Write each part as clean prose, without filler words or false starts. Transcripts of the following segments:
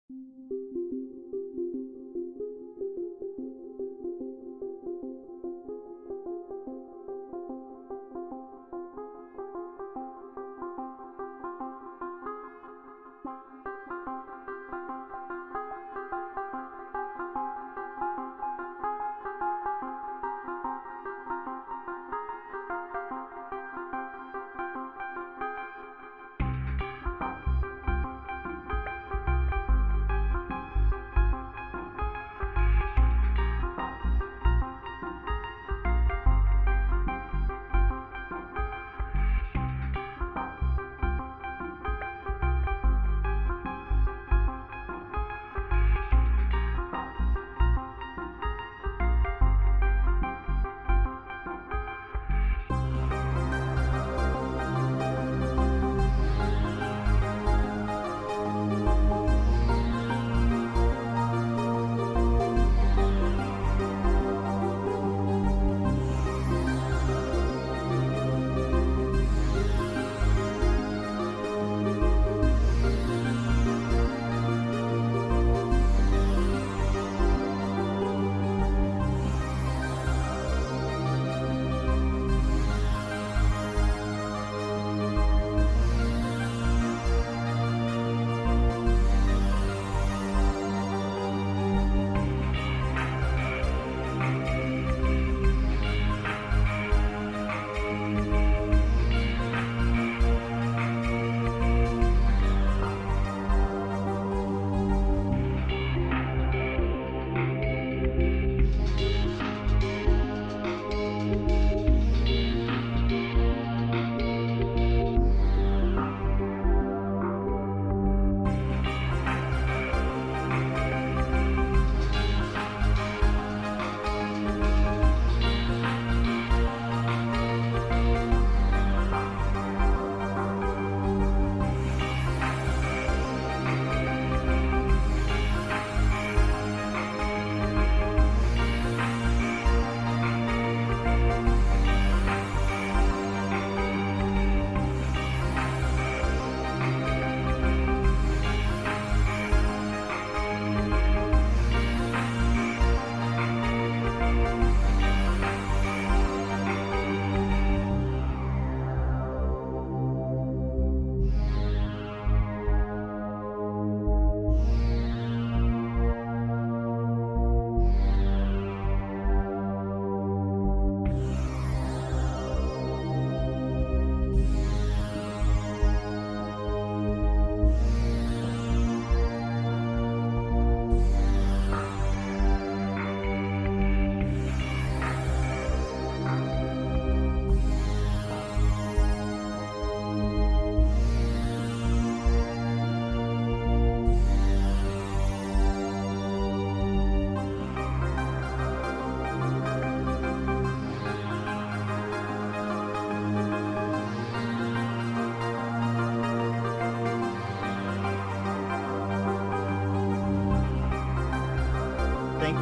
Thank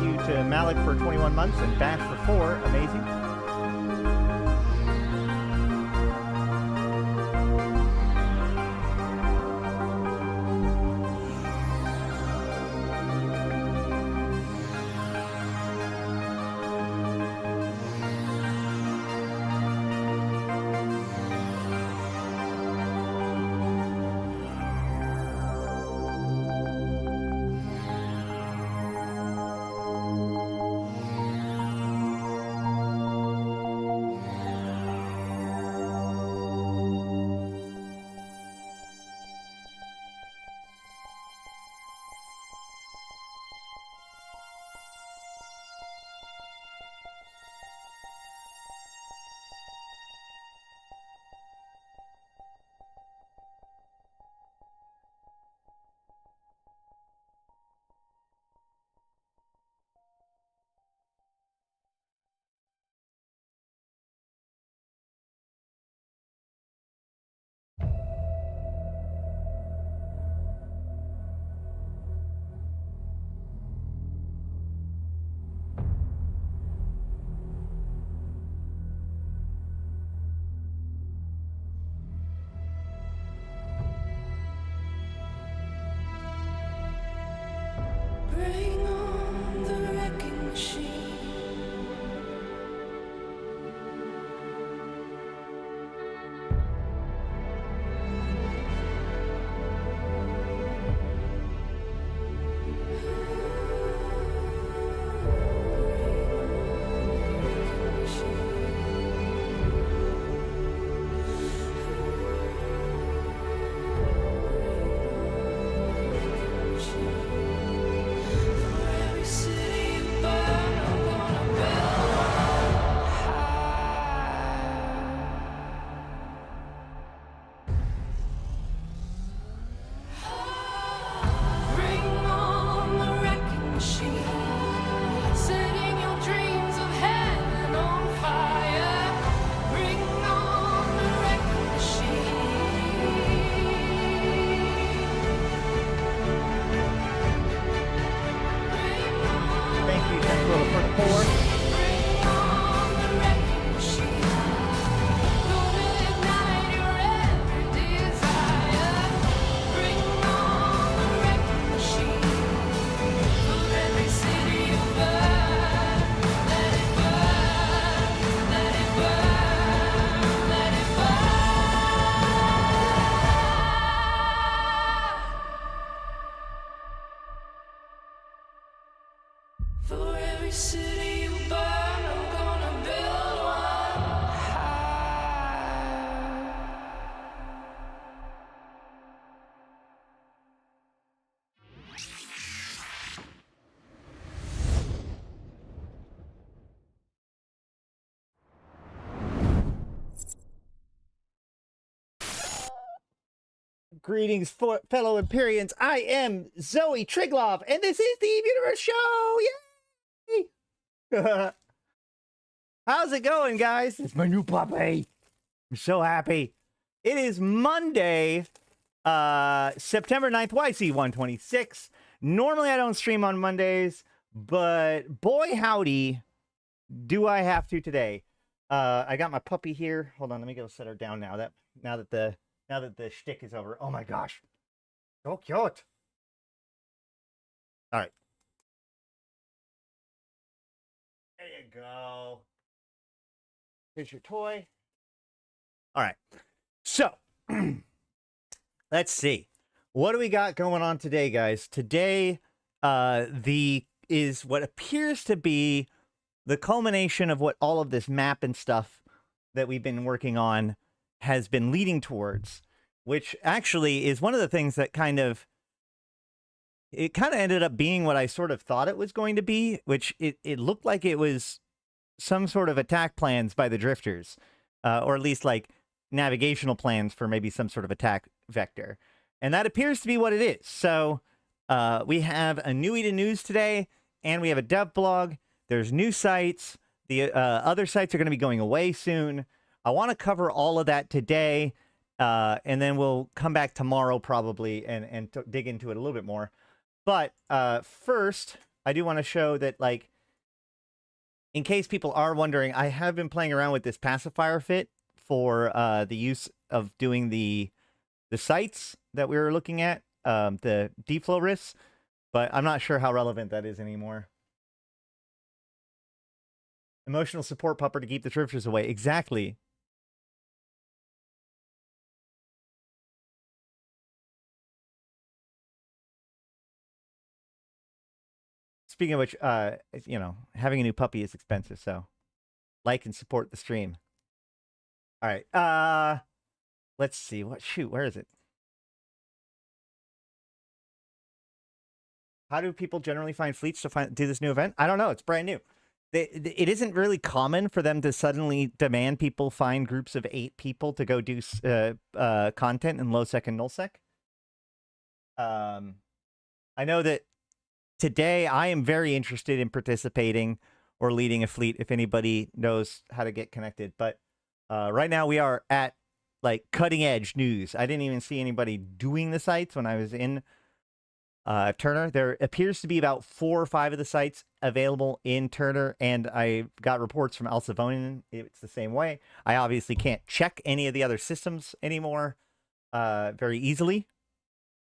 you to Malik for 21 months and Bash for 4. Amazing. city you burn, I'm gonna build one high. Greetings, fellow Empyreans. I am Zoe Triglav, and this is the Universe Show. Yay! How's it going, guys? It's my new puppy. I'm so happy. It is Monday, September 9th, YC126. Normally, I don't stream on Mondays, but boy howdy, do I have to today. I got my puppy here. Hold on, let me go set her down now that the shtick is over. Oh my gosh. So cute. All right. There you go. Here's your toy. All right. So, let's see. What do we got going on today, guys? Today is what appears to be the culmination of what all of this map and stuff that we've been working on has been leading towards, which actually is one of the things that kind of ended up being what I sort of thought it was going to be, which it looked like it was some sort of attack plans by the drifters, or at least like navigational plans for maybe some sort of attack vector. And that appears to be what it is. So we have a New Eden news today, and we have a dev blog. There's new sites. The other sites are going to be going away soon. I want to cover all of that today, and then we'll come back tomorrow probably and dig into it a little bit more. But first, I do want to show that, like, in case people are wondering, I have been playing around with this pacifier fit for the use of doing the sites that we were looking at, the deflow risks, but I'm not sure how relevant that is anymore. Emotional support pupper to keep the drifters away. Exactly. Speaking of which, you know, having a new puppy is expensive, so like and support the stream. All right. Let's see. Where is it? How do people generally find fleets to do this new event? I don't know. It's brand new. It isn't really common for them to suddenly demand people find groups of 8 people to go do content in low sec and null sec. I know that today I am very interested in participating or leading a fleet if anybody knows how to get connected. But right now we are at like cutting edge news. I didn't even see anybody doing the sites when I was in Turner. There appears to be about 4 or 5 of the sites available in Turner, and I got reports from Alsavonen. It's the same way. I obviously can't check any of the other systems anymore very easily,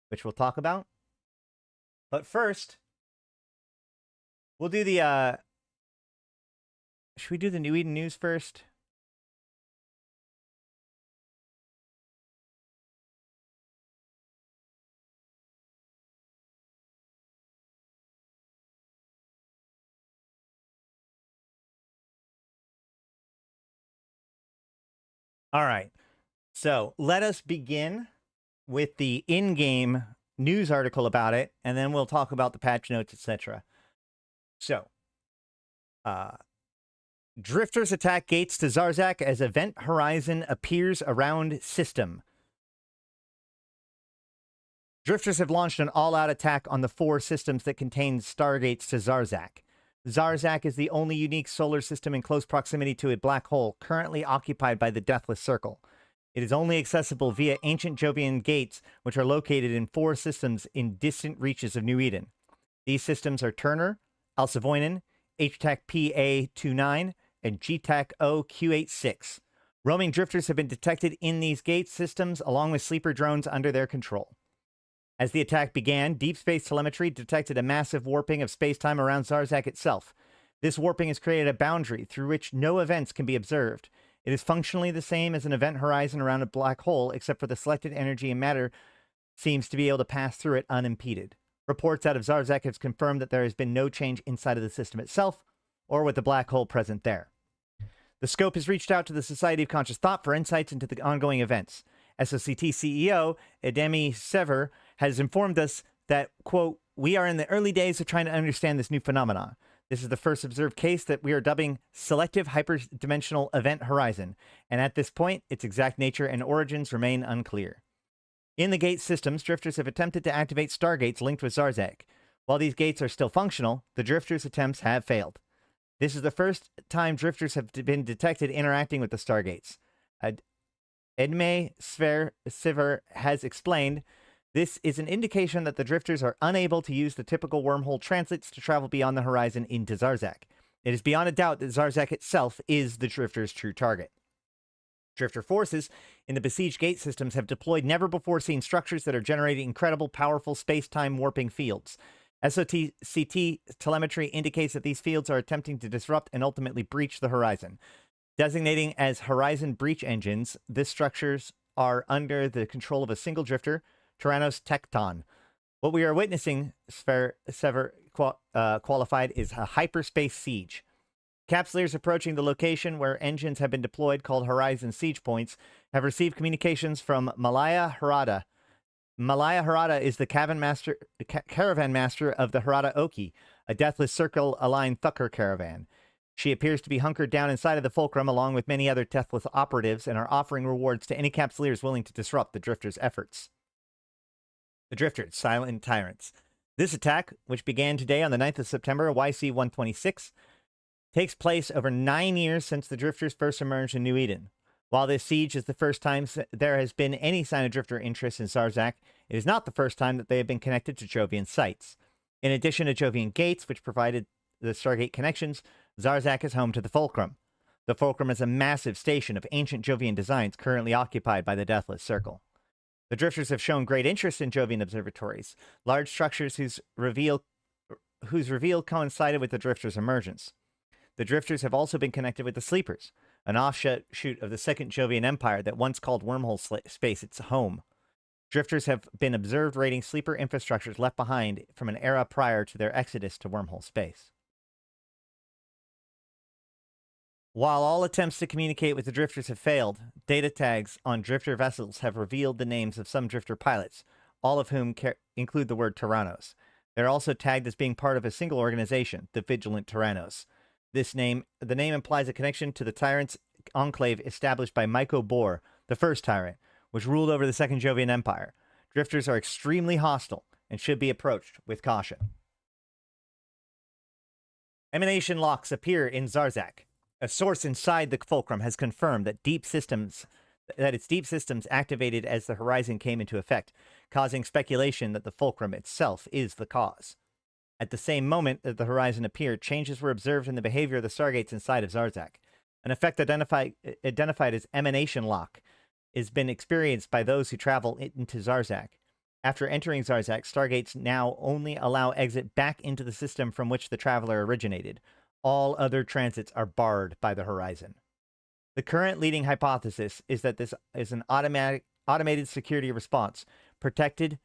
which we'll talk about. But first, we'll do the should we do the New Eden news first? All right. So let us begin with the in-game news article about it, and then we'll talk about the patch notes, etc. So, drifters attack gates to Zarzakh as event horizon appears around system. Drifters have launched an all-out attack on the 4 systems that contain stargates to Zarzakh. Zarzakh is the only unique solar system in close proximity to a black hole currently occupied by the Deathless Circle. It is only accessible via ancient Jovian gates, which are located in 4 systems in distant reaches of New Eden. These systems are Turner, Alsavoinen, HTAC PA29, and GTAC OQ86. Roaming drifters have been detected in these gate systems, along with sleeper drones under their control. As the attack began, deep space telemetry detected a massive warping of space-time around Zarzakh itself. This warping has created a boundary through which no events can be observed. It is functionally the same as an event horizon around a black hole, except for the selected energy and matter seems to be able to pass through it unimpeded. Reports out of Zarzakh have confirmed that there has been no change inside of the system itself. or with the black hole present there. The scope has reached out to the Society of Conscious Thought for insights into the ongoing events. SOCT CEO Edemi Sever has informed us that, quote, "We are in the early days of trying to understand this new phenomenon. This is the first observed case that we are dubbing selective hyperdimensional event horizon, and at this point, its exact nature and origins remain unclear. In the gate systems, drifters have attempted to activate stargates linked with Zarzakh. While these gates are still functional, the drifters' attempts have failed. This is the first time drifters have been detected interacting with the stargates. Edme Siver has explained, this is an indication that the drifters are unable to use the typical wormhole transits to travel beyond the horizon into Zarzakh. It is beyond a doubt that Zarzakh itself is the drifters' true target. Drifter forces in the besieged gate systems have deployed never-before-seen structures that are generating incredible, powerful space-time warping fields. SOCT telemetry indicates that these fields are attempting to disrupt and ultimately breach the horizon. Designating as horizon breach engines, these structures are under the control of a single drifter, Tyrannos Tecton. What we are witnessing, Sever qualified, is a hyperspace siege. Capsuleers approaching the location where engines have been deployed, called Horizon Siege Points, have received communications from Malaya Harada. Malaya Harada is the caravan master of the Harada Oki, a Deathless Circle-aligned Thucker caravan. She appears to be hunkered down inside of the Fulcrum along with many other Deathless operatives and are offering rewards to any Capsuleers willing to disrupt the Drifters' efforts. The Drifters, silent tyrants. This attack, which began today on the 9th of September, YC126, takes place over 9 years since the Drifters first emerged in New Eden. While this siege is the first time there has been any sign of Drifter interest in Zarzakh, it is not the first time that they have been connected to Jovian sites. In addition to Jovian gates, which provided the Stargate connections, Zarzakh is home to the Fulcrum. The Fulcrum is a massive station of ancient Jovian designs currently occupied by the Deathless Circle. The Drifters have shown great interest in Jovian observatories, large structures whose reveal coincided with the Drifters' emergence. The Drifters have also been connected with the Sleepers, an offshoot of the Second Jovian Empire that once called Wormhole Space its home. Drifters have been observed raiding sleeper infrastructures left behind from an era prior to their exodus to Wormhole Space. While all attempts to communicate with the Drifters have failed, data tags on Drifter vessels have revealed the names of some Drifter pilots, all of whom include the word Tyrannos. They're also tagged as being part of a single organization, the Vigilant Tyrannos. The name implies a connection to the Tyrants enclave established by Myko Bor, the first Tyrant, which ruled over the Second Jovian Empire. Drifters are extremely hostile and should be approached with caution. Emanation locks appear in Zarzakh. A source inside the Fulcrum has confirmed that its deep systems activated as the horizon came into effect, causing speculation that the Fulcrum itself is the cause. At the same moment that the horizon appeared, changes were observed in the behavior of the Stargates inside of Zarzakh. An effect identified as emanation lock has been experienced by those who travel into Zarzakh. After entering Zarzakh, Stargates now only allow exit back into the system from which the traveler originated. All other transits are barred by the horizon. The current leading hypothesis is that this is an automated security response, protecting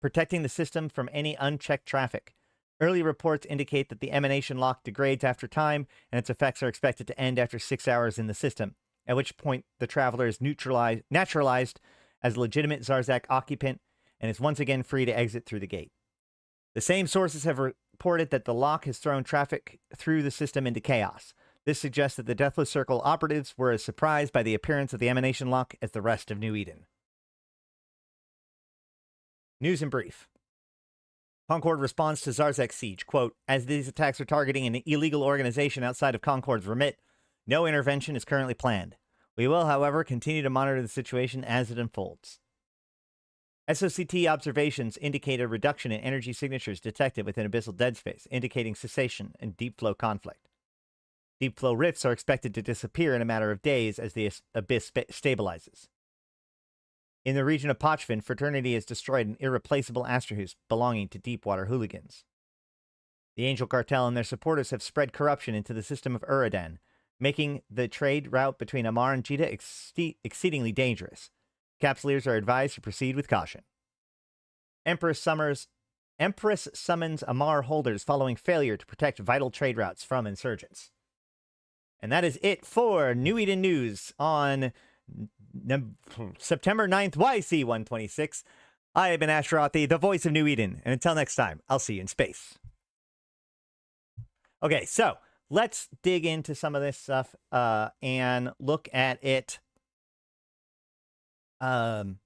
the system from any unchecked traffic. Early reports indicate that the emanation lock degrades after time, and its effects are expected to end after 6 hours in the system, at which point the traveler is naturalized as a legitimate Zarzakh occupant and is once again free to exit through the gate. The same sources have reported that the lock has thrown traffic through the system into chaos. This suggests that the Deathless Circle operatives were as surprised by the appearance of the emanation lock as the rest of New Eden. News in brief. Concord responds to Zarzakh siege. Quote, as these attacks are targeting an illegal organization outside of Concord's remit, no intervention is currently planned. We will, however, continue to monitor the situation as it unfolds. SOCT observations indicate a reduction in energy signatures detected within abyssal dead space, indicating cessation and deep flow conflict. Deep flow rifts are expected to disappear in a matter of days as the abyss stabilizes. In the region of Pochvin, Fraternity has destroyed an irreplaceable Astrahus belonging to Deepwater hooligans. The Angel Cartel and their supporters have spread corruption into the system of Uradan, making the trade route between Amar and Jita exceedingly dangerous. Capsuleers are advised to proceed with caution. Empress Summers Empress summons Amar holders following failure to protect vital trade routes from insurgents. And that is it for New Eden News on September 9th, YC126. I have been Ashrothi, the voice of New Eden. And until next time, I'll see you in space. Okay, so let's dig into some of this stuff and look at it in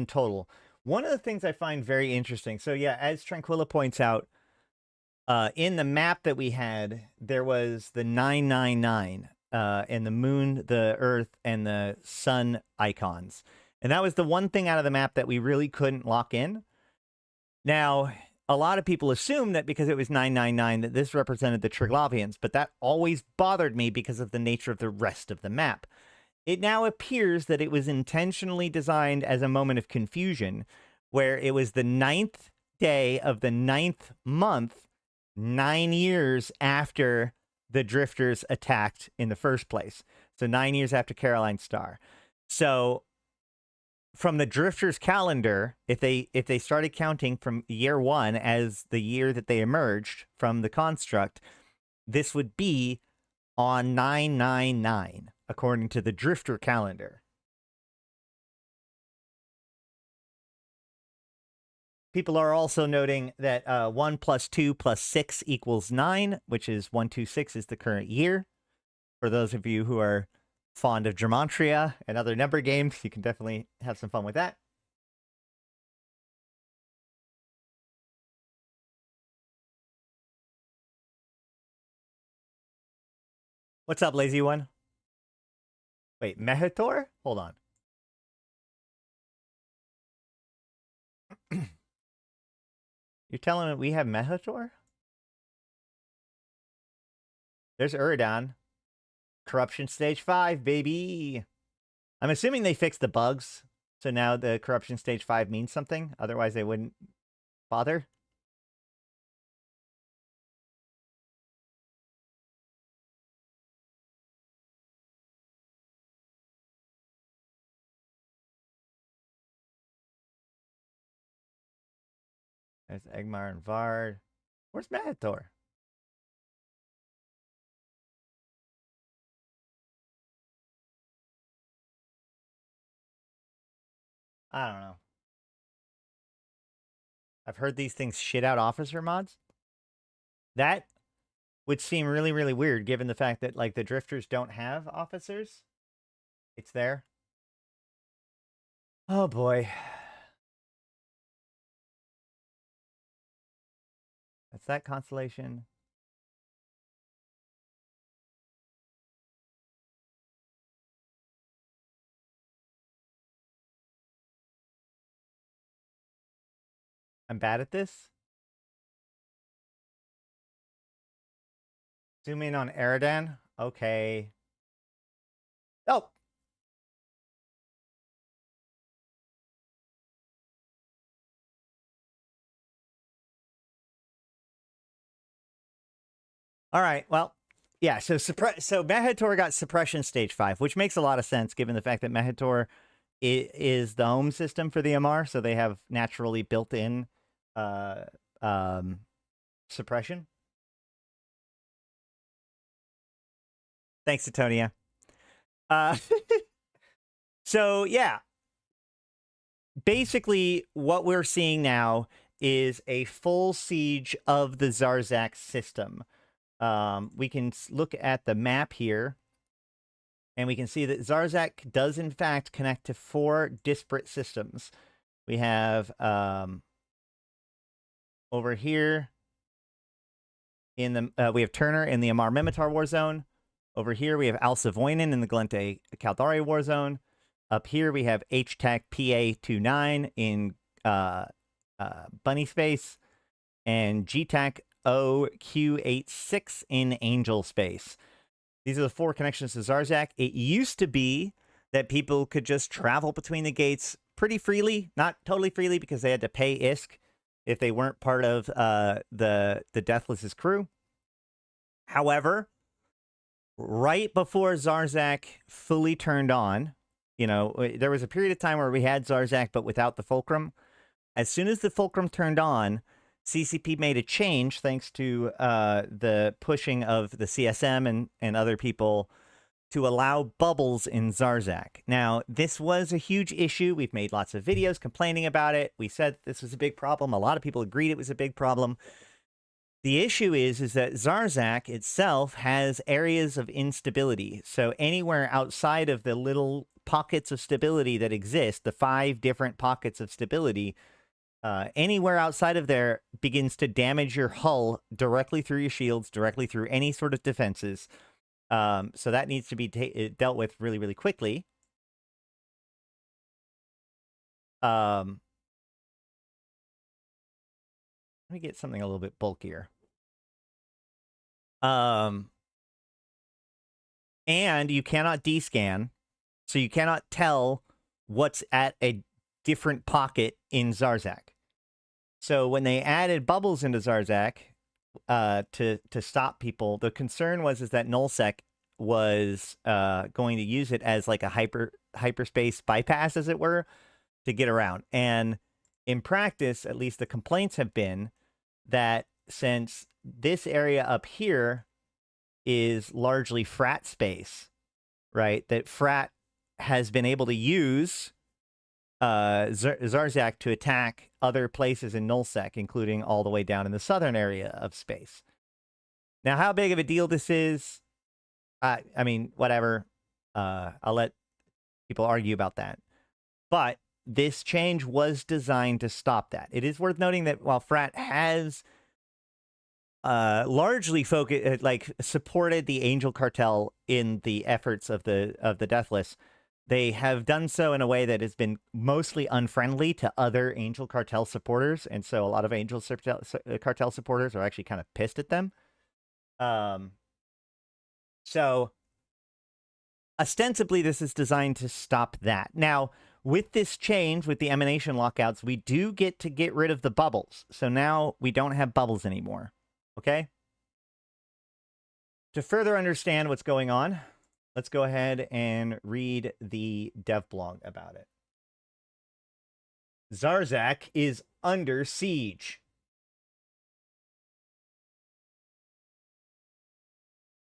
total. One of the things I find very interesting, so yeah, as Tranquilla points out, in the map that we had, there was the 999 and the moon, the earth, and the sun icons. And that was the one thing out of the map that we really couldn't lock in. Now, a lot of people assume that because it was 999 that this represented the Triglavians, but that always bothered me because of the nature of the rest of the map. It now appears that it was intentionally designed as a moment of confusion, where it was the 9th day of the 9th month, 9 years after the Drifters attacked in the first place. So 9 years after Caroline Star. So from the Drifters calendar, if they started counting from year 1 as the year that they emerged from the construct, this would be on 999, according to the Drifter calendar. People are also noting that 1 + 2 + 6 = 9, which is 126 is the current year. For those of you who are fond of Gematria and other number games, you can definitely have some fun with that. What's up, lazy one? Wait, Mehator? Hold on. You're telling me we have Mehator? There's Uridan. Corruption stage 5, baby. I'm assuming they fixed the bugs, so now the corruption stage 5 means something. Otherwise, they wouldn't bother. There's Egmar and Vard. Where's Mehator? I don't know. I've heard these things shit out officer mods. That would seem really, really weird given the fact that, like, the Drifters don't have officers. It's there. Oh, boy. That's that constellation. I'm bad at this. Zoom in on Eridan. Okay. Oh! All right, well, yeah, so Mehator got suppression stage 5, which makes a lot of sense given the fact that Mehator is the home system for the MR, so they have naturally built-in suppression. Thanks, Atonia. So, yeah. Basically, what we're seeing now is a full siege of the Zarzakh system. We can look at the map here, and we can see that Zarzakh does, in fact, connect to 4 disparate systems. We have, over here, in the we have Turner in the Amar Mimitar war zone. Over here, we have Al Savoynin in the Glente Caldari war zone. Up here, we have H-Tech PA29 in Bunny Space, and G-Tech OQ86 in Angel Space. These are the 4 connections to Zarzakh. It used to be that people could just travel between the gates pretty freely, not totally freely because they had to pay ISK if they weren't part of the Deathless's crew. However, right before Zarzakh fully turned on, you know, there was a period of time where we had Zarzakh but without the Fulcrum. As soon as the fulcrum turned on, CCP made a change thanks to the pushing of the CSM and other people to allow bubbles in Zarzakh. Now, this was a huge issue. We've made lots of videos complaining about it. We said this was a big problem. A lot of people agreed it was a big problem. The issue is that Zarzakh itself has areas of instability. So anywhere outside of the little pockets of stability that exist, the 5 different pockets of stability, anywhere outside of there begins to damage your hull directly through your shields, directly through any sort of defenses. So that needs to be dealt with really, really quickly. Let me get something a little bit bulkier. And you cannot descan, so you cannot tell what's at a different pocket in Zarzakh. So when they added bubbles into Zarzakh, to stop people, the concern was that nullsec was going to use it as like a hyperspace bypass, as it were, to get around. And in practice, at least the complaints have been that since this area up here is largely frat space, right, that frat has been able to use Zarzakh to attack other places in nullsec, including all the way down in the southern area of space. Now, how big of a deal this is, I mean, whatever. I'll let people argue about that. But this change was designed to stop that. It is worth noting that while Frat has largely supported the Angel Cartel in the efforts of the Deathless, they have done so in a way that has been mostly unfriendly to other Angel Cartel supporters, and so a lot of Angel Cartel supporters are actually kind of pissed at them. So ostensibly, this is designed to stop that. Now, with this change, with the emanation lockouts, we do get to get rid of the bubbles. So now we don't have bubbles anymore. Okay? To further understand what's going on, let's go ahead and read the dev blog about it. Zarzakh is under siege.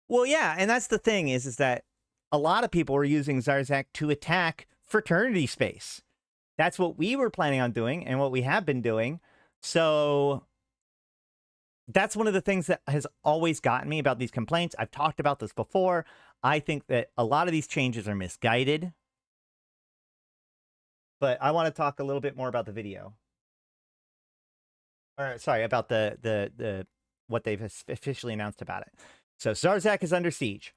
Well, yeah, and that's the thing is that a lot of people were using Zarzakh to attack fraternity space. That's what we were planning on doing and what we have been doing. So that's one of the things that has always gotten me about these complaints. I've talked about this before. I think that a lot of these changes are misguided. But I want to talk a little bit more about the video. Or sorry, about the what they've officially announced about it. So Zarzakh is under siege.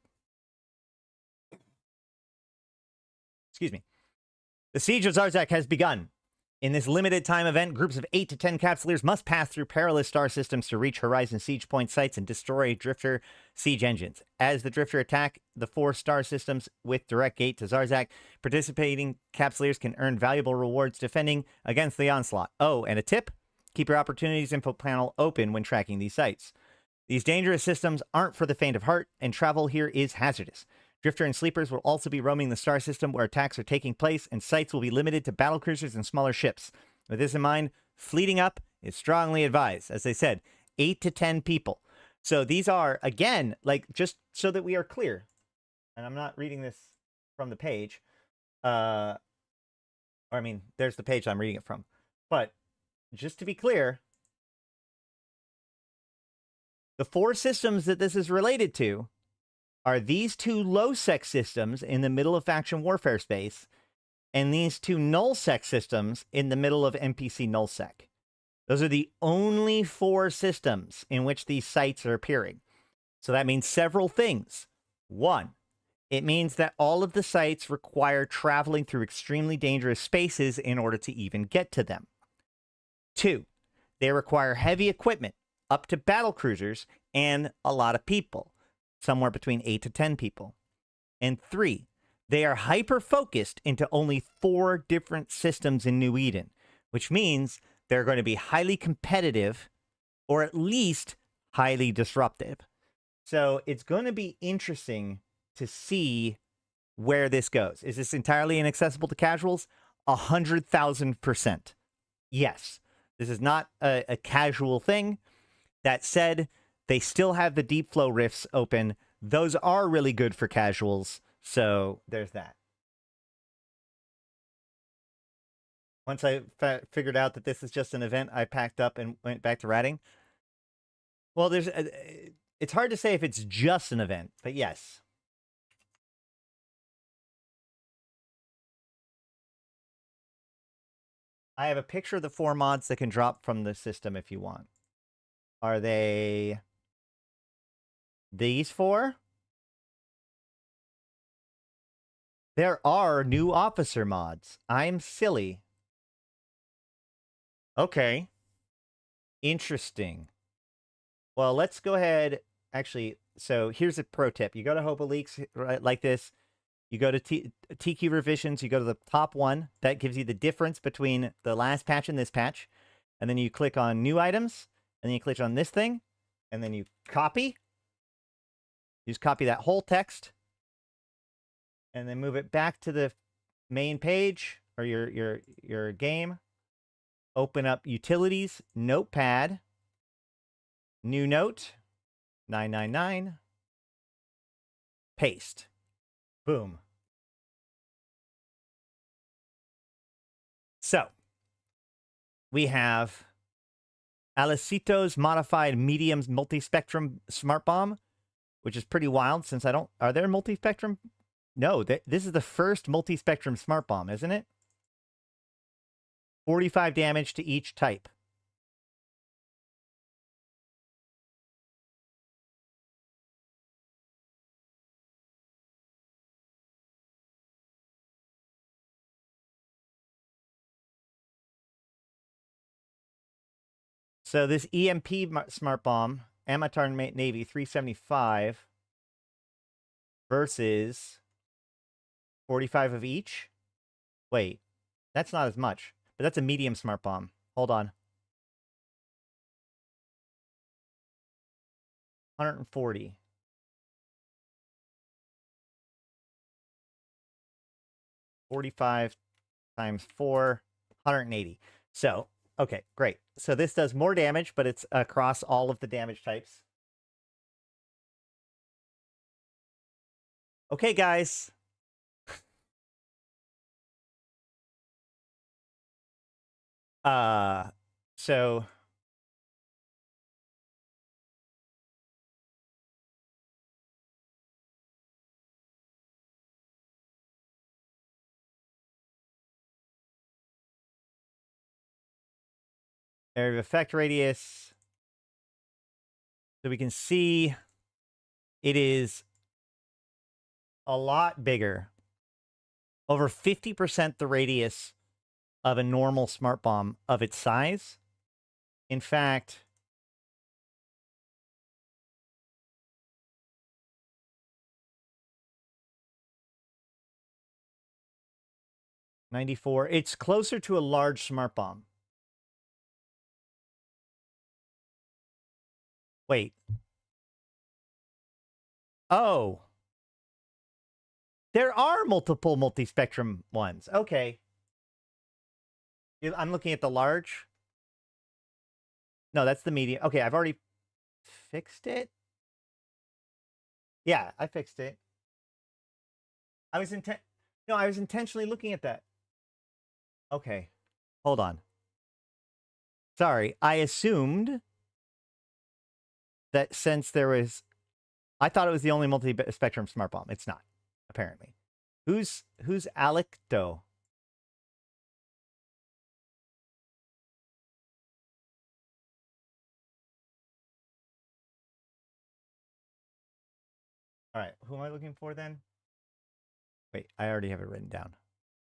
Excuse me. The siege of Zarzakh has begun. In this limited time event, groups of 8 to 10 capsuleers must pass through perilous star systems to reach Horizon siege point sites and destroy Drifter siege engines. As the Drifter attack the 4 star systems with direct gate to Zarzakh, participating capsuleers can earn valuable rewards defending against the onslaught. Oh, and a tip: keep your opportunities info panel open when tracking these sites. These dangerous systems aren't for the faint of heart, and travel here is hazardous. Drifter and Sleepers will also be roaming the star system where attacks are taking place, and sites will be limited to battlecruisers and smaller ships. With this in mind, fleeting up is strongly advised. As I said, 8 to 10 people. So these are, again, like, just so that we are clear, and I'm not reading this from the page, there's the page I'm reading it from. But just to be clear, the 4 systems that this is related to are these 2 low-sec systems in the middle of faction warfare space, and these 2 null-sec systems in the middle of NPC null-sec. Those are the only 4 systems in which these sites are appearing. So that means several things. 1, it means that all of the sites require traveling through extremely dangerous spaces in order to even get to them. 2, they require heavy equipment, up to battlecruisers, and a lot of people. Somewhere between 8 to 10 people. And 3, they are hyper-focused into only 4 different systems in New Eden, which means they're going to be highly competitive, or at least highly disruptive. So it's going to be interesting to see where this goes. Is this entirely inaccessible to casuals? 100,000%. Yes. This is not a casual thing. That said, they still have the deep flow rifts open. Those are really good for casuals. So there's that. Once I figured out that this is just an event, I packed up and went back to ratting. Well, it's hard to say if it's just an event, but yes. I have a picture of the 4 mods that can drop from the system if you want. Are they these 4? There are new officer mods. I'm silly. Okay. Interesting. Well, let's go ahead. Actually, so here's a pro tip. You go to Hobo Leaks right, like this. You go to TQ Revisions. You go to the top one. That gives you the difference between the last patch and this patch. And then you click on New Items. And then you click on this thing. And then you copy. You just copy that whole text. And then move it back to the main page or your game. Open up Utilities, Notepad, New Note, 999, paste. Boom. So, we have Alicito's modified medium multispectrum smart bomb, which is pretty wild since I don't... Are there multispectrum? No, this is the first multispectrum smart bomb, isn't it? 45 damage to each type. So this EMP smart bomb, Amatar Navy 375 versus 45 of each. Wait, that's not as much, but that's a medium smart bomb. Hold on. 140. $45 times 4, 180. So, okay, great. So this does more damage, but it's across all of the damage types. Okay, guys. So area of effect radius. So we can see it is a lot bigger. Over 50% the radius of a normal smart bomb of its size. In fact, $94. It's closer to a large smart bomb. Wait. Oh. There are multiple multispectrum ones. Okay. I'm looking at the large. No, that's the medium. Okay, I've already fixed it. Yeah, I fixed it. I was intentionally looking at that. Okay. Hold on. Sorry, I assumed that since there was... I thought it was the only multi-spectrum smart bomb. It's not, apparently. Who's Alicto? All right, who am I looking for then? Wait, I already have it written down.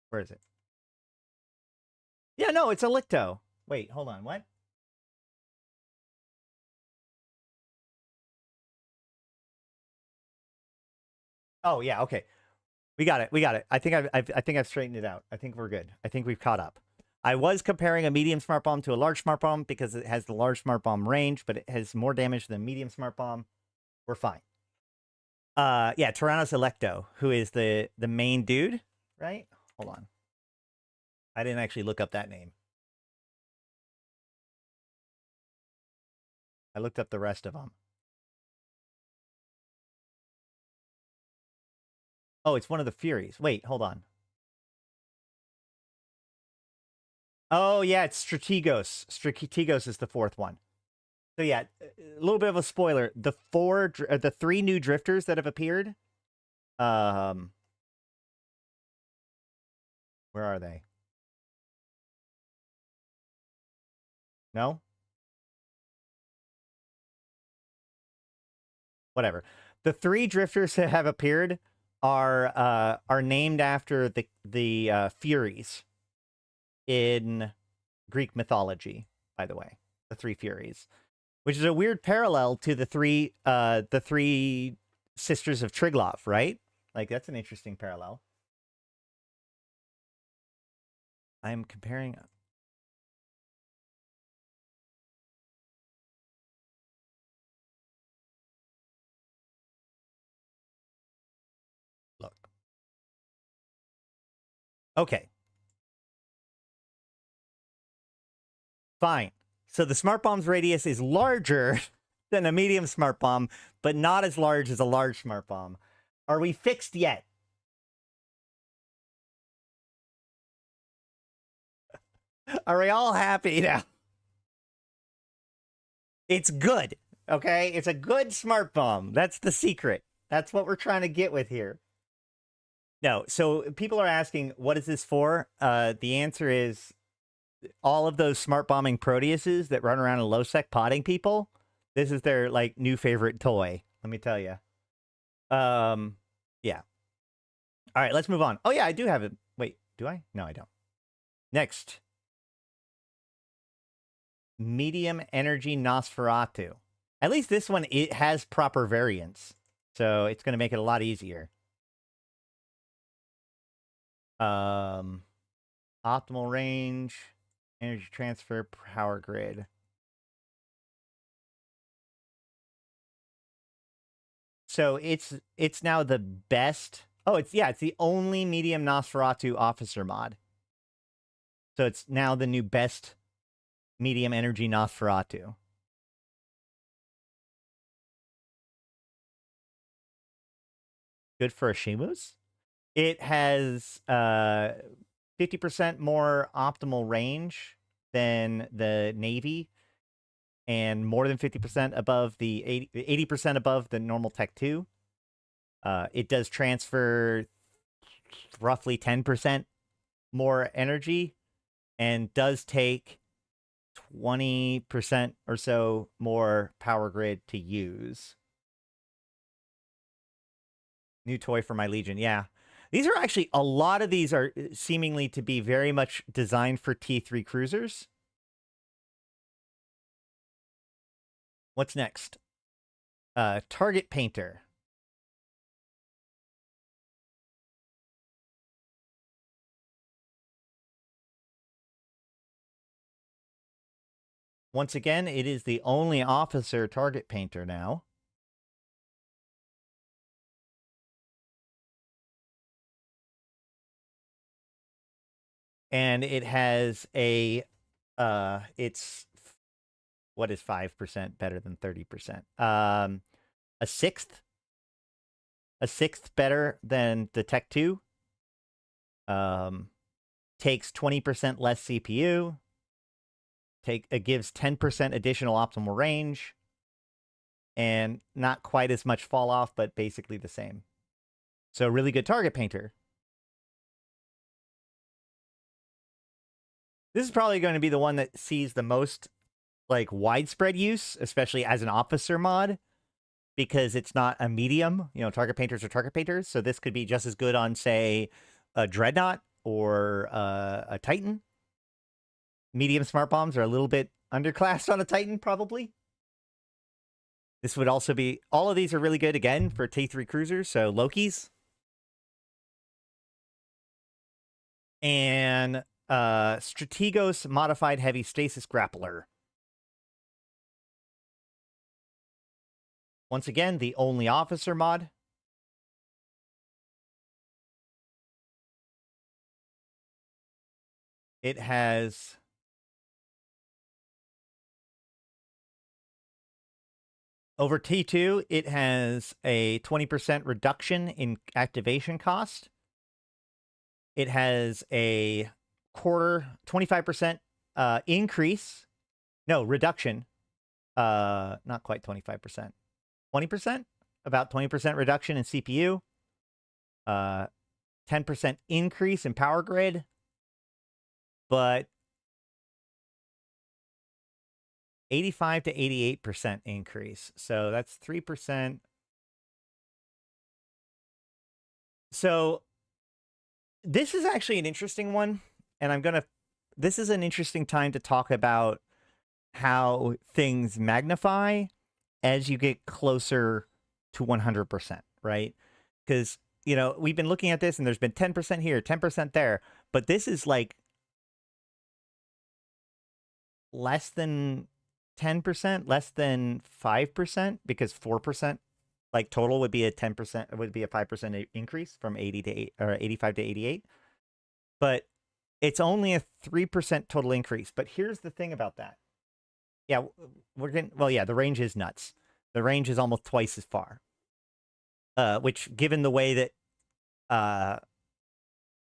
Where is it? Yeah, no, it's Alicto. Wait, hold on, what? Oh, yeah, okay. We got it. We got it. I think I've straightened it out. I think we're good. I think we've caught up. I was comparing a medium smart bomb to a large smart bomb because it has the large smart bomb range, but it has more damage than medium smart bomb. We're fine. Yeah, Tyrannos Electo, who is the main dude, right? Hold on. I didn't actually look up that name. I looked up the rest of them. Oh, it's one of the Furies. Wait, hold on. Oh, yeah, it's Strategos. Strategos is the fourth one. So yeah, a little bit of a spoiler. The three new drifters that have appeared. Where are they? No? Whatever. The three drifters that have appeared are named after the Furies in Greek mythology, by the way. The three Furies. Which is a weird parallel to the three sisters of Triglav, right? Like that's an interesting parallel. I'm comparing. Look. Okay. Fine. So the smart bomb's radius is larger than a medium smart bomb, but not as large as a large smart bomb. Are we fixed yet? Are we all happy now? It's good. Okay? It's a good smart bomb. That's the secret. That's what we're trying to get with here. No, so people are asking, what is this for? The answer is all of those smart bombing Proteuses that run around in low sec potting people. This is their like new favorite toy. Let me tell you. Yeah. All right, let's move on. Oh yeah, I do have it. Wait, do I? No, I don't. Next, medium energy Nosferatu. At least this one it has proper variants, so it's going to make it a lot easier. Optimal range, energy transfer, power grid. So it's now the best. Oh, it's the only medium Nosferatu officer mod. So it's now the new best medium energy Nosferatu. Good for a Shimus. It has 50% more optimal range than the Navy and more than 50% above the 80% above the normal Tech 2. It does transfer roughly 10% more energy and does take 20% or so more power grid to use. New toy for my Legion. Yeah. These are actually, a lot of these are seemingly to be very much designed for T3 cruisers. What's next? Target Painter. Once again, it is the only officer target painter now. And it has a, it's, what is 5% better than 30%? A sixth better than the Tech 2. Takes 20% less CPU. It gives 10% additional optimal range. And not quite as much fall off, but basically the same. So really good target painter. This is probably going to be the one that sees the most like widespread use, especially as an officer mod, because it's not a medium. You know, target painters are target painters, so this could be just as good on, say, a Dreadnought or a Titan. Medium smart bombs are a little bit underclassed on a Titan, probably. This would also be, all of these are really good, again, for T3 cruisers, so Loki's. And Strategos Modified Heavy Stasis Grappler. Once again, the only officer mod. It has Over T2, it has a 20% reduction in activation cost. It has a 25% reduction. Not quite 25%. 20%? About 20% reduction in CPU. 10% increase in power grid. But 85 to 88% increase. So that's 3%. So this is actually an interesting one. And this is an interesting time to talk about how things magnify as you get closer to 100%, right? Because, we've been looking at this and there's been 10% here, 10% there, but this is like less than 10%, less than 5%, because 4%, like total would be a 10%, would be a 5% increase from 80 to 8 or 85 to 88. But it's only a 3% total increase. But here's the thing about that. Yeah, the range is nuts. The range is almost twice as far. Which, given the way that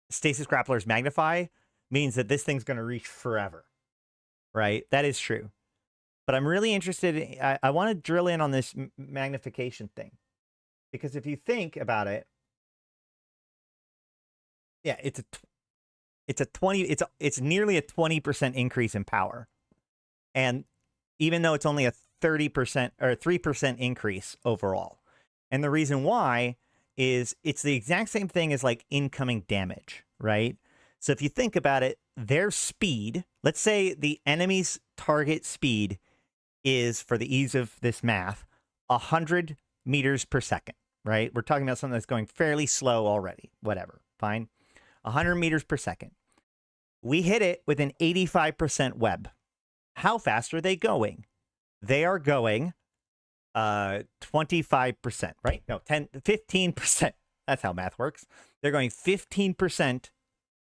stasis grapplers magnify, means that this thing's going to reach forever. Right? That is true. But I'm really interested. I want to drill in on this magnification thing. Because if you think about it, yeah, it's nearly a 20% increase in power. And even though it's only a 30% or 3% increase overall. And the reason why is it's the exact same thing as like incoming damage, right? So if you think about it, their speed, let's say the enemy's target speed is, for the ease of this math, 100 meters per second, right? We're talking about something that's going fairly slow already. Whatever, fine. 100 meters per second. We hit it with an 85% web. How fast are they going? They are going 25%, right? No, 15%. That's how math works. They're going 15%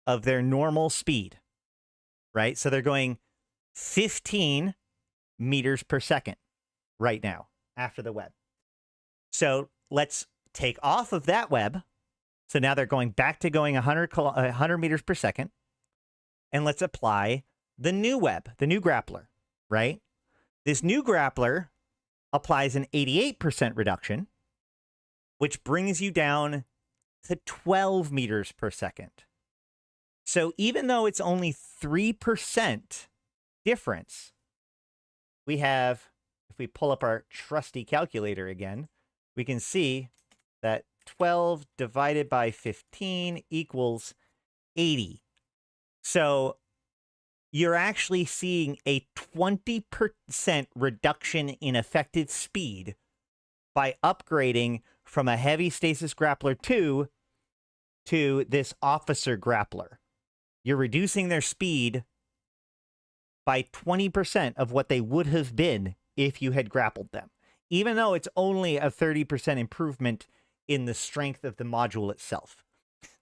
of their normal speed, right? So they're going 15 meters per second right now after the web. So let's take off of that web. So now they're going back to going 100 meters per second. And let's apply the new web, the new grappler, right? This new grappler applies an 88% reduction, which brings you down to 12 meters per second. So even though it's only 3% difference, we have, if we pull up our trusty calculator again, we can see that 12 divided by 15 equals 80. So you're actually seeing a 20% reduction in effective speed by upgrading from a heavy stasis grappler 2 to this officer grappler. You're reducing their speed by 20% of what they would have been if you had grappled them, even though it's only a 30% improvement in the strength of the module itself.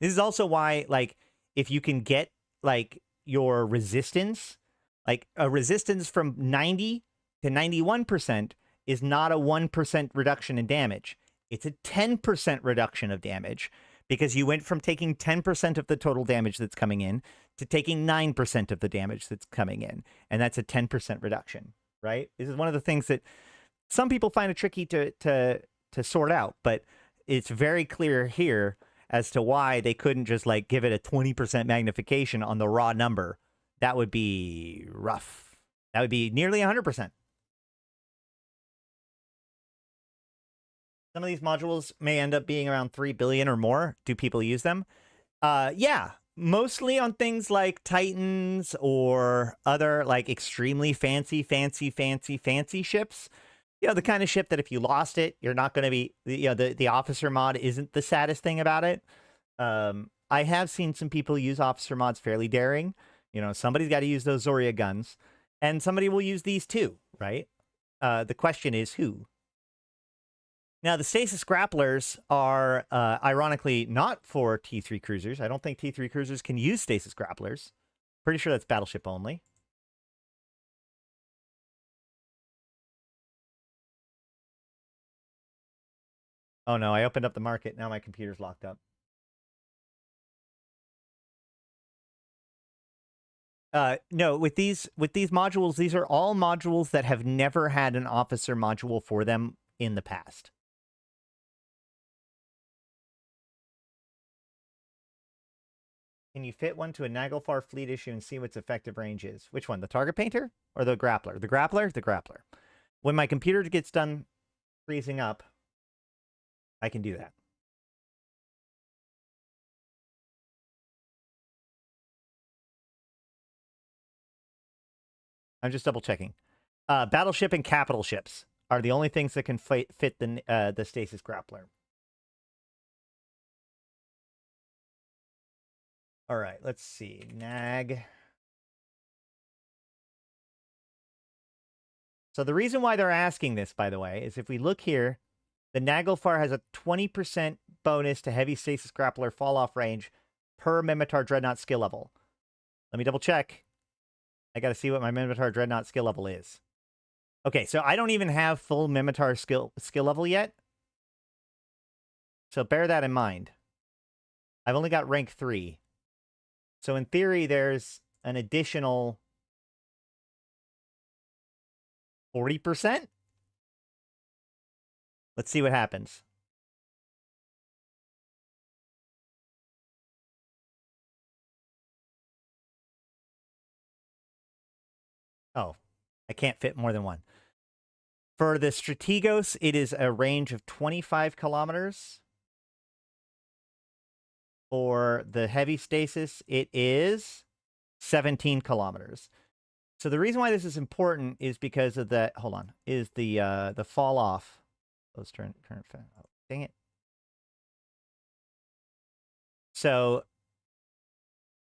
This is also why, like, if you can get, like, your resistance, like a resistance from 90 to 91% is not a 1% reduction in damage. It's a 10% reduction of damage, because you went from taking 10% of the total damage that's coming in to taking 9% of the damage that's coming in. And that's a 10% reduction, right? This is one of the things that some people find it tricky to sort out, but it's very clear here as to why they couldn't just like give it a 20% magnification on the raw number. That would be rough. That would be nearly 100%. Some of these modules may end up being around 3 billion or more. Do people use them? Yeah, mostly on things like Titans or other like extremely fancy ships. You know, the kind of ship that if you lost it, you're not going to be, you know, the officer mod isn't the saddest thing about it. I have seen some people use officer mods fairly daring. You know, somebody's got to use those Zoria guns, and somebody will use these too, right? The question is who? Now, the stasis grapplers are, ironically, not for T3 cruisers. I don't think T3 cruisers can use stasis grapplers. Pretty sure that's battleship only. Oh no, I opened up the market. Now my computer's locked up. No, with these modules, these are all modules that have never had an officer module for them in the past. Can you fit one to a Naglfar fleet issue and see what its effective range is? Which one, the target painter or the grappler? The grappler? The grappler. When my computer gets done freezing up, I can do that. I'm just double checking. Battleship and capital ships are the only things that can fit the stasis grappler. All right, let's see. Nag. So the reason why they're asking this, by the way, is if we look here, the Naglfar has a 20% bonus to heavy stasis grappler fall-off range per Mimitar Dreadnought skill level. Let me double check. I got to see what my Mimitar Dreadnought skill level is. Okay, so I don't even have full Mimitar skill level yet. So bear that in mind. I've only got rank 3. So in theory, there's an additional 40%? Let's see what happens. Oh, I can't fit more than one. For the Strategos, it is a range of 25 kilometers. For the heavy stasis, it is 17 kilometers. So the reason why this is important is because of the is the fall off. Those current oh, dang it. So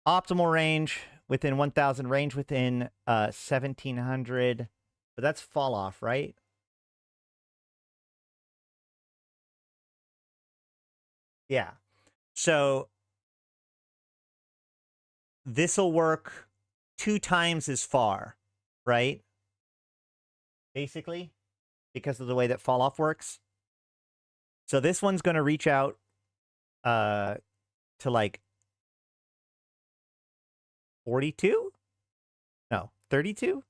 optimal range within 1,000, range within 1,700, but that's fall off, right? Yeah. So this'll work 2 times as far, right? Basically, because of the way that fall off works. So this one's going to reach out to like 42? No, 32? Is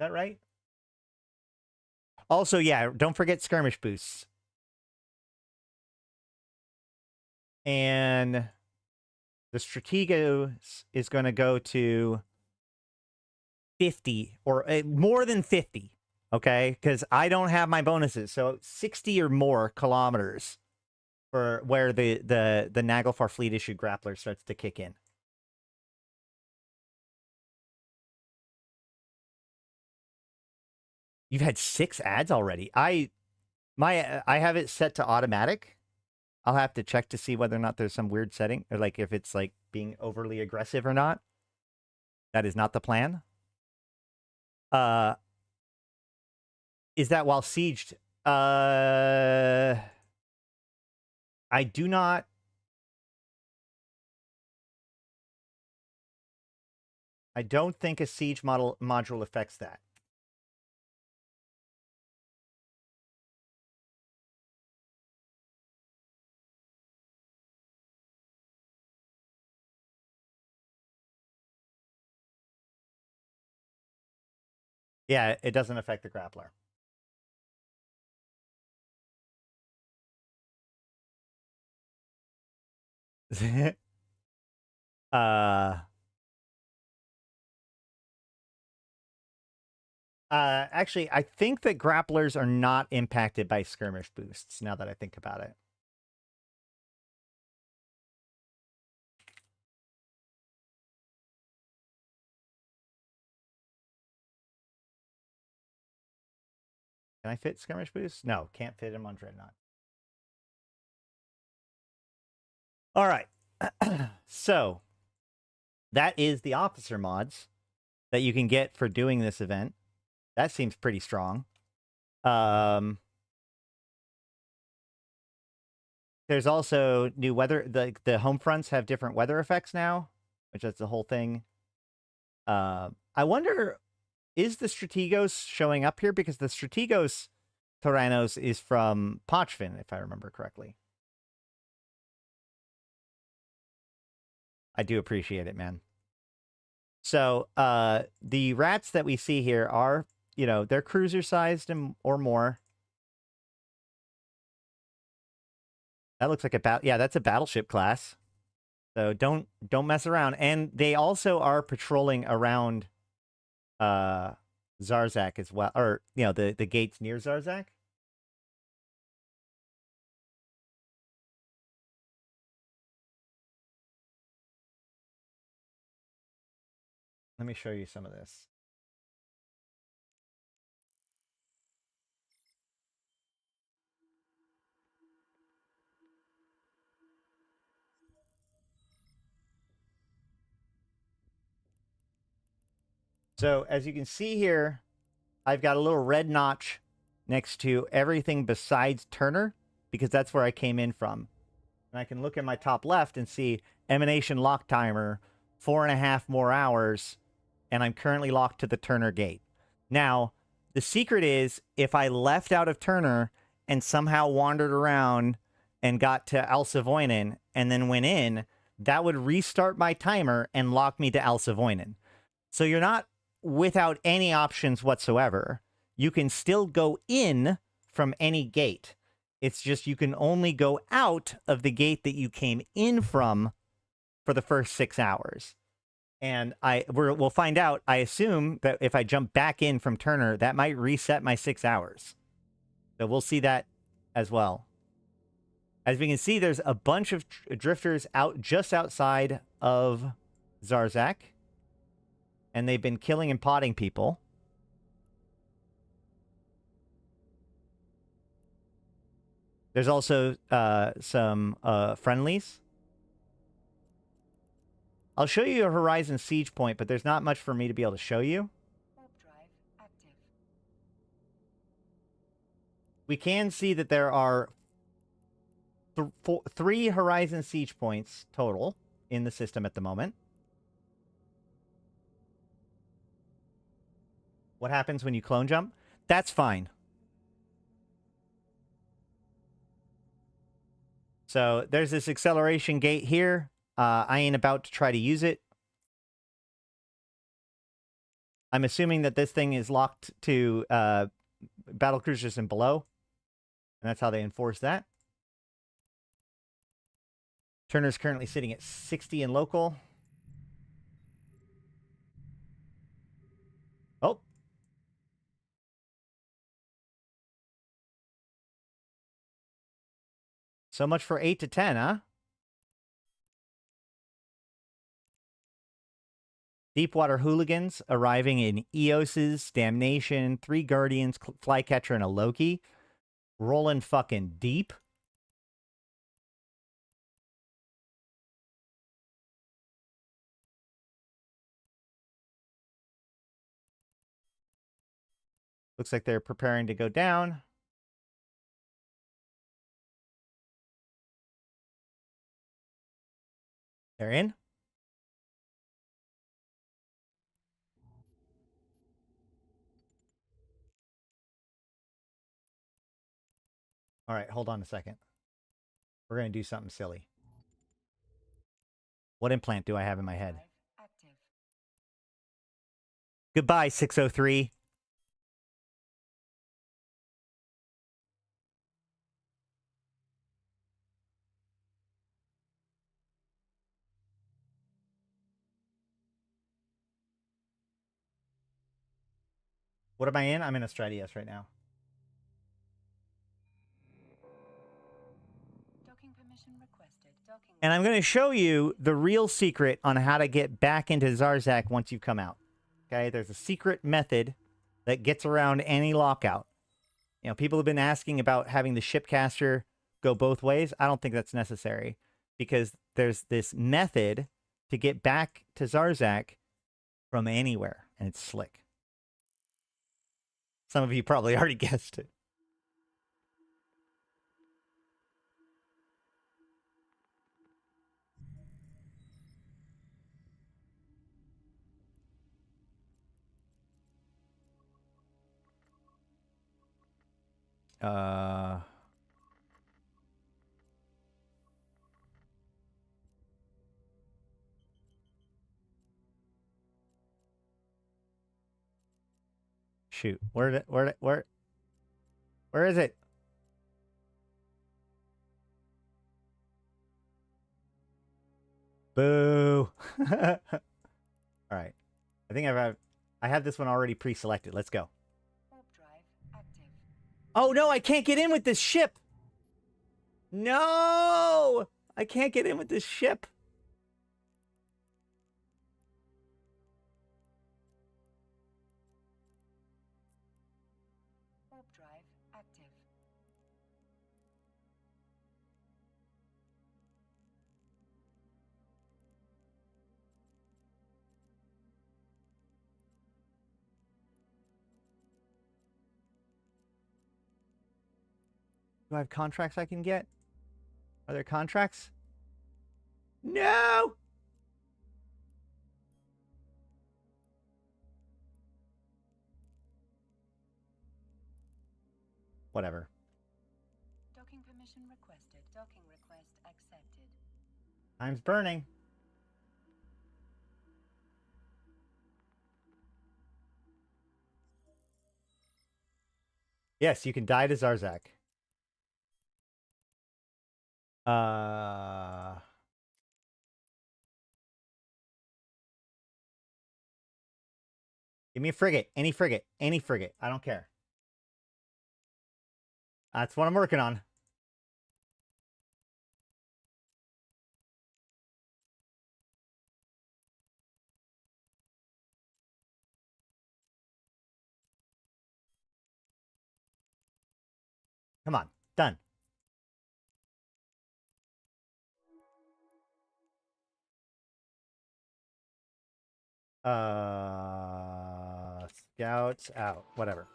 that right? Also, yeah, don't forget skirmish boosts. And the Strategos is going to go to 50 or more than 50, okay? Because I don't have my bonuses. So 60 or more kilometers for where the Naglfar fleet issue grappler starts to kick in. You've had 6 ads already. I have it set to automatic. I'll have to check to see whether or not there's some weird setting, or like if it's like being overly aggressive or not. That is not the plan. Is that while sieged? I do not. I don't think a siege module affects that. Yeah, it doesn't affect the grappler. Actually, I think that grapplers are not impacted by skirmish boosts, now that I think about it. Can I fit skirmish boosts? No, can't fit him on Dreadnought. All right. So that is the officer mods that you can get for doing this event. That seems pretty strong. There's also new weather. The home fronts have different weather effects now, which is the whole thing. I wonder, is the Strategos showing up here? Because the Strategos Theranos is from Pochvin, if I remember correctly. I do appreciate it, man. So the rats that we see here are, you know, they're cruiser sized or more. That looks like that's a battleship class. So don't mess around. And they also are patrolling around Zarzakh as well, or you know, the gates near Zarzakh. Let me show you some of this. So as you can see here, I've got a little red notch next to everything besides Turner, because that's where I came in from. And I can look at my top left and see emanation lock timer, 4.5 more hours, and I'm currently locked to the Turner gate. Now, the secret is if I left out of Turner and somehow wandered around and got to Alsavoinen and then went in, that would restart my timer and lock me to Alsavoinen. So you're not without any options whatsoever. You can still go in from any gate. It's just you can only go out of the gate that you came in from for the first 6 hours. And we'll find out. I assume that if I jump back in from Turner, that might reset my 6 hours. So we'll see that as well. As we can see, there's a bunch of drifters out just outside of Zarzakh. And they've been killing and potting people. There's also some friendlies. I'll show you a Horizon Siege point, but there's not much for me to be able to show you. Warp drive active. We can see that there are 3 Horizon Siege points total in the system at the moment. What happens when you clone jump? That's fine. So there's this acceleration gate here. I ain't about to try to use it. I'm assuming that this thing is locked to battle cruisers and below. And that's how they enforce that. Turner's currently sitting at 60 in local. Oh. So much for 8 to 10, huh? Deepwater Hooligans arriving in Eos's, Damnation, 3 Guardians, Flycatcher, and a Loki. Rolling fucking deep. Looks like they're preparing to go down. They're in. All right, hold on a second. We're going to do something silly. What implant do I have in my head? Active. Goodbye, 603. What am I in? I'm in Astradius right now. Docking permission requested. Docking. And I'm going to show you the real secret on how to get back into Zarzakh once you come out. Okay, there's a secret method that gets around any lockout. You know, people have been asking about having the shipcaster go both ways. I don't think that's necessary because there's this method to get back to Zarzakh from anywhere, and it's slick. Some of you probably already guessed it. Uh... Shoot. Where is it? Boo. All right. I think I have this one already pre-selected. Let's go. Warp drive active. Oh no, I can't get in with this ship. No! I can't get in with this ship. Warp drive active. Do I have contracts I can get? Are there contracts? No! Whatever. Docking permission requested. Docking request accepted. Time's burning. Yes, you can die to Zarzakh. Give me a frigate. Any frigate. Any frigate. I don't care. That's what I'm working on. Come on. Done. Scouts out. Whatever.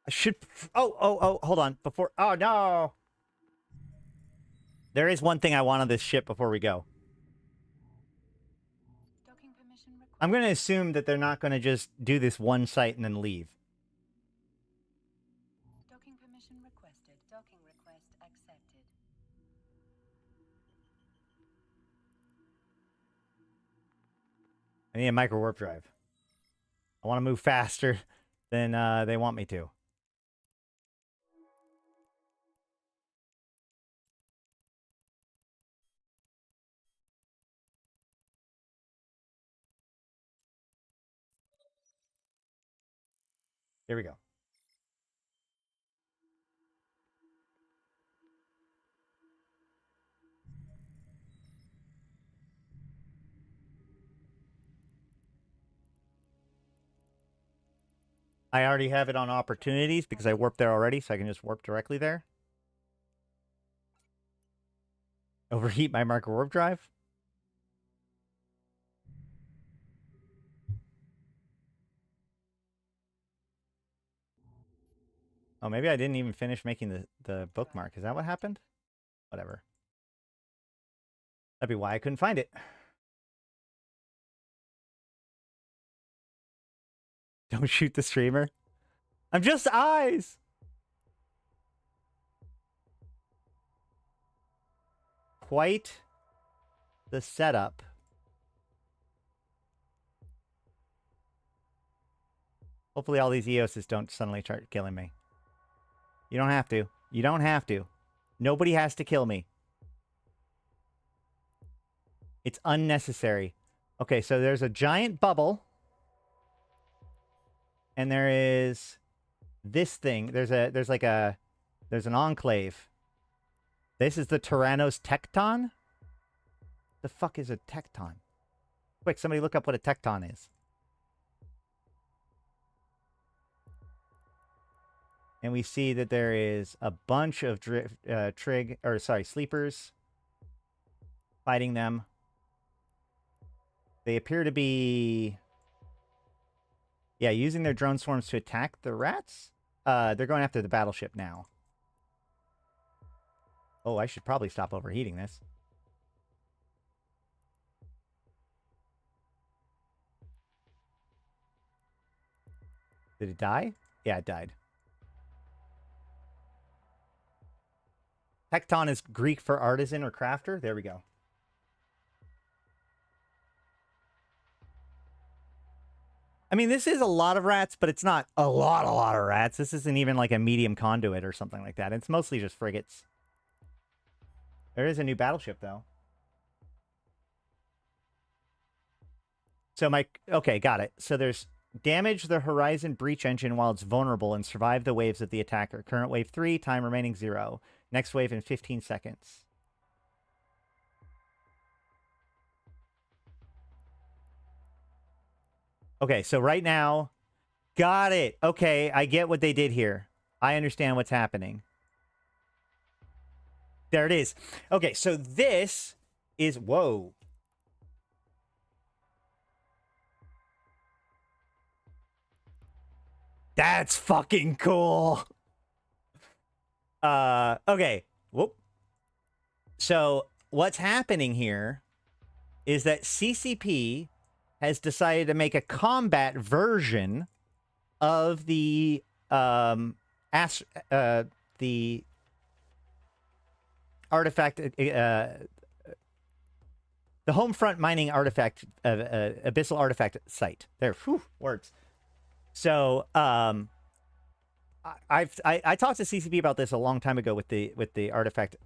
I should... Oh, hold on. Before... Oh, no! There is one thing I want on this ship before we go. Docking permission requested. I'm going to assume that they're not going to just do this one site and then leave. Docking permission requested. Docking request accepted. I need a micro warp drive. I want to move faster than they want me to. Here we go. I already have it on opportunities because I warped there already, so I can just warp directly there. Overheat my micro warp drive. Oh, maybe I didn't even finish making the bookmark. Is that what happened? Whatever. That'd be why I couldn't find it. Don't shoot the streamer. I'm just eyes. Quite the setup. Hopefully all these EOSs don't suddenly start killing me. You don't have to. You don't have to. Nobody has to kill me. It's unnecessary. Okay, so there's a giant bubble. And there is this thing. There's an enclave. This is the Tyrannos Tecton? The fuck is a Tecton? Quick, somebody look up what a Tecton is. And we see that there is a bunch of sleepers fighting them. They appear to be, yeah, using their drone swarms to attack the rats. They're going after the battleship now. Oh, I should probably stop overheating this. Did it die? Yeah, it died. Tecton is Greek for artisan or crafter. There we go. I mean, this is a lot of rats, but it's not a lot of rats. This isn't even like a medium conduit or something like that. It's mostly just frigates. There is a new battleship, though. So okay, got it. So there's damage the Horizon breach engine while it's vulnerable and survive the waves of the attacker. Current wave 3, time remaining 0. Next wave in 15 seconds. Okay, so right now, got it. Okay, I get what they did here. I understand what's happening. There it is. Okay, so this is, whoa. That's fucking cool. Okay. Whoop. So what's happening here is that CCP has decided to make a combat version of the artifact, the home front mining artifact, abyssal artifact site. There, whew, words. So, I talked to CCP about this a long time ago with the artifact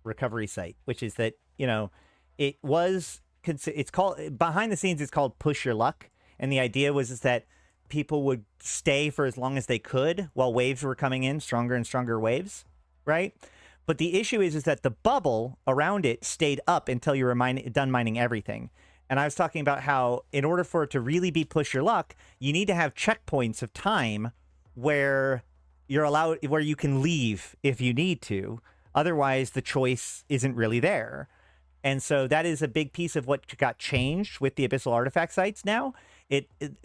recovery site, which is that, you know, it's called, behind the scenes, it's called Push Your Luck, and the idea was that people would stay for as long as they could while waves were coming in, stronger and stronger waves, right? But the issue is that the bubble around it stayed up until you were done mining everything. And I was talking about how in order for it to really be Push Your Luck, you need to have checkpoints of time where you're allowed, where you can leave if you need to. Otherwise, the choice isn't really there. And so that is a big piece of what got changed with the abyssal artifact sites now.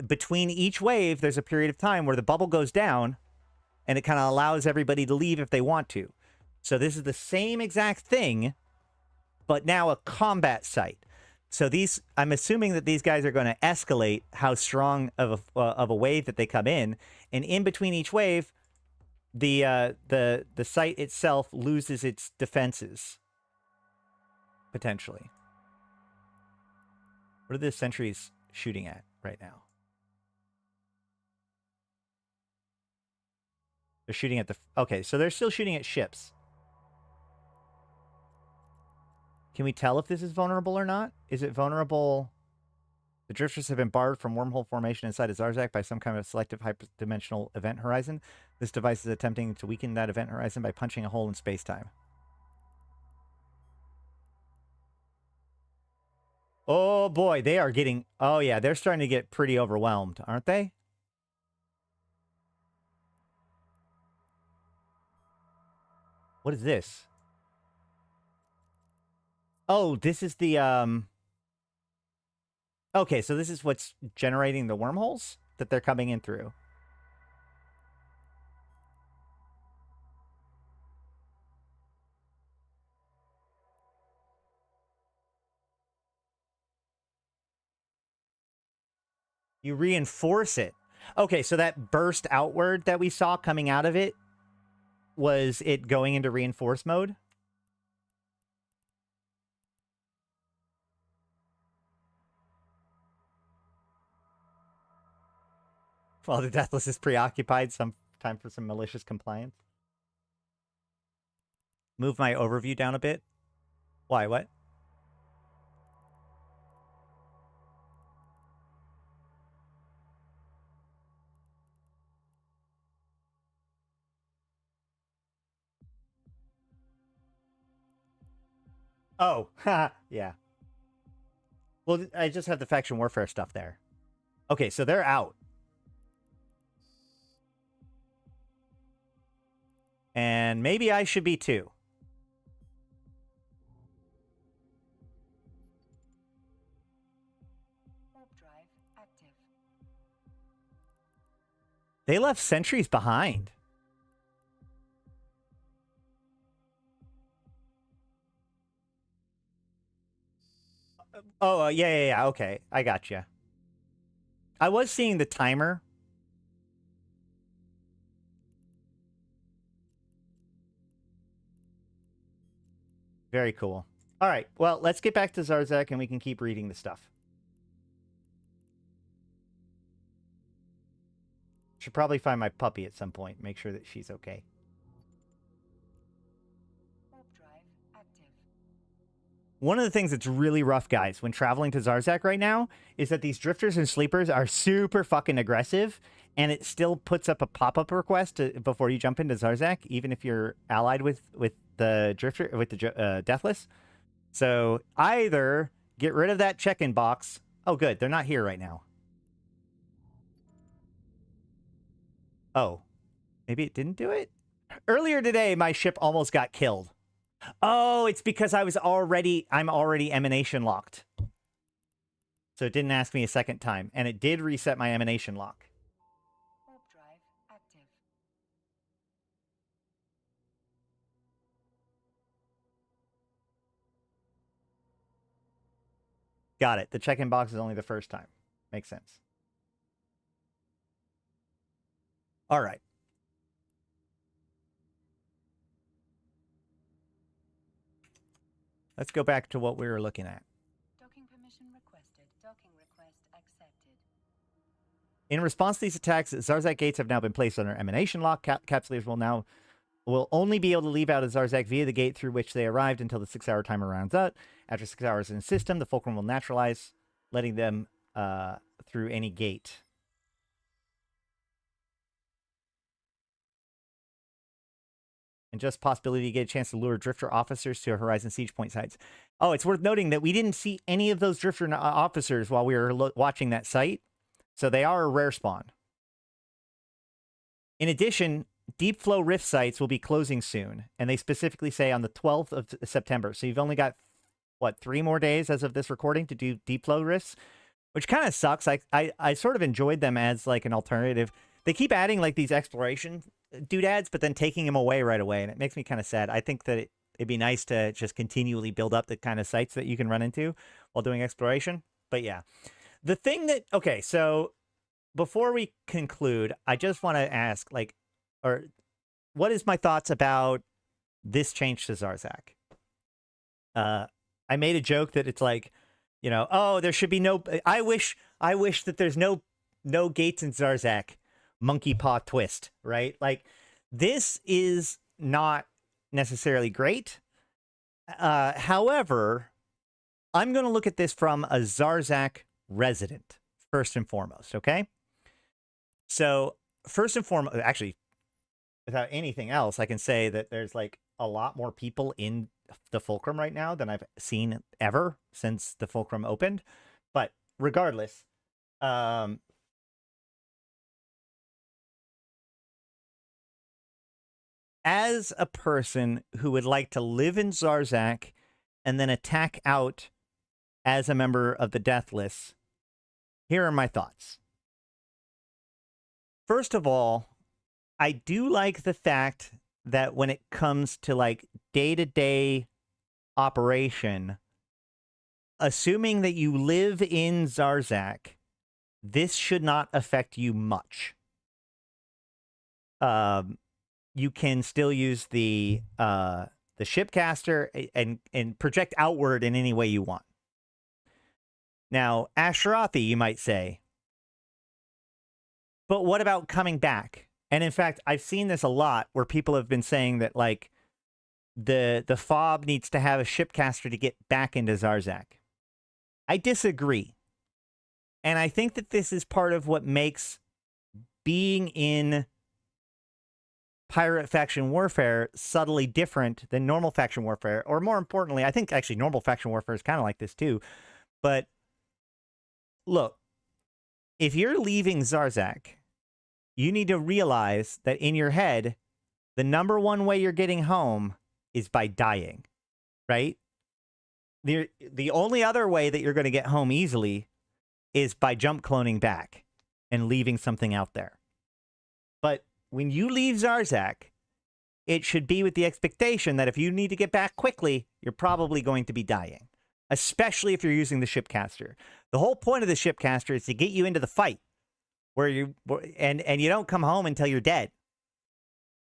Between each wave, there's a period of time where the bubble goes down and it kind of allows everybody to leave if they want to. So this is the same exact thing, but now a combat site. So I'm assuming that these guys are going to escalate how strong of a wave that they come in, and in between each wave, the site itself loses its defenses potentially. What are the sentries shooting at right now? They're shooting at okay, so they're still shooting at ships. Can we tell if this is vulnerable or not? Is it vulnerable? The drifters have been barred from wormhole formation inside of Zarzakh by some kind of selective hyperdimensional event horizon. This device is attempting to weaken that event horizon by punching a hole in space-time. Oh boy, they are getting... Oh yeah, they're starting to get pretty overwhelmed, aren't they? What is this? Oh, this is the... Okay, so this is what's generating the wormholes that they're coming in through. You reinforce it. Okay, so that burst outward that we saw coming out of it was it going into reinforce mode? While the Deathless is preoccupied, some time for some malicious compliance. Move my overview down a bit. Why, what? Oh, yeah. Well, I just have the faction warfare stuff there. Okay, so they're out. And maybe I should be too. Warp drive active. They left sentries behind. Oh, yeah, okay. I got you. I was seeing the timer Very cool. All right. Well, let's get back to Zarzakh and we can keep reading the stuff. Should probably find my puppy at some point. Make sure that she's okay. Warp drive active. One of the things that's really rough, guys, when traveling to Zarzakh right now is that these drifters and sleepers are super fucking aggressive, and it still puts up a pop-up request before you jump into Zarzakh, even if you're allied with the drifter, with the deathless. So either get rid of that check-in box. Oh, good. They're not here right now. Oh, maybe it didn't do it? Earlier today, my ship almost got killed. Oh, it's because I'm already emanation locked. So it didn't ask me a second time, and it did reset my emanation lock. Warp drive active. Got it. The check-in box is only the first time. Makes sense. All right. Let's go back to what we were looking at. Docking permission requested. Docking request accepted. In response to these attacks, Zarzakh gates have now been placed under emanation lock. Capsuleers will only be able to leave out of Zarzakh via the gate through which they arrived until the 6-hour timer rounds out. After 6 hours in the system, the fulcrum will naturalize, letting them through any gate. And just possibility to get a chance to lure drifter officers to Horizon Siege Point sites. Oh, it's worth noting that we didn't see any of those drifter officers while we were watching that site. So they are a rare spawn. In addition, deep flow rift sites will be closing soon. And they specifically say on the 12th of September. So you've only got, what, 3 more days as of this recording to do deep flow rifts? Which kind of sucks. I sort of enjoyed them as like an alternative. They keep adding like these exploration doodads, but then taking them away right away. And it makes me kind of sad. I think that it'd be nice to just continually build up the kind of sites that you can run into while doing exploration. But yeah. The thing that, okay, so before we conclude, I just want to ask, like, or what is my thoughts about this change to Zarzakh? I made a joke that it's like, you know, oh, there should be no, I wish that there's no gates in Zarzakh. Monkey paw twist, right? Like, this is not necessarily great. However, I'm going to look at this from a Zarzakh resident, first and foremost, okay? So, first and foremost, actually, without anything else, I can say that there's, like, a lot more people in the Fulcrum right now than I've seen ever since the Fulcrum opened. But, regardless, as a person who would like to live in Zarzakh and then attack out as a member of the Deathless, here are my thoughts. First of all, I do like the fact that when it comes to like day-to-day operation, assuming that you live in Zarzakh, this should not affect you much. You can still use the shipcaster and project outward in any way you want. Now, Ashrathi, you might say, but what about coming back? And in fact, I've seen this a lot where people have been saying that like the FOB needs to have a shipcaster to get back into Zarzakh. I disagree. And I think that this is part of what makes being in pirate faction warfare subtly different than normal faction warfare. Or more importantly, I think actually normal faction warfare is kind of like this too. But look, if you're leaving Zarzakh, you need to realize that in your head, the number one way you're getting home is by dying, right? The only other way that you're going to get home easily is by jump cloning back and leaving something out there. But when you leave Zarzakh, it should be with the expectation that if you need to get back quickly, you're probably going to be dying, especially if you're using the shipcaster. The whole point of the shipcaster is to get you into the fight where you and you don't come home until you're dead.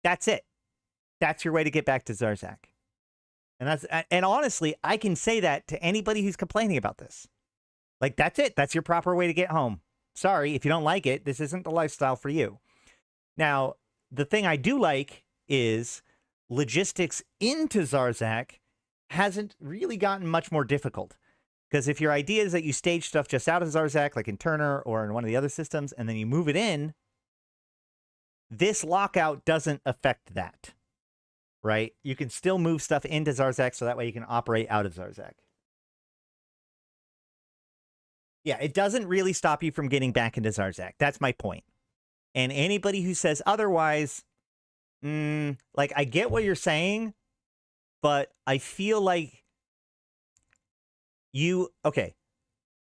That's it. That's your way to get back to Zarzakh. And honestly, I can say that to anybody who's complaining about this. Like, that's it. That's your proper way to get home. Sorry, if you don't like it, this isn't the lifestyle for you. Now, the thing I do like is logistics into Zarzakh hasn't really gotten much more difficult. Because if your idea is that you stage stuff just out of Zarzakh, like in Turner or in one of the other systems, and then you move it in, this lockout doesn't affect that, right? You can still move stuff into Zarzakh so that way you can operate out of Zarzakh. Yeah, it doesn't really stop you from getting back into Zarzakh. That's my point. And anybody who says otherwise, like, I get what you're saying, but I feel like okay,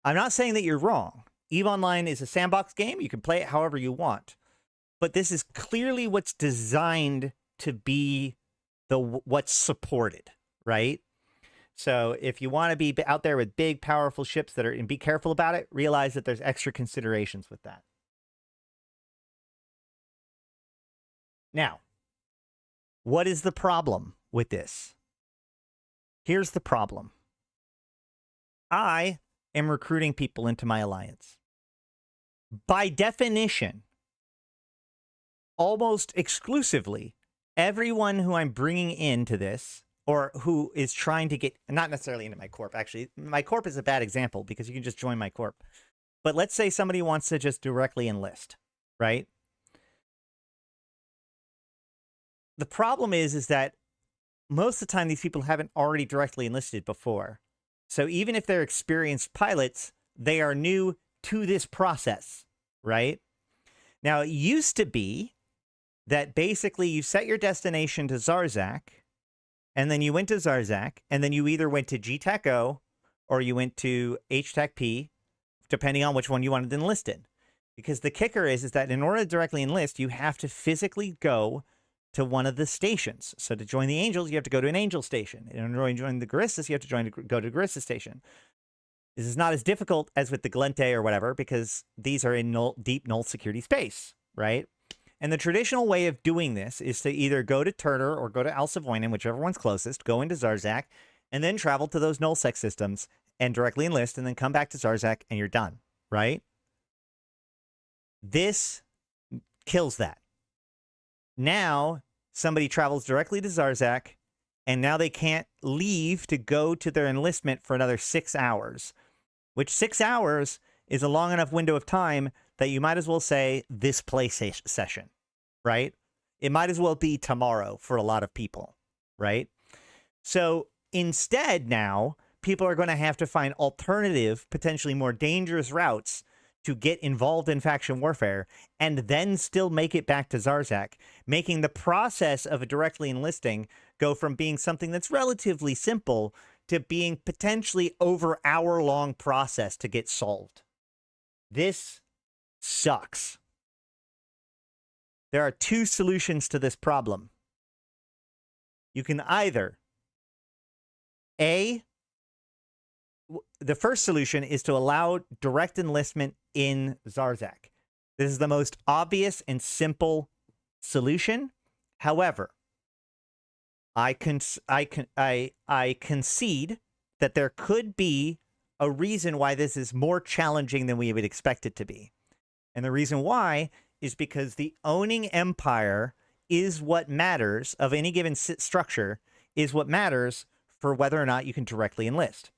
I'm not saying that you're wrong. EVE Online is a sandbox game. You can play it however you want. But this is clearly what's designed to be what's supported, right? So if you want to be out there with big, powerful ships and be careful about it, realize that there's extra considerations with that. Now, what is the problem with this? Here's the problem. I am recruiting people into my alliance. By definition, almost exclusively, everyone who I'm bringing into this, or who is trying to get, not necessarily into my corp, actually, my corp is a bad example because you can just join my corp. But let's say somebody wants to just directly enlist, right? The problem is that most of the time these people haven't already directly enlisted before. So even if they're experienced pilots, they are new to this process, right? Now, it used to be that basically you set your destination to Zarzakh, and then you went to Zarzakh, and then you either went to GTAC-O or you went to HTAC-P, depending on which one you wanted to enlist in. Because the kicker is that in order to directly enlist, you have to physically go to one of the stations. So to join the Angels, you have to go to an Angel station. In order to join the Guristas, you have to go to a Gurista station. This is not as difficult as with the Glente or whatever, because these are in deep null security space, right? And the traditional way of doing this is to either go to Turner or go to Al Savoynan, whichever one's closest, go into Zarzakh, and then travel to those null sec systems and directly enlist, and then come back to Zarzakh, and you're done, right? This kills that. Now, somebody travels directly to Zarzakh, and now they can't leave to go to their enlistment for another 6 hours, which 6 hours is a long enough window of time that you might as well say this play session, right? It might as well be tomorrow for a lot of people, right? So instead now, people are going to have to find alternative, potentially more dangerous routes to get involved in faction warfare and then still make it back to Zarzakh, making the process of directly enlisting go from being something that's relatively simple to being potentially over hour-long process to get solved. This sucks. There are two solutions to this problem. You can either, the first solution is to allow direct enlistment in Zarzakh. This is the most obvious and simple solution. However, I concede that there could be a reason why this is more challenging than we would expect it to be. And the reason why is because the owning empire is what matters of any given structure, is what matters for whether or not you can directly enlist.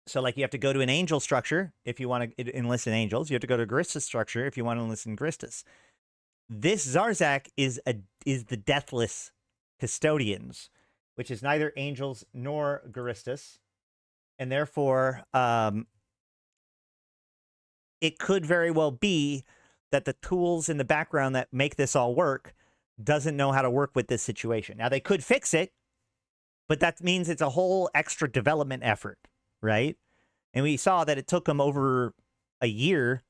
So, like, you have to go to an angel structure if you want to enlist in angels. You have to go to a Garista structure if you want to enlist in Garistas. This Zarzakh is the deathless custodians, which is neither angels nor Garistas. And therefore, it could very well be that the tools in the background that make this all work doesn't know how to work with this situation. Now, they could fix it, but that means it's a whole extra development effort, right? And we saw that it took them over a year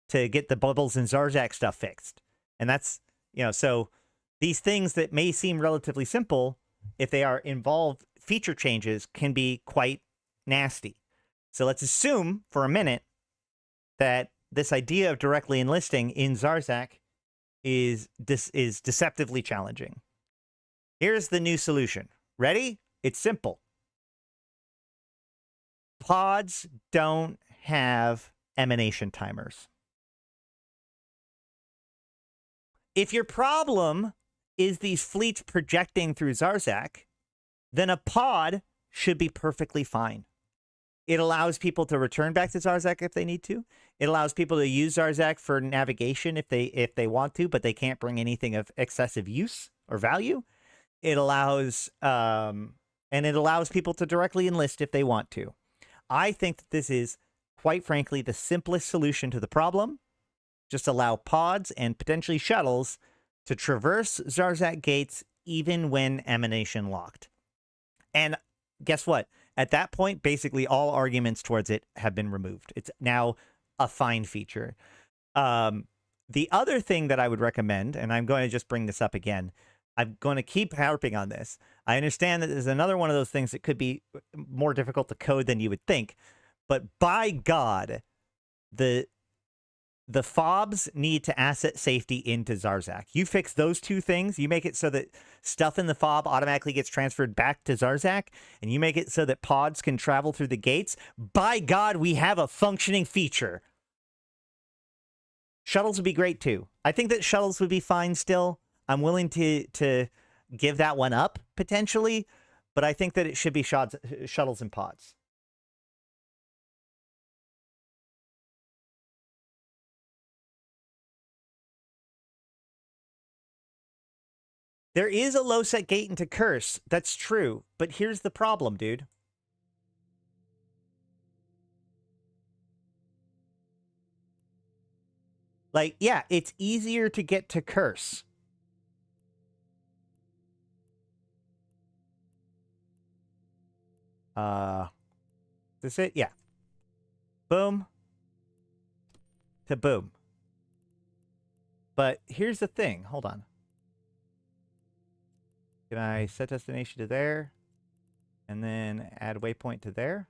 to get the Bubbles and Zarzakh stuff fixed. And that's, so these things that may seem relatively simple, if they are involved feature changes, can be quite nasty. So let's assume for a minute that this idea of directly enlisting in Zarzakh is deceptively challenging. Here's the new solution. Ready? It's simple. Pods don't have emanation timers. If your problem is these fleets projecting through Zarzakh, then a pod should be perfectly fine. It allows people to return back to Zarzakh if they need to. It allows people to use Zarzakh for navigation if they want to, but they can't bring anything of excessive use or value. It allows people to directly enlist if they want to. I think that this is, quite frankly, the simplest solution to the problem. Just allow pods and potentially shuttles to traverse Zarzakh gates even when emanation locked. And guess what? At that point, basically all arguments towards it have been removed. It's now a fine feature. The other thing that I would recommend, and I'm going to just bring this up again, I'm going to keep harping on this. I understand that there's another one of those things that could be more difficult to code than you would think, but by God, the fobs need to asset safety into Zarzakh. You fix those two things, you make it so that stuff in the fob automatically gets transferred back to Zarzakh, and you make it so that pods can travel through the gates. By God, we have a functioning feature. Shuttles would be great too. I think that shuttles would be fine still. I'm willing to give that one up potentially, but I think that it should be shuttles and pods. There is a low set gate into curse. That's true. But here's the problem, dude. Like, yeah, it's easier to get to curse. This it? Yeah. Boom. To boom. But here's the thing. Hold on. Can I set destination to there? And then add waypoint to there?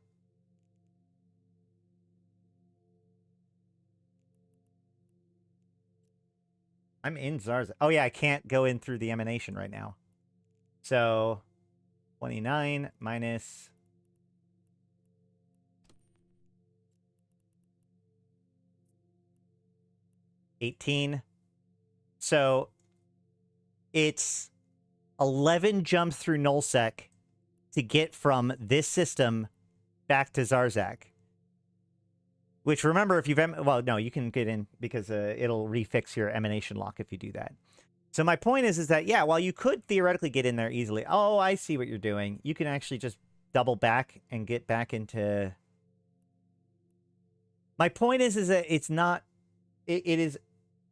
I'm in Zarzakh. Oh, yeah, I can't go in through the emanation right now. So, 29 minus... $18. So, it's 11 jumps through nullsec to get from this system back to Zarzakh. Which, remember, if you've... well, no, you can get in because it'll refix your emanation lock if you do that. So my point is that, yeah, while you could theoretically get in there easily... Oh, I see what you're doing. You can actually just double back and get back into... My point is that it's not...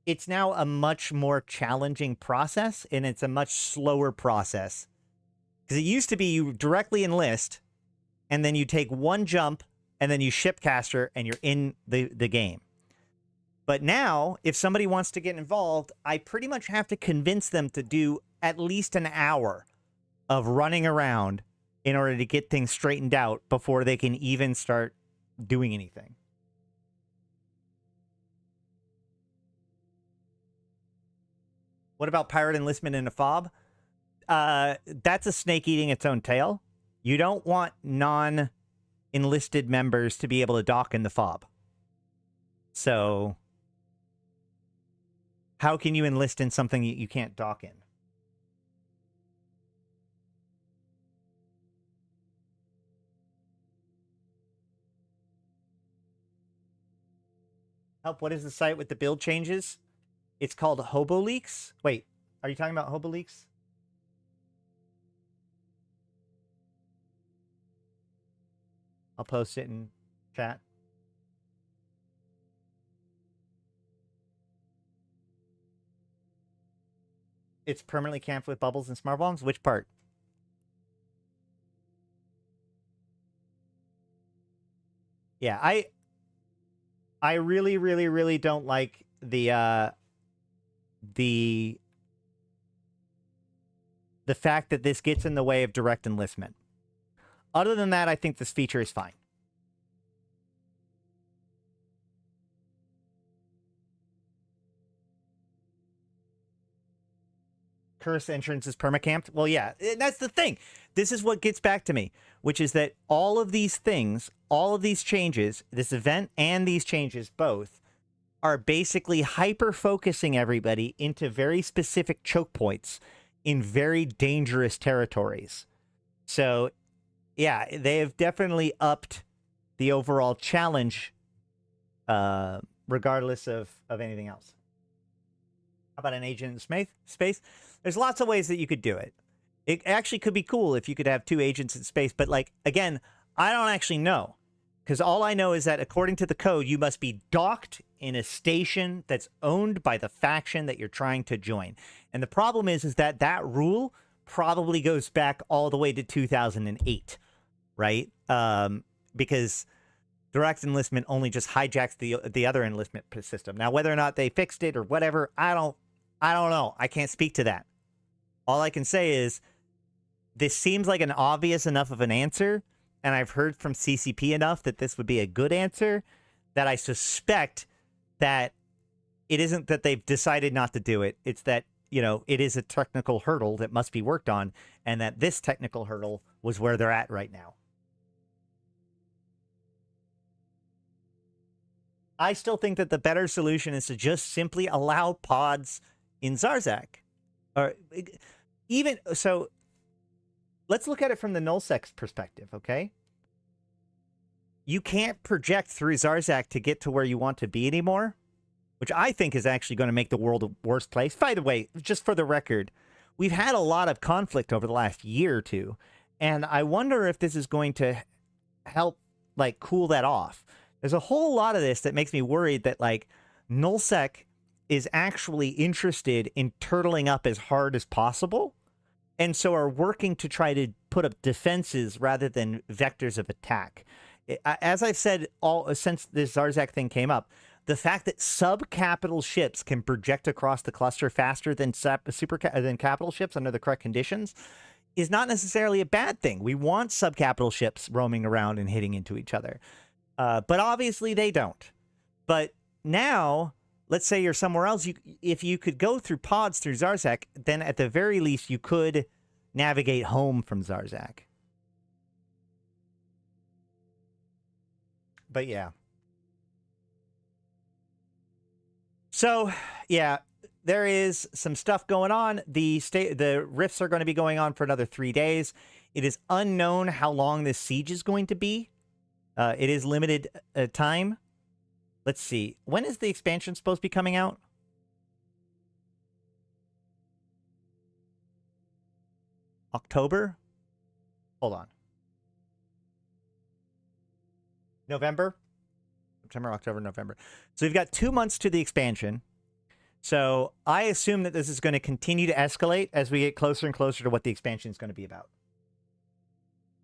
It's now a much more challenging process, and it's a much slower process. Because it used to be you directly enlist, and then you take one jump, and then you shipcaster, and you're in the game. But now, if somebody wants to get involved, I pretty much have to convince them to do at least an hour of running around in order to get things straightened out before they can even start doing anything. What about pirate enlistment in a fob? That's a snake eating its own tail. You don't want non-enlisted members to be able to dock in the fob. So, how can you enlist in something you can't dock in? Help, what is the site with the build changes? It's called Hobo Leaks. Wait, are you talking about Hobo Leaks? I'll post it in chat. It's permanently camped with bubbles and smart bombs? Which part? Yeah, I really, really, really don't like the fact that this gets in the way of direct enlistment. Other than that, I think this feature is fine. curse entrance is permacamped. Well, yeah, that's the thing. This is what gets back to me, which is that all of these things, all of these changes, this event and these changes both, are basically hyper-focusing everybody into very specific choke points in very dangerous territories. So, yeah, they have definitely upped the overall challenge, regardless of anything else. How about an agent in space? There's lots of ways that you could do it. It actually could be cool if you could have 2 agents in space. But, like, again, I don't actually know. Because all I know is that according to the code, you must be docked in a station that's owned by the faction that you're trying to join. And the problem is that that rule probably goes back all the way to 2008, right? Because direct enlistment only just hijacks the other enlistment system. Now, whether or not they fixed it or whatever, I don't know. I can't speak to that. All I can say is this seems like an obvious enough of an answer, and I've heard from CCP enough that this would be a good answer, that I suspect that it isn't that they've decided not to do it. It's that, you know, it is a technical hurdle that must be worked on, and that this technical hurdle was where they're at right now. I still think that the better solution is to just simply allow pods in Zarzakh. Or even so, let's look at it from the nullsec's perspective, okay? You can't project through Zarzakh to get to where you want to be anymore, which I think is actually going to make the world a worse place. By the way, just for the record, we've had a lot of conflict over the last year or two, and I wonder if this is going to help, like, cool that off. There's a whole lot of this that makes me worried that, like, nullsec is actually interested in turtling up as hard as possible, and so are working to try to put up defenses rather than vectors of attack. As I've said since this Zarzakh thing came up, the fact that subcapital ships can project across the cluster faster than than capital ships under the correct conditions is not necessarily a bad thing. We want subcapital ships roaming around and hitting into each other. But obviously they don't. But now, let's say you're somewhere else. If you could go through pods through Zarzakh, then at the very least you could navigate home from Zarzakh. But yeah. So, yeah, there is some stuff going on. The rifts are going to be going on for another 3 days. It is unknown how long this siege is going to be. It is limited time. Let's see. When is the expansion supposed to be coming out? October? Hold on. November? September, October, November. So we've got 2 months to the expansion. So I assume that this is going to continue to escalate as we get closer and closer to what the expansion is going to be about.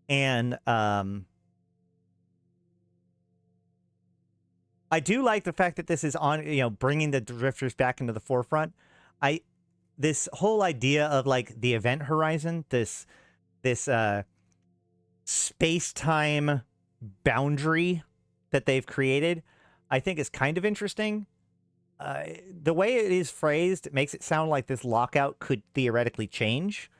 And I do like the fact that this is on, bringing the drifters back into the forefront. This whole idea of, like, the event horizon, this space-time boundary that they've created, I think is kind of interesting. The way it is phrased, it makes it sound like this lockout could theoretically change.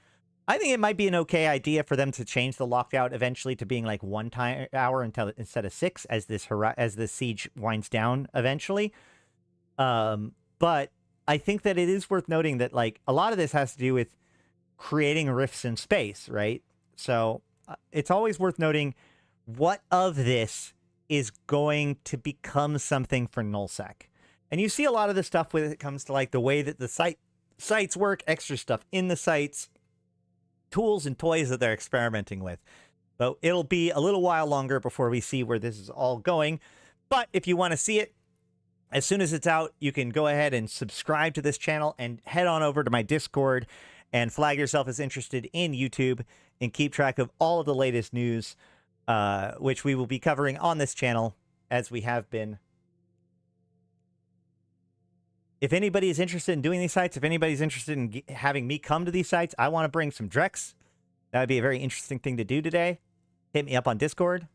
I think it might be an okay idea for them to change the lockout eventually to being like 1 hour instead of 6 as the siege winds down eventually. But I think that it is worth noting that, like, a lot of this has to do with creating rifts in space, right? So it's always worth noting what of this is going to become something for nullsec. And you see a lot of this stuff when it comes to, like, the way that the sites work, extra stuff in the sites, tools and toys that they're experimenting with. But it'll be a little while longer before we see where this is all going. But if you want to see it, as soon as it's out, you can go ahead and subscribe to this channel and head on over to my Discord and flag yourself as interested in YouTube and keep track of all of the latest news, which we will be covering on this channel as we have been. If anybody is interested in doing these sites, if anybody's interested in having me come to these sites, I want to bring some Drex. That would be a very interesting thing to do today. Hit me up on Discord.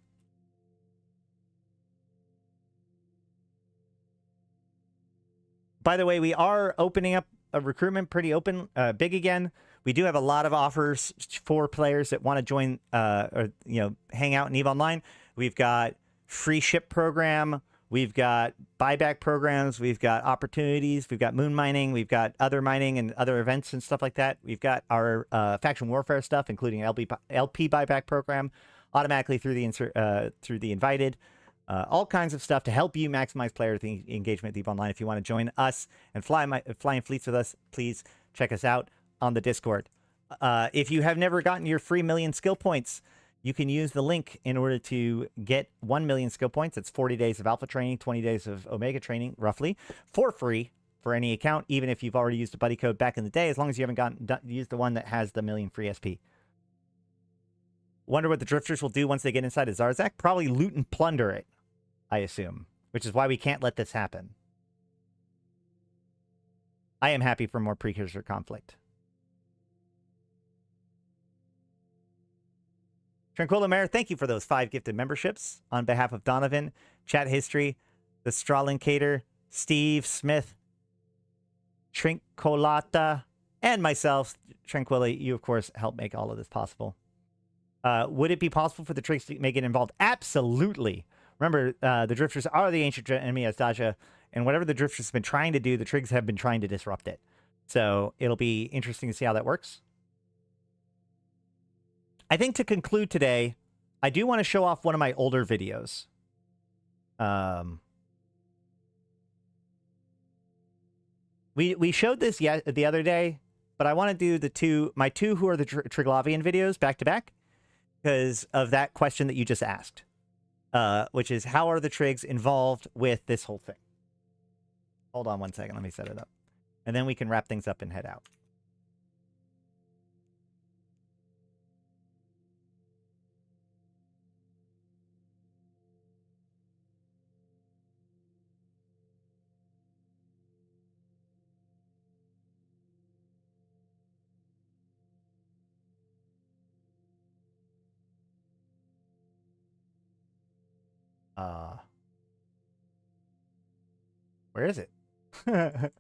By the way, we are opening up recruitment pretty open, big again. We do have a lot of offers for players that want to join, or hang out in EVE Online. We've got free ship program. We've got buyback programs. We've got opportunities. We've got moon mining. We've got other mining and other events and stuff like that. We've got our faction warfare stuff, including LP buyback program, automatically through the invited. All kinds of stuff to help you maximize player engagement with EVE Online. If you want to join us and fly in fleets with us, please check us out on the Discord. If you have never gotten your free 1,000,000 skill points, you can use the link in order to get 1,000,000 skill points. It's 40 days of alpha training, 20 days of omega training, roughly, for free for any account, even if you've already used a buddy code back in the day, as long as you haven't used the one that has the 1,000,000 free SP. Wonder what the drifters will do once they get inside of Zarzakh? Probably loot and plunder it, I assume, which is why we can't let this happen. I am happy for more precursor conflict. Tranquilla Mare, thank you for those 5 gifted memberships on behalf of Donovan, Chat History, the Strawlinkator, Steve Smith, Trincolata, and myself. Tranquilla, you, of course, help make all of this possible. Would it be possible for the Trigs to make it involved? Absolutely. Remember, the Drifters are the ancient enemy as Daja, and whatever the Drifters have been trying to do, the Trigs have been trying to disrupt it. So it'll be interesting to see how that works. I think to conclude today, I do want to show off one of my older videos. We showed this the other day, but I want to do my two who are the Triglavian videos back to back because of that question that you just asked, which is how are the Trigs involved with this whole thing? Hold on one second. Let me set it up. And then we can wrap things up and head out. Where is it? There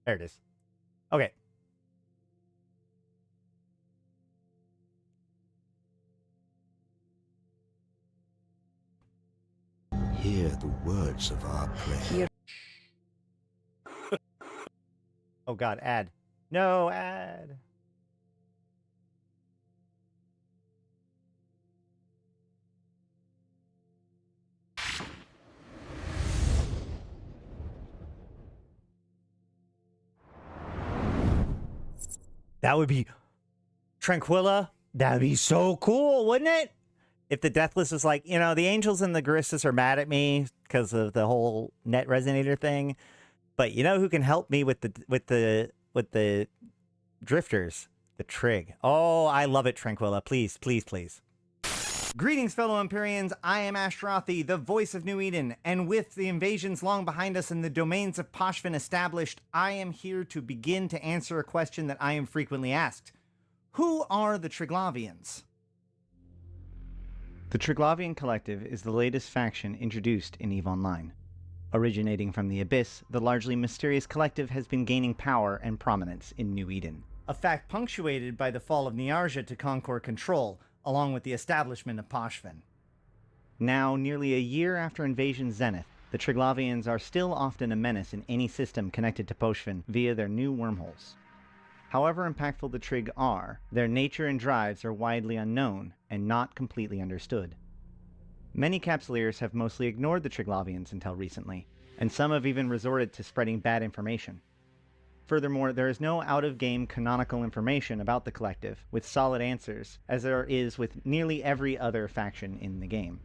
it is. Okay. Hear the words of our prayer. Oh God, ad. No, ad. That would be Tranquilla. That'd be so cool, wouldn't it? If the Deathless was like, you know, the Angels and the Garistas are mad at me because of the whole net resonator thing, but you know who can help me with the drifters? The Trig. Oh, I love it, Tranquilla. Please, please, please. Greetings, fellow Empyreans. I am Ashtarothi, the voice of New Eden, and with the invasions long behind us and the domains of Poshvin established, I am here to begin to answer a question that I am frequently asked. Who are the Triglavians? The Triglavian Collective is the latest faction introduced in EVE Online. Originating from the Abyss, the largely mysterious collective has been gaining power and prominence in New Eden. A fact punctuated by the fall of Niarja to Concord control, along with the establishment of Poshvin. Now, nearly a year after Invasion Zenith, the Triglavians are still often a menace in any system connected to Poshvin via their new wormholes. However impactful the Trig are, their nature and drives are widely unknown and not completely understood. Many Capsuleers have mostly ignored the Triglavians until recently, and some have even resorted to spreading bad information. Furthermore, there is no out-of-game canonical information about the Collective, with solid answers, as there is with nearly every other faction in the game.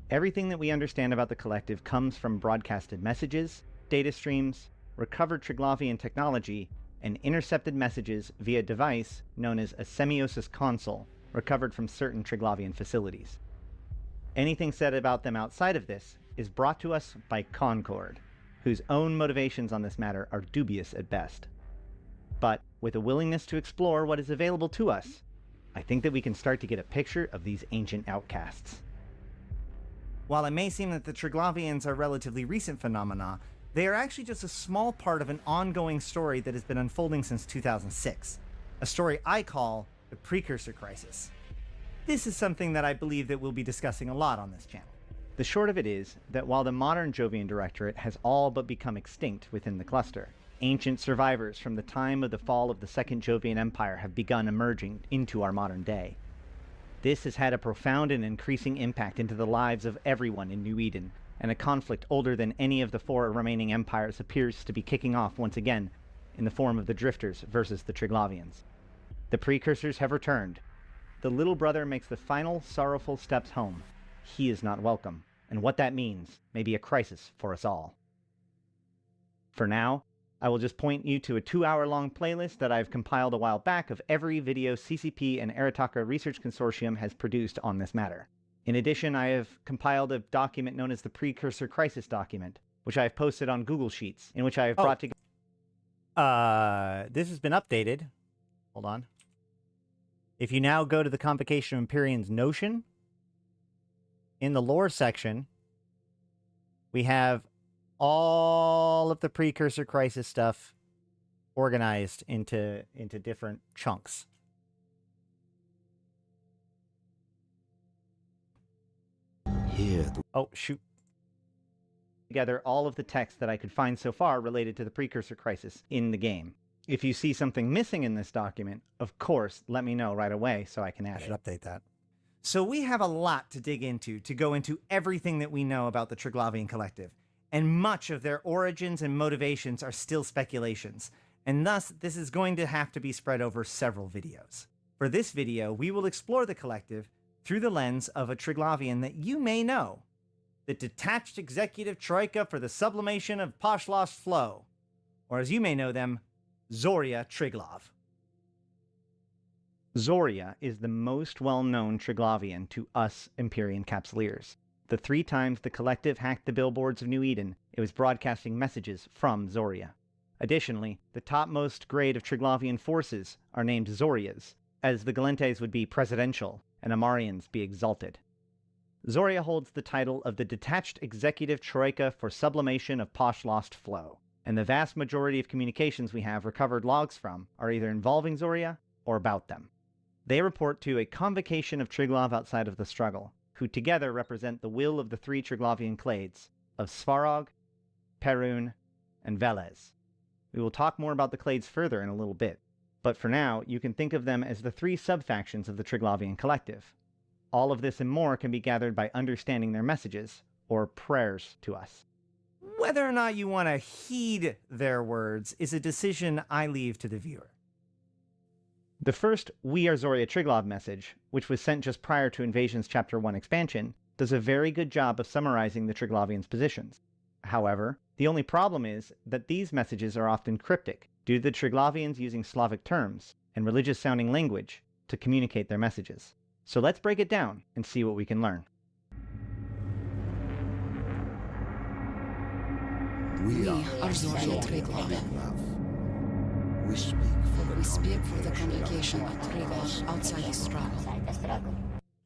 Everything that we understand about the Collective comes from broadcasted messages, data streams, recovered Triglavian technology, and intercepted messages via a device known as a semiosis console, recovered from certain Triglavian facilities. Anything said about them outside of this is brought to us by Concord, whose own motivations on this matter are dubious at best. But with a willingness to explore what is available to us, I think that we can start to get a picture of these ancient outcasts. While it may seem that the Triglavians are relatively recent phenomena, they are actually just a small part of an ongoing story that has been unfolding since 2006, a story I call the Precursor Crisis. This is something that I believe that we'll be discussing a lot on this channel. The short of it is that while the modern Jovian Directorate has all but become extinct within the cluster, ancient survivors from the time of the fall of the Second Jovian Empire have begun emerging into our modern day. This has had a profound and increasing impact into the lives of everyone in New Eden, and a conflict older than any of the 4 remaining empires appears to be kicking off once again in the form of the Drifters versus the Triglavians. The Precursors have returned. The little brother makes the final sorrowful steps home. He is not welcome, and what that means may be a crisis for us all. For now, I will just point you to a 2-hour-long playlist that I've compiled a while back of every video CCP and Arataka Research Consortium has produced on this matter. In addition, I have compiled a document known as the Precursor Crisis document, which I have posted on Google Sheets, in which I have brought together... This has been updated. Hold on. If you now go to the Convocation of Empyreans Notion, in the lore section, we have all of the Precursor Crisis stuff organized into different chunks. Oh, shoot. Together all of the text that I could find so far related to the Precursor Crisis in the game. If you see something missing in this document, of course, let me know right away so I can add it. Update that. So we have a lot to dig into to go into everything that we know about the Triglavian Collective, and much of their origins and motivations are still speculations, and thus this is going to have to be spread over several videos. For this video, we will explore the Collective through the lens of a Triglavian that you may know, the Detached Executive Troika for the Sublimation of Poshlost Flow, or as you may know them, Zoria Triglav. Zoria is the most well-known Triglavian to us Empyrean Capsuleers. The 3 times the Collective hacked the billboards of New Eden, it was broadcasting messages from Zoria. Additionally, the topmost grade of Triglavian forces are named Zorias, as the Galentes would be presidential and Amarians be exalted. Zoria holds the title of the Detached Executive Troika for Sublimation of Poshlost Flow, and the vast majority of communications we have recovered logs from are either involving Zoria or about them. They report to a convocation of Triglav outside of the struggle, who together represent the will of the 3 Triglavian clades of Svarog, Perun, and Velez. We will talk more about the clades further in a little bit, but for now, you can think of them as the 3 sub-factions of the Triglavian Collective. All of this and more can be gathered by understanding their messages, or prayers to us. Whether or not you want to heed their words is a decision I leave to the viewer. The first We Are Zoria Triglav message, which was sent just prior to Invasion's Chapter 1 expansion, does a very good job of summarizing the Triglavians' positions. However, the only problem is that these messages are often cryptic, due to the Triglavians using Slavic terms and religious-sounding language to communicate their messages. So let's break it down and see what we can learn. We are Zoria Triglav. We speak for the congregation of Triglav outside the struggle.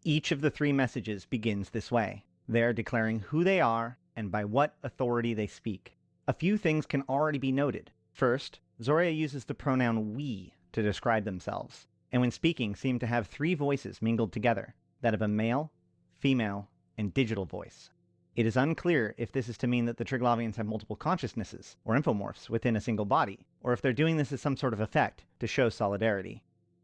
Each of the 3 messages begins this way. They are declaring who they are and by what authority they speak. A few things can already be noted. First, Zoria uses the pronoun we to describe themselves, and when speaking seem to have 3 voices mingled together, that of a male, female, and digital voice. It is unclear if this is to mean that the Triglavians have multiple consciousnesses, or infomorphs, within a single body, or if they're doing this as some sort of effect to show solidarity.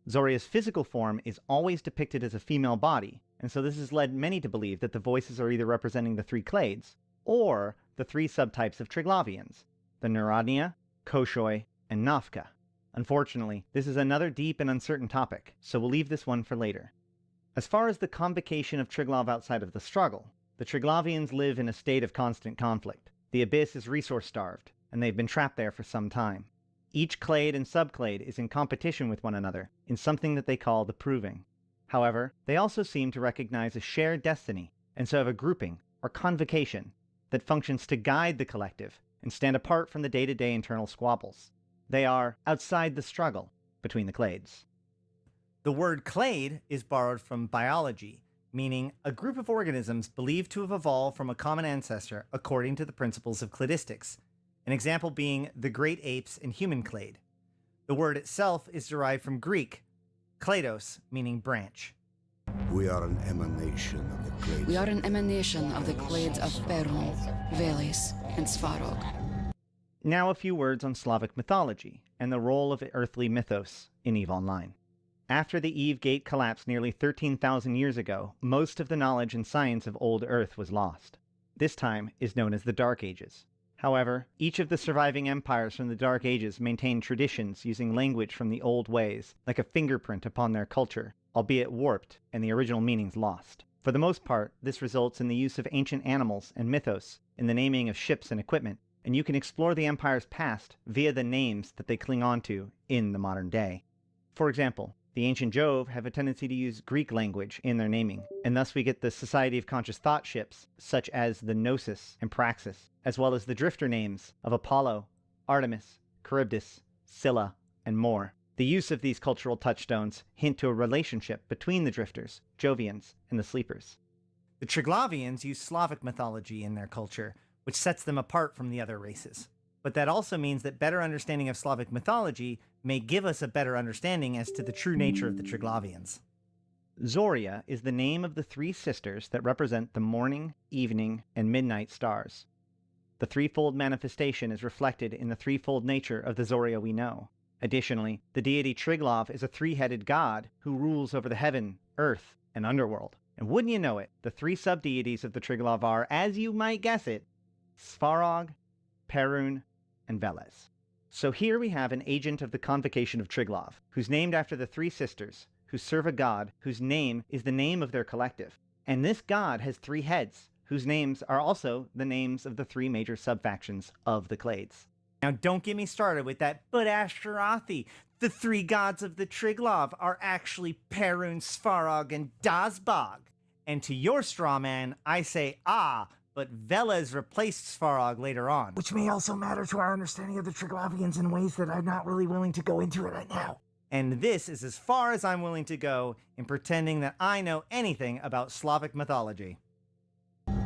Zoria's physical form is always depicted as a female body, and so this has led many to believe that the voices are either representing the 3 clades, or the 3 subtypes of Triglavians, the Neurodnia, Koshoi, and Nafka. Unfortunately, this is another deep and uncertain topic, so we'll leave this one for later. As far as the convocation of Triglav outside of the struggle, the Triglavians live in a state of constant conflict. The Abyss is resource-starved, and they've been trapped there for some time. Each clade and subclade is in competition with one another in something that they call the Proving. However, they also seem to recognize a shared destiny, and so have a grouping, or convocation, that functions to guide the collective and stand apart from the day-to-day internal squabbles. They are outside the struggle between the clades. The word clade is borrowed from biology, meaning a group of organisms believed to have evolved from a common ancestor according to the principles of cladistics, an example being the great apes and human clade. The word itself is derived from Greek, klados, meaning branch. We are an emanation of the clades. We are an emanation of the clades of Perun, Veles, and Svarog. Now a few words on Slavic mythology and the role of earthly mythos in EVE Online. After the Eve Gate collapsed nearly 13,000 years ago, most of the knowledge and science of old Earth was lost. This time is known as the Dark Ages. However, each of the surviving empires from the Dark Ages maintained traditions using language from the old ways, like a fingerprint upon their culture, albeit warped and the original meanings lost. For the most part, this results in the use of ancient animals and mythos in the naming of ships and equipment, and you can explore the empire's past via the names that they cling on to in the modern day. For example, the ancient Jove have a tendency to use Greek language in their naming, and thus we get the Society of Conscious Thought ships, such as the Gnosis and Praxis, as well as the drifter names of Apollo, Artemis, Charybdis, Scylla, and more. The use of these cultural touchstones hint to a relationship between the drifters, Jovians, and the sleepers. The Triglavians use Slavic mythology in their culture, which sets them apart from the other races. But that also means that better understanding of Slavic mythology may give us a better understanding as to the true nature of the Triglavians. Zoria is the name of the three sisters that represent the morning, evening, and midnight stars. The threefold manifestation is reflected in the threefold nature of the Zoria we know. Additionally, the deity Triglav is a three-headed god who rules over the heaven, earth, and underworld. And wouldn't you know it, the three sub-deities of the Triglav are, as you might guess it, Svarog, Perun, and Veles. So here we have an agent of the convocation of Triglav, who's named after the three sisters, who serve a god whose name is the name of their collective. And this god has three heads, whose names are also the names of the three major subfactions of the Clades. Now don't get me started with that, but Ashtarothi, the three gods of the Triglav are actually Perun, Svarog, and Dazbog. And to your straw man, I say but Veles replaced Svarog later on, which may also matter to our understanding of the Triglavians in ways that I'm not really willing to go into right now. And this is as far as I'm willing to go in pretending that I know anything about Slavic mythology.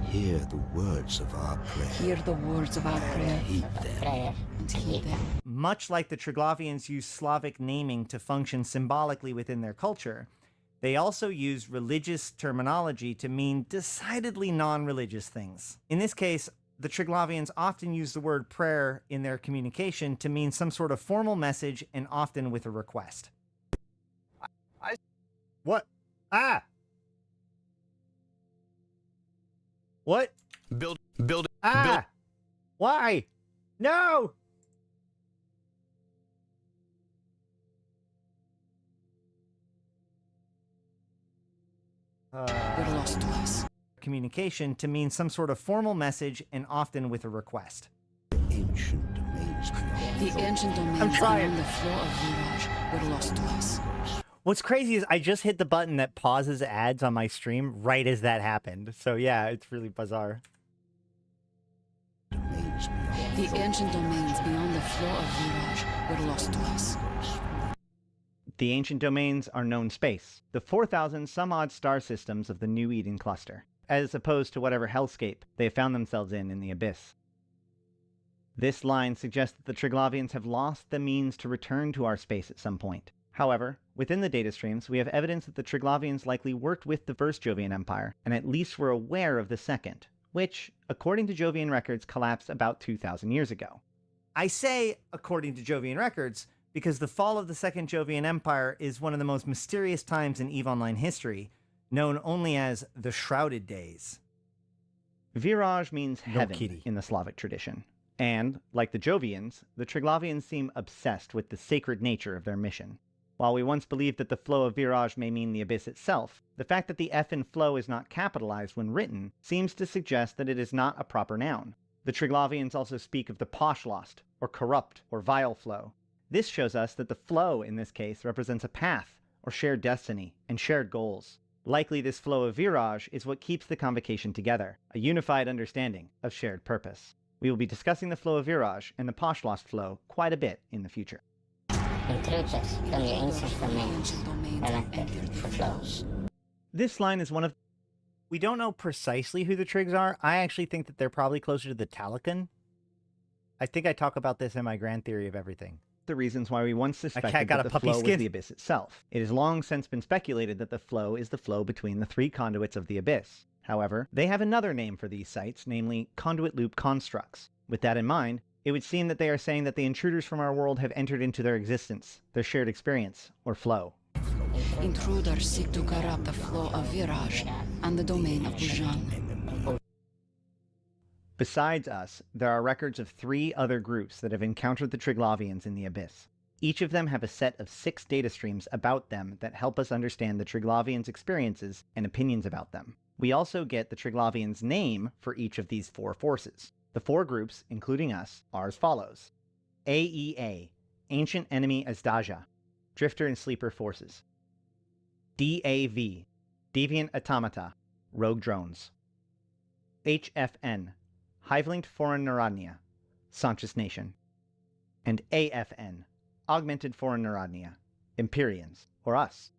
Hear the words of our prayer. Hear the words of our prayer Heed them. and heed them. Much like the Triglavians use Slavic naming to function symbolically within their culture, they also use religious terminology to mean decidedly non-religious things. In this case, the Triglavians often use the word prayer in their communication to mean some sort of formal message and often with a request. What? What? Build. Why? No! You're lost to us. Communication to mean some sort of formal message and often with a request. Ancient domains beyond. The ancient domains I'm trying. beyond the floor of Viraj were lost to us. What's crazy is I just hit the button that pauses ads on my stream right as that happened. So yeah, it's really bizarre. Domains beyond. The ancient domains beyond the floor of Viraj were lost to us. The ancient domains are known space, the 4,000 some odd star systems of the New Eden cluster, as opposed to whatever hellscape they have found themselves in the abyss. This line suggests that the Triglavians have lost the means to return to our space at some point. However, within the data streams, we have evidence that the Triglavians likely worked with the first Jovian Empire, and at least were aware of the second, which, according to Jovian records, collapsed about 2,000 years ago. I say according to Jovian records because the fall of the Second Jovian Empire is one of the most mysterious times in EVE Online history, known only as the Shrouded Days. Viraj means heaven in the Slavic tradition, and, like the Jovians, the Triglavians seem obsessed with the sacred nature of their mission. While we once believed that the flow of Viraj may mean the abyss itself, the fact that the F in flow is not capitalized when written seems to suggest that it is not a proper noun. The Triglavians also speak of the Poshlost, or corrupt, or vile flow. This shows us that the flow, in this case, represents a path, or shared destiny, and shared goals. Likely this flow of Viraj is what keeps the convocation together, a unified understanding of shared purpose. We will be discussing the flow of Viraj and the Poshlost flow quite a bit in the future. Ancient domains have entered the flows. This line is one of We don't know precisely who the Trigs are. I actually think that they're probably closer to the Talikan. I think I talk about this in my grand theory of everything. The reasons why we once suspected cat got that a the puppy flow was skin. the abyss itself. It has long since been speculated that the flow is the flow between the three conduits of the abyss. However, they have another name for these sites, namely conduit loop constructs. With that in mind, it would seem that they are saying that the intruders from our world have entered into their existence, their shared experience, or flow. Intruders seek to corrupt the flow of Viraj and the domain of Bujan. Besides us, there are records of 3 other groups that have encountered the Triglavians in the abyss. Each of them have a set of 6 data streams about them that help us understand the Triglavians' experiences and opinions about them. We also get the Triglavians' name for each of these 4 forces. The 4 groups, including us, are as follows. AEA, Ancient Enemy Azdaja, Drifter and Sleeper Forces. DAV, Deviant Automata, Rogue Drones. HFN, Hive-linked Foreign Narodnia, Sanchez Nation. And AFN, Augmented Foreign Narodnia, Empyreans, or us.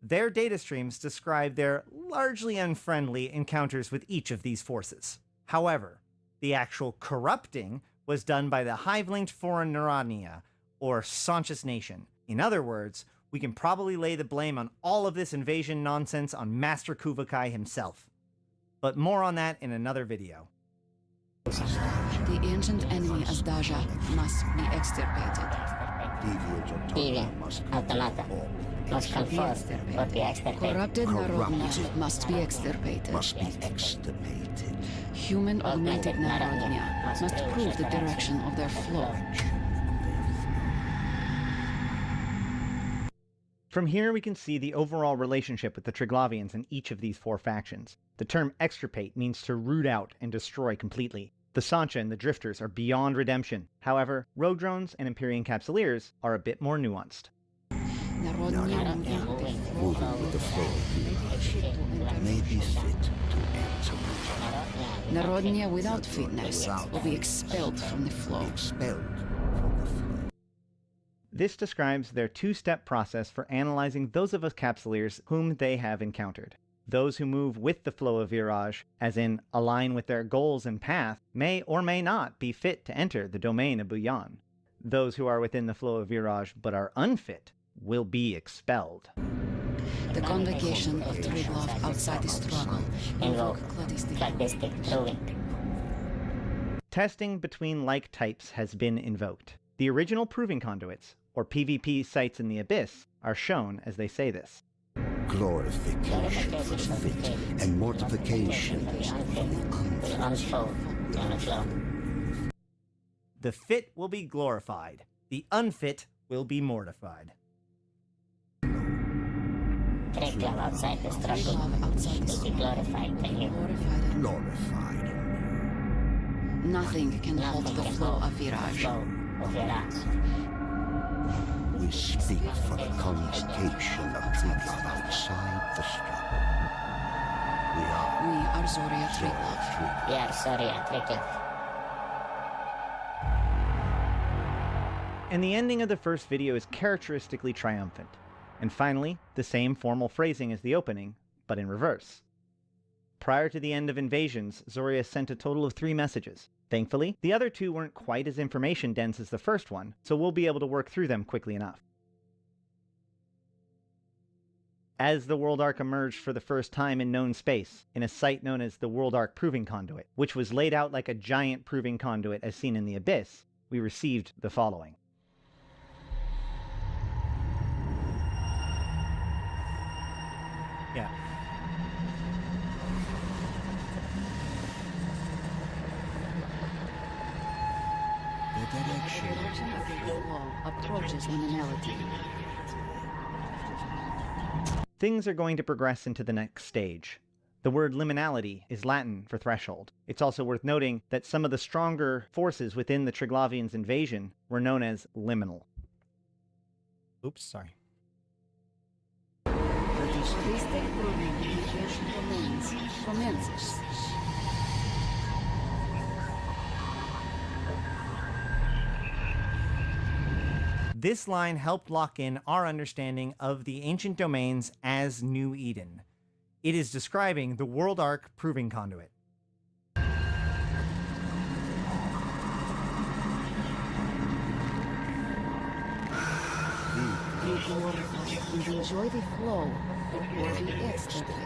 Their data streams describe their largely unfriendly encounters with each of these forces. However, the actual corrupting was done by the Hive-linked Foreign Narodnia, or Sanchez Nation. In other words, we can probably lay the blame on all of this invasion nonsense on Master Kuvakai himself. But more on that in another video. The ancient enemy Azdaja must be extirpated. Deviant Automata must come forth or be extirpated. Corrupted Narodnia must be extirpated. Human augmented Narodnia must prove the direction of their flow. From here we can see the overall relationship with the Triglavians in each of these 4 factions. The term extirpate means to root out and destroy completely. The Sancha and the Drifters are beyond redemption. However, Rogue Drones and Empyrean Capsuleers are a bit more nuanced. Narodnia Moving with the flow may be fit to enter. Narodnia without fitness will be expelled from the flow. This describes their 2-step process for analyzing those of us Capsuleers whom they have encountered. Those who move with the flow of Viraj, as in align with their goals and path, may or may not be fit to enter the domain of Buyan. Those who are within the flow of Viraj but are unfit will be expelled. The convocation of Triglav outside the struggle invoke Cladistic Druid. Testing between like types has been invoked. The original proving conduits, or PvP sites in the Abyss, are shown as they say this. Glorification was fit, and mortification Unfold on the flow. The fit will be glorified. The unfit will be mortified. Triglav outside the struggle Triglav outside the will be struggle. glorified by you. glorified. Nothing can halt the flow of Viraj. Flow of Viraj. We speak for the convocation of Triglav outside the struggle. We are Zoria Triglav. We are sorry at Triglav. And the ending of the first video is characteristically triumphant. And finally, the same formal phrasing as the opening, but in reverse. Prior to the end of Invasions, Zoria sent a total of 3 messages. Thankfully, the other 2 weren't quite as information-dense as the first one, so we'll be able to work through them quickly enough. As the World Ark emerged for the first time in known space, in a site known as the World Ark Proving Conduit, which was laid out like a giant proving conduit as seen in the Abyss, we received the following. Yeah. The direction of the flow approaches liminality. Things are going to progress into the next stage. The word liminality is Latin for threshold. It's also worth noting that some of the stronger forces within the Triglavians' invasion were known as liminal. Oops, sorry. Cladistic proving invasion domains commences. This line helped lock in our understanding of the ancient domains as New Eden. It is describing the World Arc Proving Conduit. Be glorified and enjoy the flow, or be extirpated.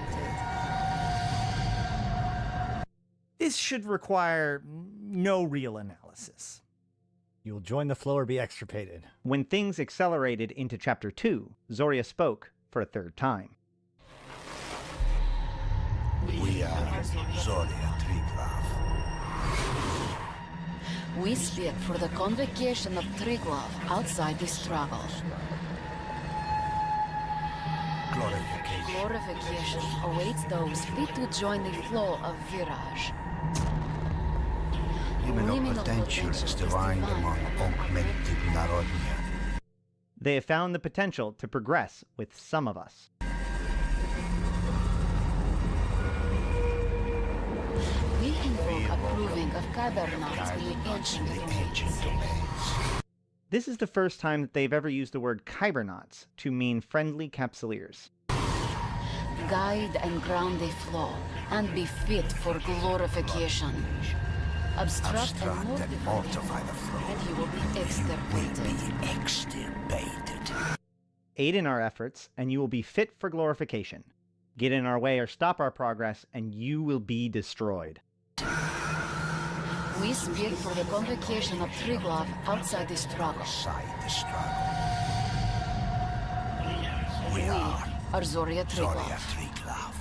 This should require no real analysis. You will join the flow or be extirpated. When things accelerated into Chapter 2, Zoria spoke for a third time. We are Zoria Triglav. We speak for the convocation of Triglav outside the struggle. Glorification. Glorification awaits those fit to join the flow of Viraj. Liminal potential is defined among augmented Narodnia. They have found the potential to progress with some of us. We invoke approving of Kybernauts in the ancient domains. This is the first time that they've ever used the word Kybernauts to mean friendly capsuleers. Guide and ground the flow, and be fit for glorification. Obstruct and mortify the flow. and you will be extirpated. Extirpated. Aid in our efforts, and you will be fit for glorification. Get in our way or stop our progress, and you will be destroyed. We speak for the convocation of Triglav outside the struggle. Outside the struggle. We are Zoria Zoria Triglav. Triglav.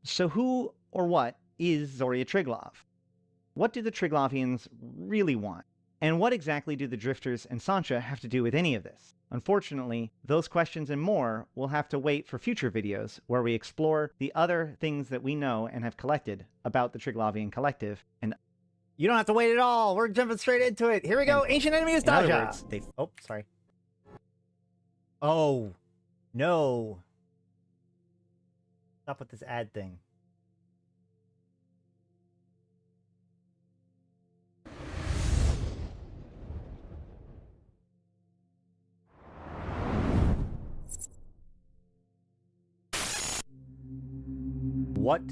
So who or what is Zoria Triglav? What do the Triglavians really want? And what exactly do the Drifters and Sancha have to do with any of this? Unfortunately, those questions and more will have to wait for future videos where we explore the other things that we know and have collected about the Triglavian collective. And You don't have to wait at all. We're jumping straight into it. Here we go. Ancient enemy is in other Daja. words, they Oh, sorry. Oh, no. Stop with this ad thing. What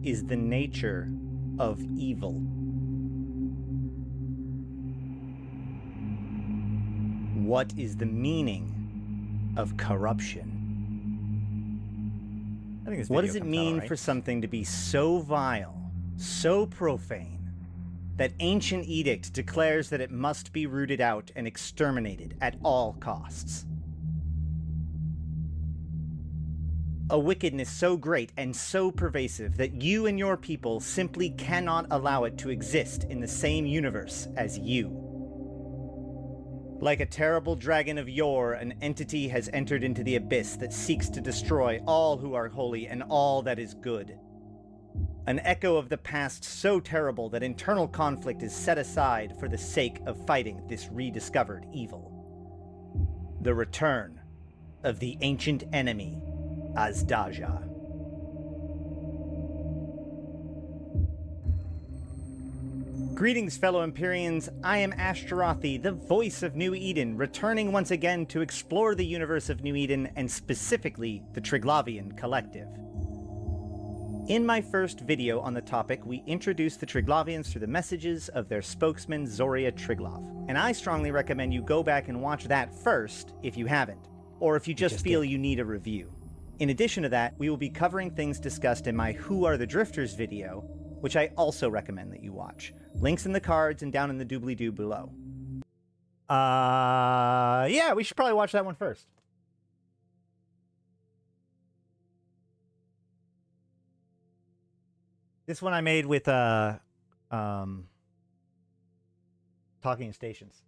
is the nature of evil? What is the meaning of corruption? I think this what does it mean for something to be so vile, so profane, that ancient edict declares that it must be rooted out and exterminated at all costs? A wickedness so great and so pervasive that you and your people simply cannot allow it to exist in the same universe as you. Like a terrible dragon of yore, an entity has entered into the abyss that seeks to destroy all who are holy and all that is good. An echo of the past so terrible that internal conflict is set aside for the sake of fighting this rediscovered evil. The return of the ancient enemy, Azdaja. Greetings, fellow Empyreans. I am Ashtarothi, the voice of New Eden, returning once again to explore the universe of New Eden and specifically the Triglavian Collective. In my first video on the topic, we introduced the Triglavians through the messages of their spokesman, Zoria Triglav, and I strongly recommend you go back and watch that first if you haven't, or if you just feel you need a review. In addition to that, we will be covering things discussed in my Who Are the Drifters video, which I also recommend that you watch. Links in the cards and down in the doobly-doo below. Yeah, we should probably watch that one first. This one I made with Talking Stations.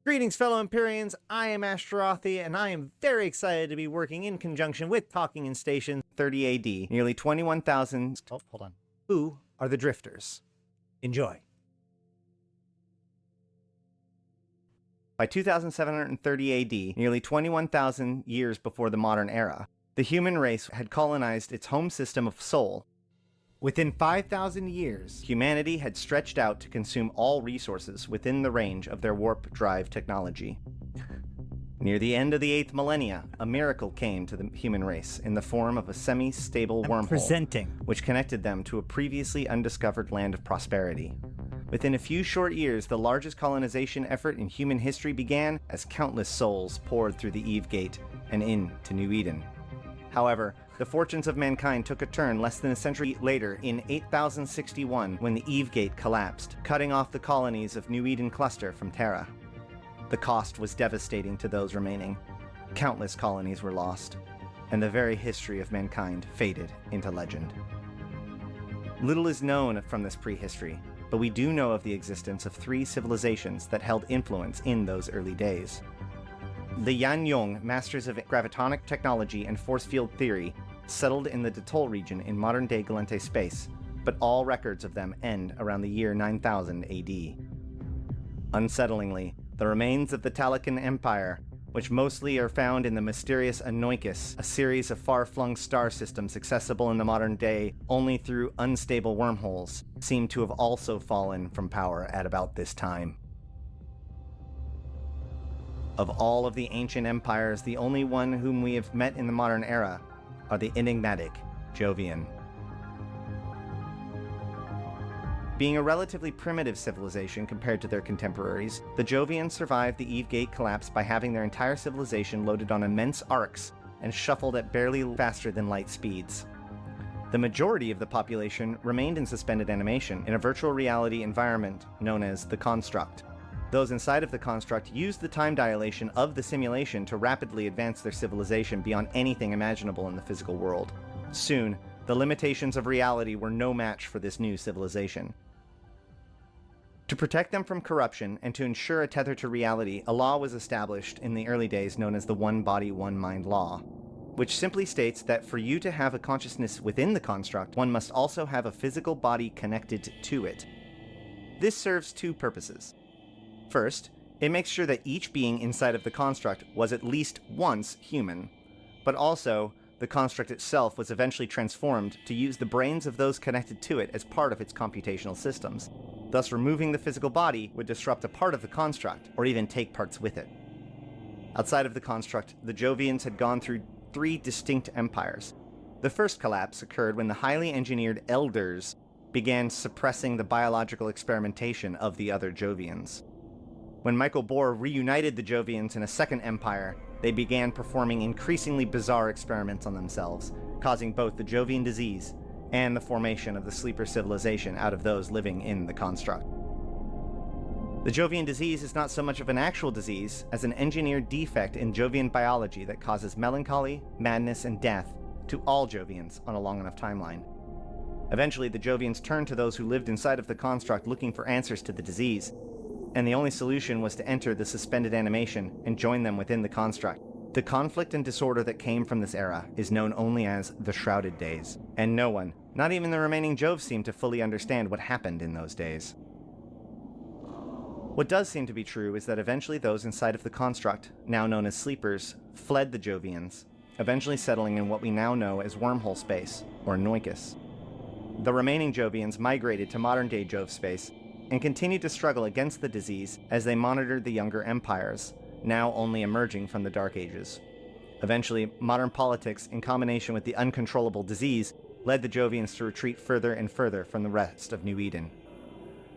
Greetings, fellow Empyreans. I am Ashtarothi, and I am very excited to be working in conjunction with Talking in Station 30 AD, nearly 21,000... Oh, hold on. Who are the Drifters? Enjoy. By 2730 AD, nearly 21,000 years before the modern era, the human race had colonized its home system of Sol. Within 5,000 years, humanity had stretched out to consume all resources within the range of their warp drive technology. Near the end of the 8th millennia, a miracle came to the human race in the form of a semi-stable wormhole, Presenting. which connected them to a previously undiscovered land of prosperity. Within a few short years, the largest colonization effort in human history began as countless souls poured through the Eve Gate and into New Eden. However, the fortunes of mankind took a turn less than a century later in 8061 when the Eve Gate collapsed, cutting off the colonies of New Eden cluster from Terra. The cost was devastating to those remaining. Countless colonies were lost, and the very history of mankind faded into legend. Little is known from this prehistory, but we do know of the existence of 3 civilizations that held influence in those early days. The Yanyong, masters of gravitonic technology and force field theory, settled in the Detol region in modern-day Galente space, but all records of them end around the year 9000 AD. Unsettlingly, the remains of the Talakan Empire, which mostly are found in the mysterious Anoikis, a series of far-flung star systems accessible in the modern day only through unstable wormholes, seem to have also fallen from power at about this time. Of all of the ancient empires, the only one whom we have met in the modern era are the enigmatic Jovian. Being a relatively primitive civilization compared to their contemporaries, the Jovians survived the Eve Gate collapse by having their entire civilization loaded on immense arcs and shuffled at barely faster than light speeds. The majority of the population remained in suspended animation in a virtual reality environment known as the Construct. Those inside of the Construct used the time dilation of the simulation to rapidly advance their civilization beyond anything imaginable in the physical world. Soon, the limitations of reality were no match for this new civilization. To protect them from corruption and to ensure a tether to reality, a law was established in the early days known as the One Body, One Mind Law, which simply states that for you to have a consciousness within the construct, one must also have a physical body connected to it. This serves 2 purposes. First, it makes sure that each being inside of the construct was at least once human, but also the construct itself was eventually transformed to use the brains of those connected to it as part of its computational systems. Thus, removing the physical body would disrupt a part of the construct, or even take parts with it. Outside of the construct, the Jovians had gone through 3 distinct empires. The first collapse occurred when the highly engineered Elders began suppressing the biological experimentation of the other Jovians. When Michael Bohr reunited the Jovians in a second empire, they began performing increasingly bizarre experiments on themselves, causing both the Jovian disease and the formation of the sleeper civilization out of those living in the construct. The Jovian disease is not so much of an actual disease as an engineered defect in Jovian biology that causes melancholy, madness, and death to all Jovians on a long enough timeline. Eventually, the Jovians turned to those who lived inside of the construct looking for answers to the disease, and the only solution was to enter the suspended animation and join them within the construct. The conflict and disorder that came from this era is known only as the Shrouded Days, and no one, not even the remaining Jove, seemed to fully understand what happened in those days. What does seem to be true is that eventually those inside of the construct, now known as sleepers, fled the Jovians, eventually settling in what we now know as wormhole space, or Noikis. The remaining Jovians migrated to modern-day Jove space and continued to struggle against the disease as they monitored the younger empires, now only emerging from the Dark Ages. Eventually, modern politics, in combination with the uncontrollable disease, led the Jovians to retreat further and further from the rest of New Eden.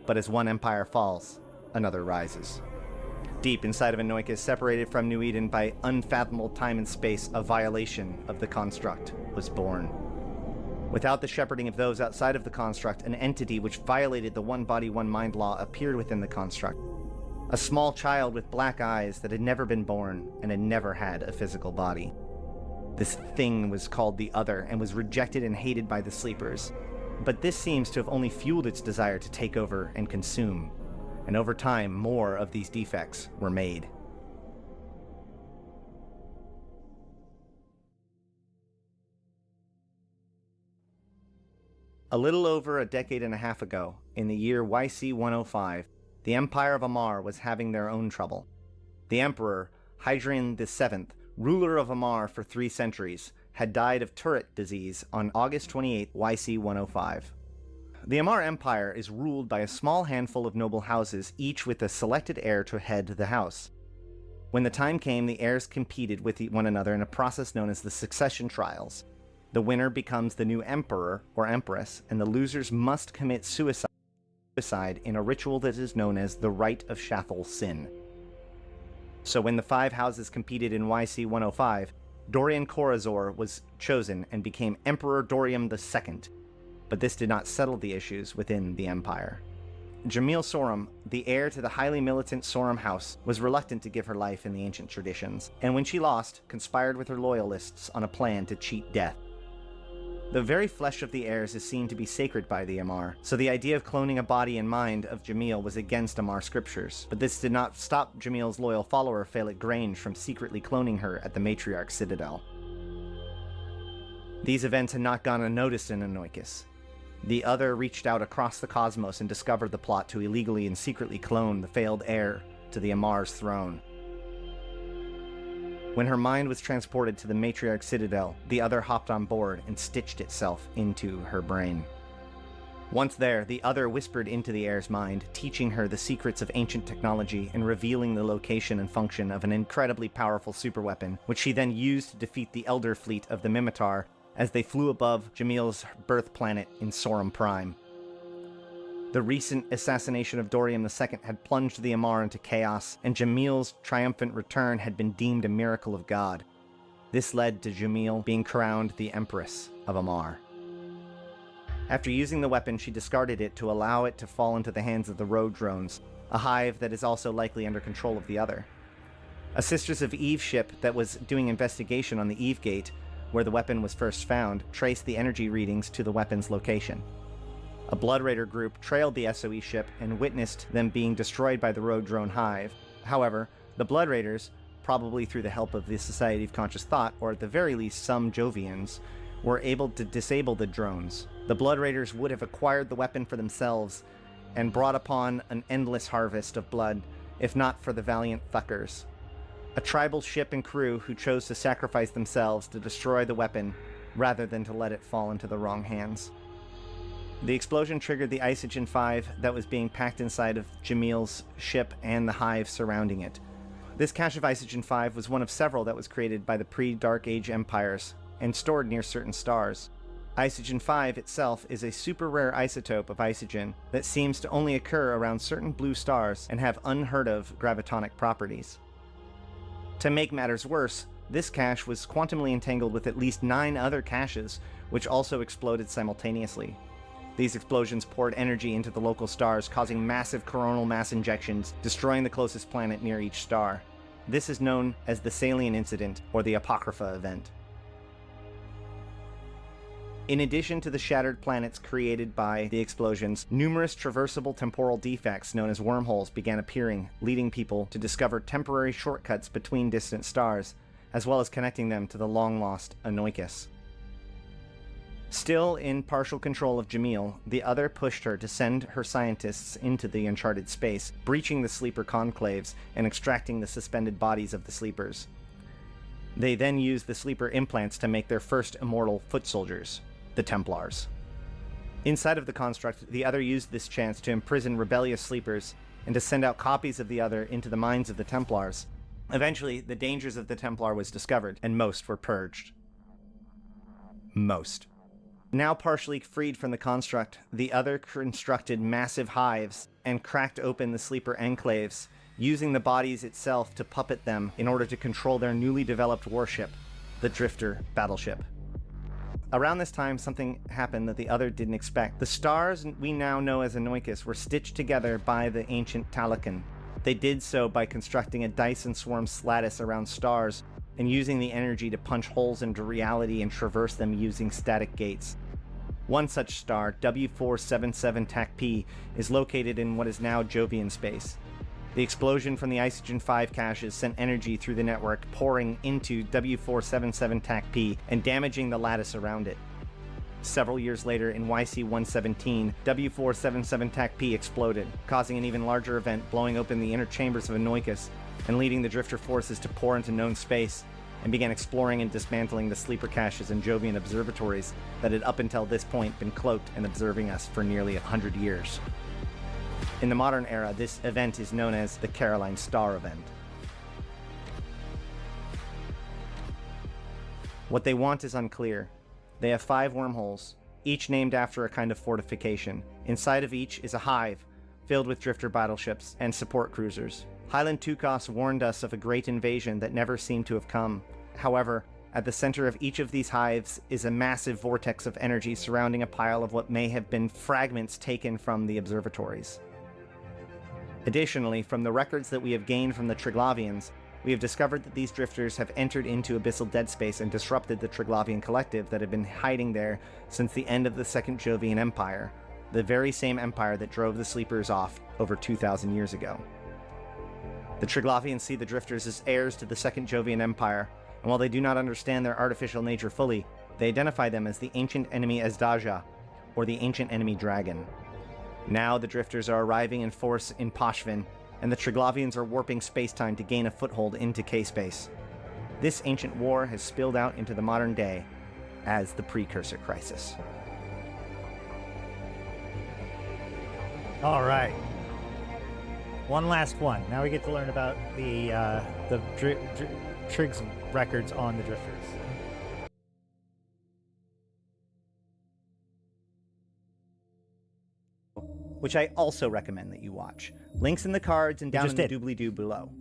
But as one empire falls, another rises. Deep inside of Anoikis, separated from New Eden by unfathomable time and space, a violation of the construct was born. Without the shepherding of those outside of the construct, an entity which violated the One Body, One Mind law appeared within the construct. A small child with black eyes that had never been born and had never had a physical body. This thing was called the Other and was rejected and hated by the Sleepers. But this seems to have only fueled its desire to take over and consume. And over time, more of these defects were made. A little over a decade and a half ago, in the year YC125, the Empire of Amar was having their own trouble. The Emperor, Hadrian VII, ruler of Amar for 3 centuries, had died of turret disease on August 28, YC105. The Amar Empire is ruled by a small handful of noble houses, each with a selected heir to head the house. When the time came, the heirs competed with one another in a process known as the succession trials. The winner becomes the new emperor or empress, and the losers must commit suicide in a ritual that is known as the Rite of Shathal Sin. So when the 5 houses competed in YC105, Dorian Corazor was chosen and became Emperor Dorium II, but this did not settle the issues within the empire. Jamil Sorum, the heir to the highly militant Sorum house, was reluctant to give her life in the ancient traditions, and when she lost, conspired with her loyalists on a plan to cheat death. The very flesh of the heirs is seen to be sacred by the Amar, so the idea of cloning a body and mind of Jamil was against Amar scriptures, but this did not stop Jamil's loyal follower Phallic Grange from secretly cloning her at the Matriarch's Citadel. These events had not gone unnoticed in Anoikis. The other reached out across the cosmos and discovered the plot to illegally and secretly clone the failed heir to the Amar's throne. When her mind was transported to the Matriarch's Citadel, the other hopped on board and stitched itself into her brain. Once there, the other whispered into the heir's mind, teaching her the secrets of ancient technology and revealing the location and function of an incredibly powerful superweapon, which she then used to defeat the Elder Fleet of the Mimitar as they flew above Jamil's birth planet in Sorum Prime. The recent assassination of Dorium II had plunged the Amar into chaos, and Jamil's triumphant return had been deemed a miracle of God. This led to Jamil being crowned the Empress of Amar. After using the weapon, she discarded it to allow it to fall into the hands of the Road Drones, a hive that is also likely under control of the other. A Sisters of Eve ship that was doing investigation on the Eve Gate, where the weapon was first found, traced the energy readings to the weapon's location. A Blood Raider group trailed the SOE ship and witnessed them being destroyed by the Road Drone hive. However, the Blood Raiders, probably through the help of the Society of Conscious Thought, or at the very least some Jovians, were able to disable the drones. The Blood Raiders would have acquired the weapon for themselves and brought upon an endless harvest of blood, if not for the valiant Thuckers, a tribal ship and crew who chose to sacrifice themselves to destroy the weapon rather than to let it fall into the wrong hands. The explosion triggered the Isogen 5 that was being packed inside of Jamil's ship and the hive surrounding it. This cache of Isogen 5 was one of several that was created by the pre-Dark Age empires and stored near certain stars. Isogen 5 itself is a super rare isotope of isogen that seems to only occur around certain blue stars and have unheard of gravitonic properties. To make matters worse, this cache was quantumly entangled with at least 9 other caches, which also exploded simultaneously. These explosions poured energy into the local stars, causing massive coronal mass injections, destroying the closest planet near each star. This is known as the Salian Incident, or the Apocrypha event. In addition to the shattered planets created by the explosions, numerous traversable temporal defects known as wormholes began appearing, leading people to discover temporary shortcuts between distant stars, as well as connecting them to the long-lost Anoikis. Still in partial control of Jamil, the other pushed her to send her scientists into the uncharted space, breaching the sleeper conclaves and extracting the suspended bodies of the sleepers. They then used the sleeper implants to make their first immortal foot soldiers, the Templars. Inside of the construct, the other used this chance to imprison rebellious sleepers and to send out copies of the other into the minds of the Templars. Eventually, the dangers of the Templar was discovered, and most were purged. Most. Now partially freed from the construct, the other constructed massive hives and cracked open the sleeper enclaves, using the bodies itself to puppet them in order to control their newly developed warship, the Drifter battleship. Around this time, something happened that the other didn't expect. The stars we now know as Anoikis were stitched together by the ancient Talakan. They did so by constructing a Dyson swarm lattice around stars and using the energy to punch holes into reality and traverse them using static gates. One such star, W477 TAC-P, is located in what is now Jovian space. The explosion from the Isogen 5 caches sent energy through the network, pouring into W477 TAC-P and damaging the lattice around it. Several years later, in YC117, W477 TAC-P exploded, causing an even larger event, blowing open the inner chambers of Anoikis and leading the Drifter forces to pour into known space, and began exploring and dismantling the sleeper caches and Jovian observatories that had up until this point been cloaked and observing us for nearly 100 years. In the modern era, this event is known as the Caroline Star event. What they want is unclear. They have 5 wormholes, each named after a kind of fortification. Inside of each is a hive, filled with drifter battleships and support cruisers. Highland Tukos warned us of a great invasion that never seemed to have come. However, at the center of each of these hives is a massive vortex of energy surrounding a pile of what may have been fragments taken from the observatories. Additionally, from the records that we have gained from the Triglavians, we have discovered that these drifters have entered into abyssal dead space and disrupted the Triglavian collective that had been hiding there since the end of the Second Jovian Empire, the very same empire that drove the Sleepers off over 2,000 years ago. The Triglavians see the drifters as heirs to the Second Jovian Empire, and while they do not understand their artificial nature fully, they identify them as the ancient enemy Azdaja, or the ancient enemy dragon. Now the drifters are arriving in force in Poshvin, and the Triglavians are warping space-time to gain a foothold into K-space. This ancient war has spilled out into the modern day as the Precursor Crisis. All right. One last one. Now we get to learn about the Trig's records on the drifters. Which I also recommend that you watch. Links in the cards and down in the doobly-doo below.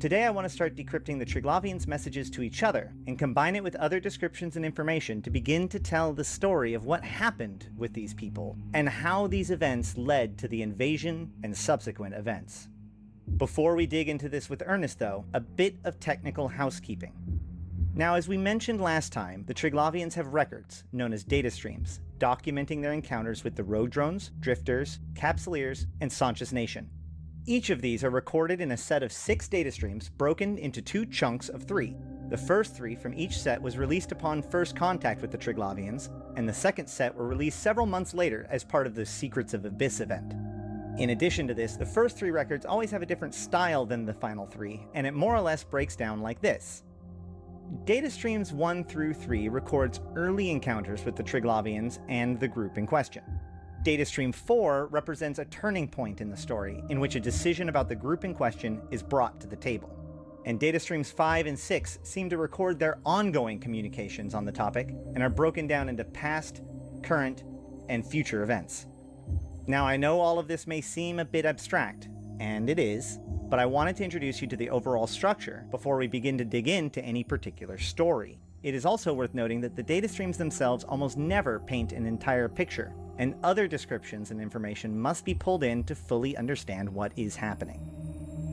Today I want to start decrypting the Triglavians' messages to each other and combine it with other descriptions and information to begin to tell the story of what happened with these people and how these events led to the invasion and subsequent events. Before we dig into this with earnest though, a bit of technical housekeeping. Now, as we mentioned last time, the Triglavians have records, known as data streams, documenting their encounters with the road drones, drifters, capsuleers, and Saunchus Nation. Each of these are recorded in a set of 6 data streams broken into 2 chunks of 3. The first 3 from each set was released upon first contact with the Triglavians, and the second set were released several months later as part of the Secrets of Abyss event. In addition to this, the first 3 records always have a different style than the final 3, and it more or less breaks down like this. Data streams 1 through 3 records early encounters with the Triglavians and the group in question. Data stream 4 represents a turning point in the story, in which a decision about the group in question is brought to the table. And data streams 5 and 6 seem to record their ongoing communications on the topic, and are broken down into past, current, and future events. Now, I know all of this may seem a bit abstract, and it is, but I wanted to introduce you to the overall structure before we begin to dig into any particular story. It is also worth noting that the data streams themselves almost never paint an entire picture, and other descriptions and information must be pulled in to fully understand what is happening.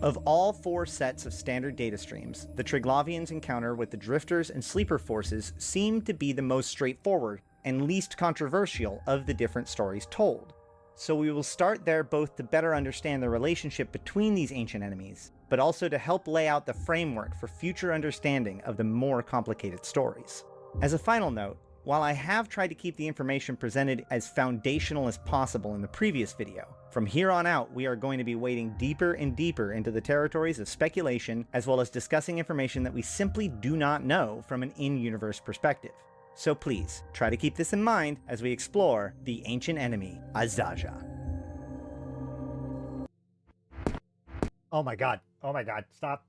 Of all 4 sets of standard data streams, the Triglavians' encounter with the Drifters and Sleeper forces seem to be the most straightforward and least controversial of the different stories told. So we will start there both to better understand the relationship between these ancient enemies, but also to help lay out the framework for future understanding of the more complicated stories. As a final note, while I have tried to keep the information presented as foundational as possible in the previous video, from here on out we are going to be wading deeper and deeper into the territories of speculation, as well as discussing information that we simply do not know from an in-universe perspective. So please, try to keep this in mind as we explore the ancient enemy, Azdaja. Oh my god, stop.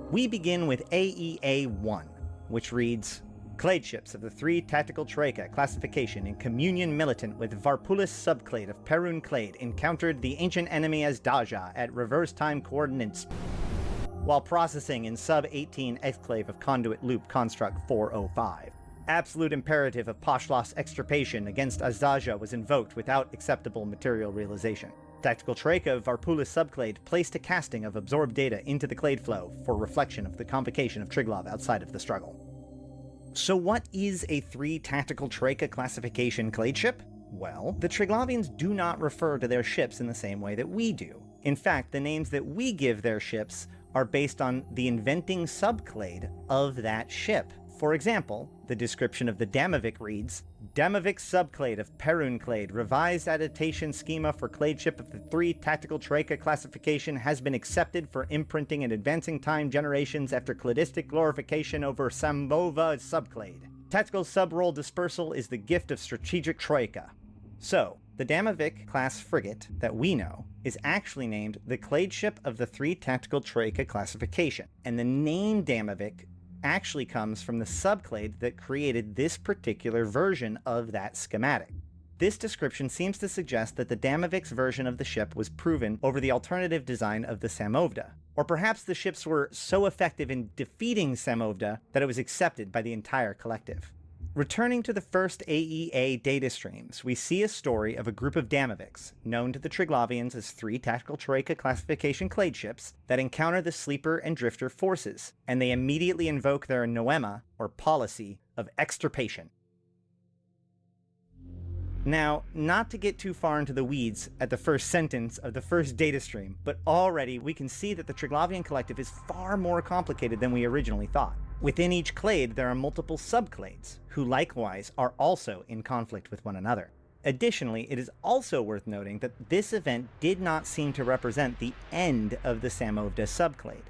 We begin with AEA-1, which reads, Clade ships of the 3 Tactical Troika classification in communion militant with Varpulis subclade of Perun Clade encountered the ancient enemy Azdaja at reverse time coordinates while processing in sub-18 exclave of Conduit Loop Construct 405. Absolute imperative of Poshloth's extirpation against Azdaja was invoked without acceptable material realization. Tactical Troika of Varpulis subclade placed a casting of absorbed data into the clade flow for reflection of the convocation of Triglav outside of the struggle. So what is a 3 Tactical Troika classification clade ship? Well, the Triglavians do not refer to their ships in the same way that we do. In fact, the names that we give their ships are based on the inventing subclade of that ship. For example, the description of the Damovic reads, Damovic subclade of Perun Clade, revised adaptation schema for clade ship of the 3 Tactical Troika classification has been accepted for imprinting and advancing time generations after cladistic glorification over Sambova subclade. Tactical subrole dispersal is the gift of strategic Troika. So, The Damavik-class frigate that we know is actually named the Clade Ship of the 3 Tactical Troika classification, and the name Damavik actually comes from the subclade that created this particular version of that schematic. This description seems to suggest that the Damavik's version of the ship was proven over the alternative design of the Samovda, or perhaps the ships were so effective in defeating Samovda that it was accepted by the entire collective. Returning to the first AEA data streams, we see a story of a group of Damaviks, known to the Triglavians as 3 Tactical Troika classification clade ships, that encounter the Sleeper and Drifter forces, and they immediately invoke their noema, or policy, of extirpation. Now, not to get too far into the weeds at the first sentence of the first data stream, but already we can see that the Triglavian collective is far more complicated than we originally thought. Within each clade, there are multiple subclades, who likewise are also in conflict with one another. Additionally, it is also worth noting that this event did not seem to represent the end of the Samovda subclade.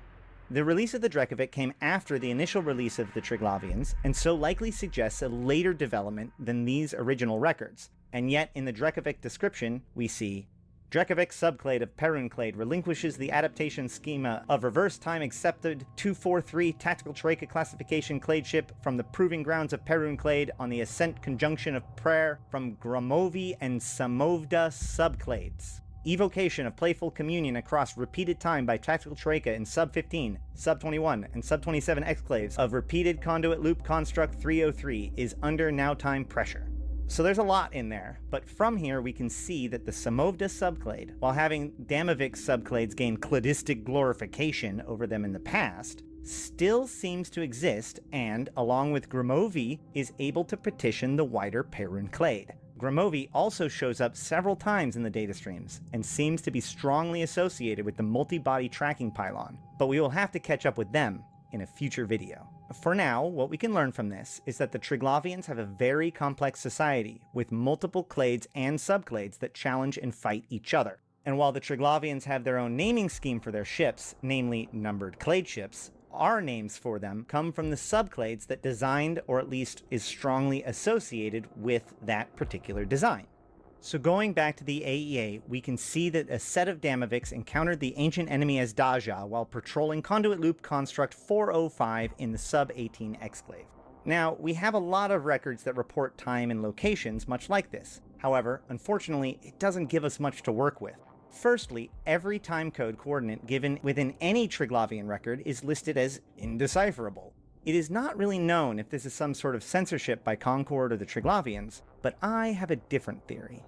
The release of the Drekavik came after the initial release of the Triglavians, and so likely suggests a later development than these original records. And yet, in the Drekavik description, we see Drekavik subclade of Perun clade relinquishes the adaptation schema of reverse time accepted 243 Tactical Troika classification clade ship from the proving grounds of Perun clade on the ascent conjunction of prayer from Gromovi and Samovda subclades. Evocation of playful communion across repeated time by Tactical Troika in Sub-15, Sub-21, and Sub-27 exclaves of repeated conduit loop construct 303 is under now time pressure. So there's a lot in there, but from here we can see that the Samovda subclade, while having Damavik subclades gain cladistic glorification over them in the past, still seems to exist and, along with Gromovi, is able to petition the wider Perun clade. Gromovi also shows up several times in the data streams, and seems to be strongly associated with the multi-body tracking pylon, but we will have to catch up with them in a future video. For now, what we can learn from this is that the Triglavians have a very complex society, with multiple clades and subclades that challenge and fight each other. And while the Triglavians have their own naming scheme for their ships, namely numbered clade ships, our names for them come from the subclades that designed, or at least is strongly associated with, that particular design. So going back to the AEA, we can see that a set of Damaviks encountered the ancient enemy Azdaja while patrolling Conduit Loop Construct 405 in the Sub-18 exclave. Now, we have a lot of records that report time and locations much like this. However, unfortunately, it doesn't give us much to work with. Firstly, every timecode coordinate given within any Triglavian record is listed as indecipherable. It is not really known if this is some sort of censorship by Concord or the Triglavians, but I have a different theory.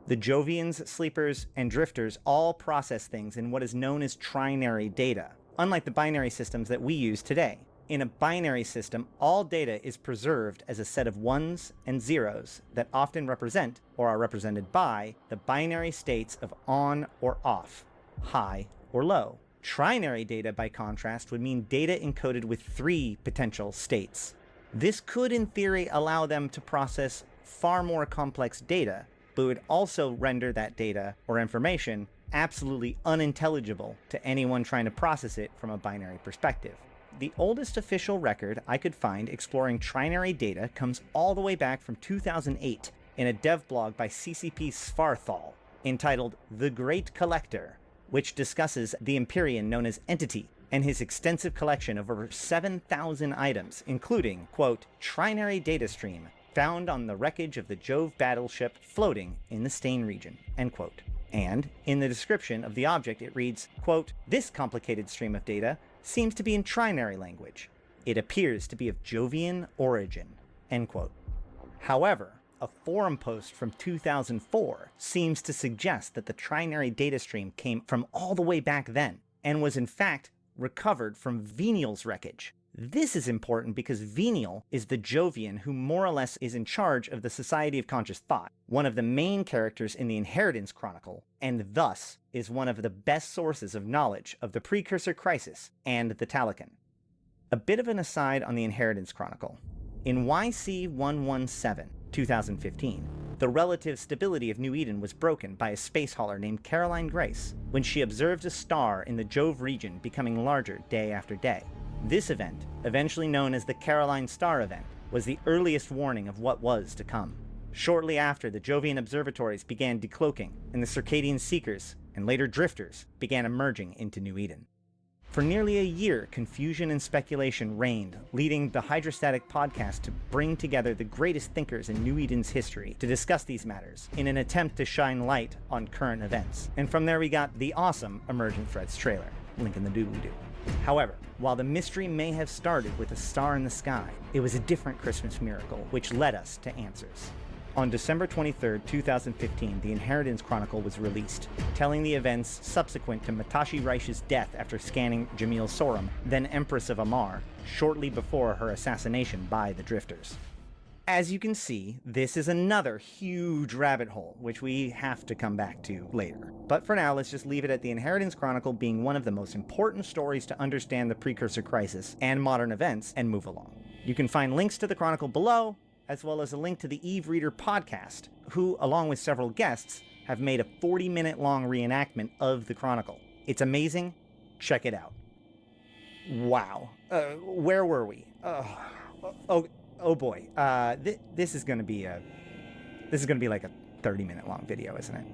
The Jovians, Sleepers, and Drifters all process things in what is known as trinary data, unlike the binary systems that we use today. In a binary system, all data is preserved as a set of ones and zeros that often represent, or are represented by, the binary states of on or off, high or low. Trinary data, by contrast, would mean data encoded with 3 potential states. This could, in theory, allow them to process far more complex data, but would also render that data, or information, absolutely unintelligible to anyone trying to process it from a binary perspective. The oldest official record I could find exploring trinary data comes all the way back from 2008 in a dev blog by CCP Svarthal, entitled The Great Collector, which discusses the Empyrean known as Entity and his extensive collection of over 7,000 items, including, quote, trinary data stream found on the wreckage of the Jove battleship floating in the Stain region, end quote. And in the description of the object it reads, quote, this complicated stream of data seems to be in trinary language. It appears to be of Jovian origin, end quote. However, a forum post from 2004 seems to suggest that the trinary data stream came from all the way back then, and was in fact recovered from Venial's wreckage. This is important because Venial is the Jovian who more or less is in charge of the Society of Conscious Thought, one of the main characters in the Inheritance Chronicle, and thus is one of the best sources of knowledge of the Precursor Crisis and the Talican. A bit of an aside on the Inheritance Chronicle. In YC117, 2015, the relative stability of New Eden was broken by a space hauler named Caroline Grace when she observed a star in the Jove region becoming larger day after day. This event, eventually known as the Caroline Star event, was the earliest warning of what was to come. Shortly after, the Jovian observatories began decloaking, and the Circadian Seekers, and later Drifters, began emerging into New Eden. For nearly a year, confusion and speculation reigned, leading the Hydrostatic podcast to bring together the greatest thinkers in New Eden's history to discuss these matters in an attempt to shine light on current events. And from there we got the awesome Emergent Threats trailer. Link in the doobly-doo. However, while the mystery may have started with a star in the sky, it was a different Christmas miracle which led us to answers. On December 23, 2015, the Inheritance Chronicle was released, telling the events subsequent to Matashi Reich's death after scanning Jamil Sorum, then Empress of Amar, shortly before her assassination by the Drifters. As you can see, this is another huge rabbit hole, which we have to come back to later. But for now, let's just leave it at the Inheritance Chronicle being one of the most important stories to understand the Precursor Crisis and modern events, and move along. You can find links to the Chronicle below, as well as a link to the Eve Reader podcast, who, along with several guests, have made a 40-minute long reenactment of the Chronicle. It's amazing. Check it out. Wow. Where were we? Oh boy. This is gonna be like a 30-minute long video, isn't it?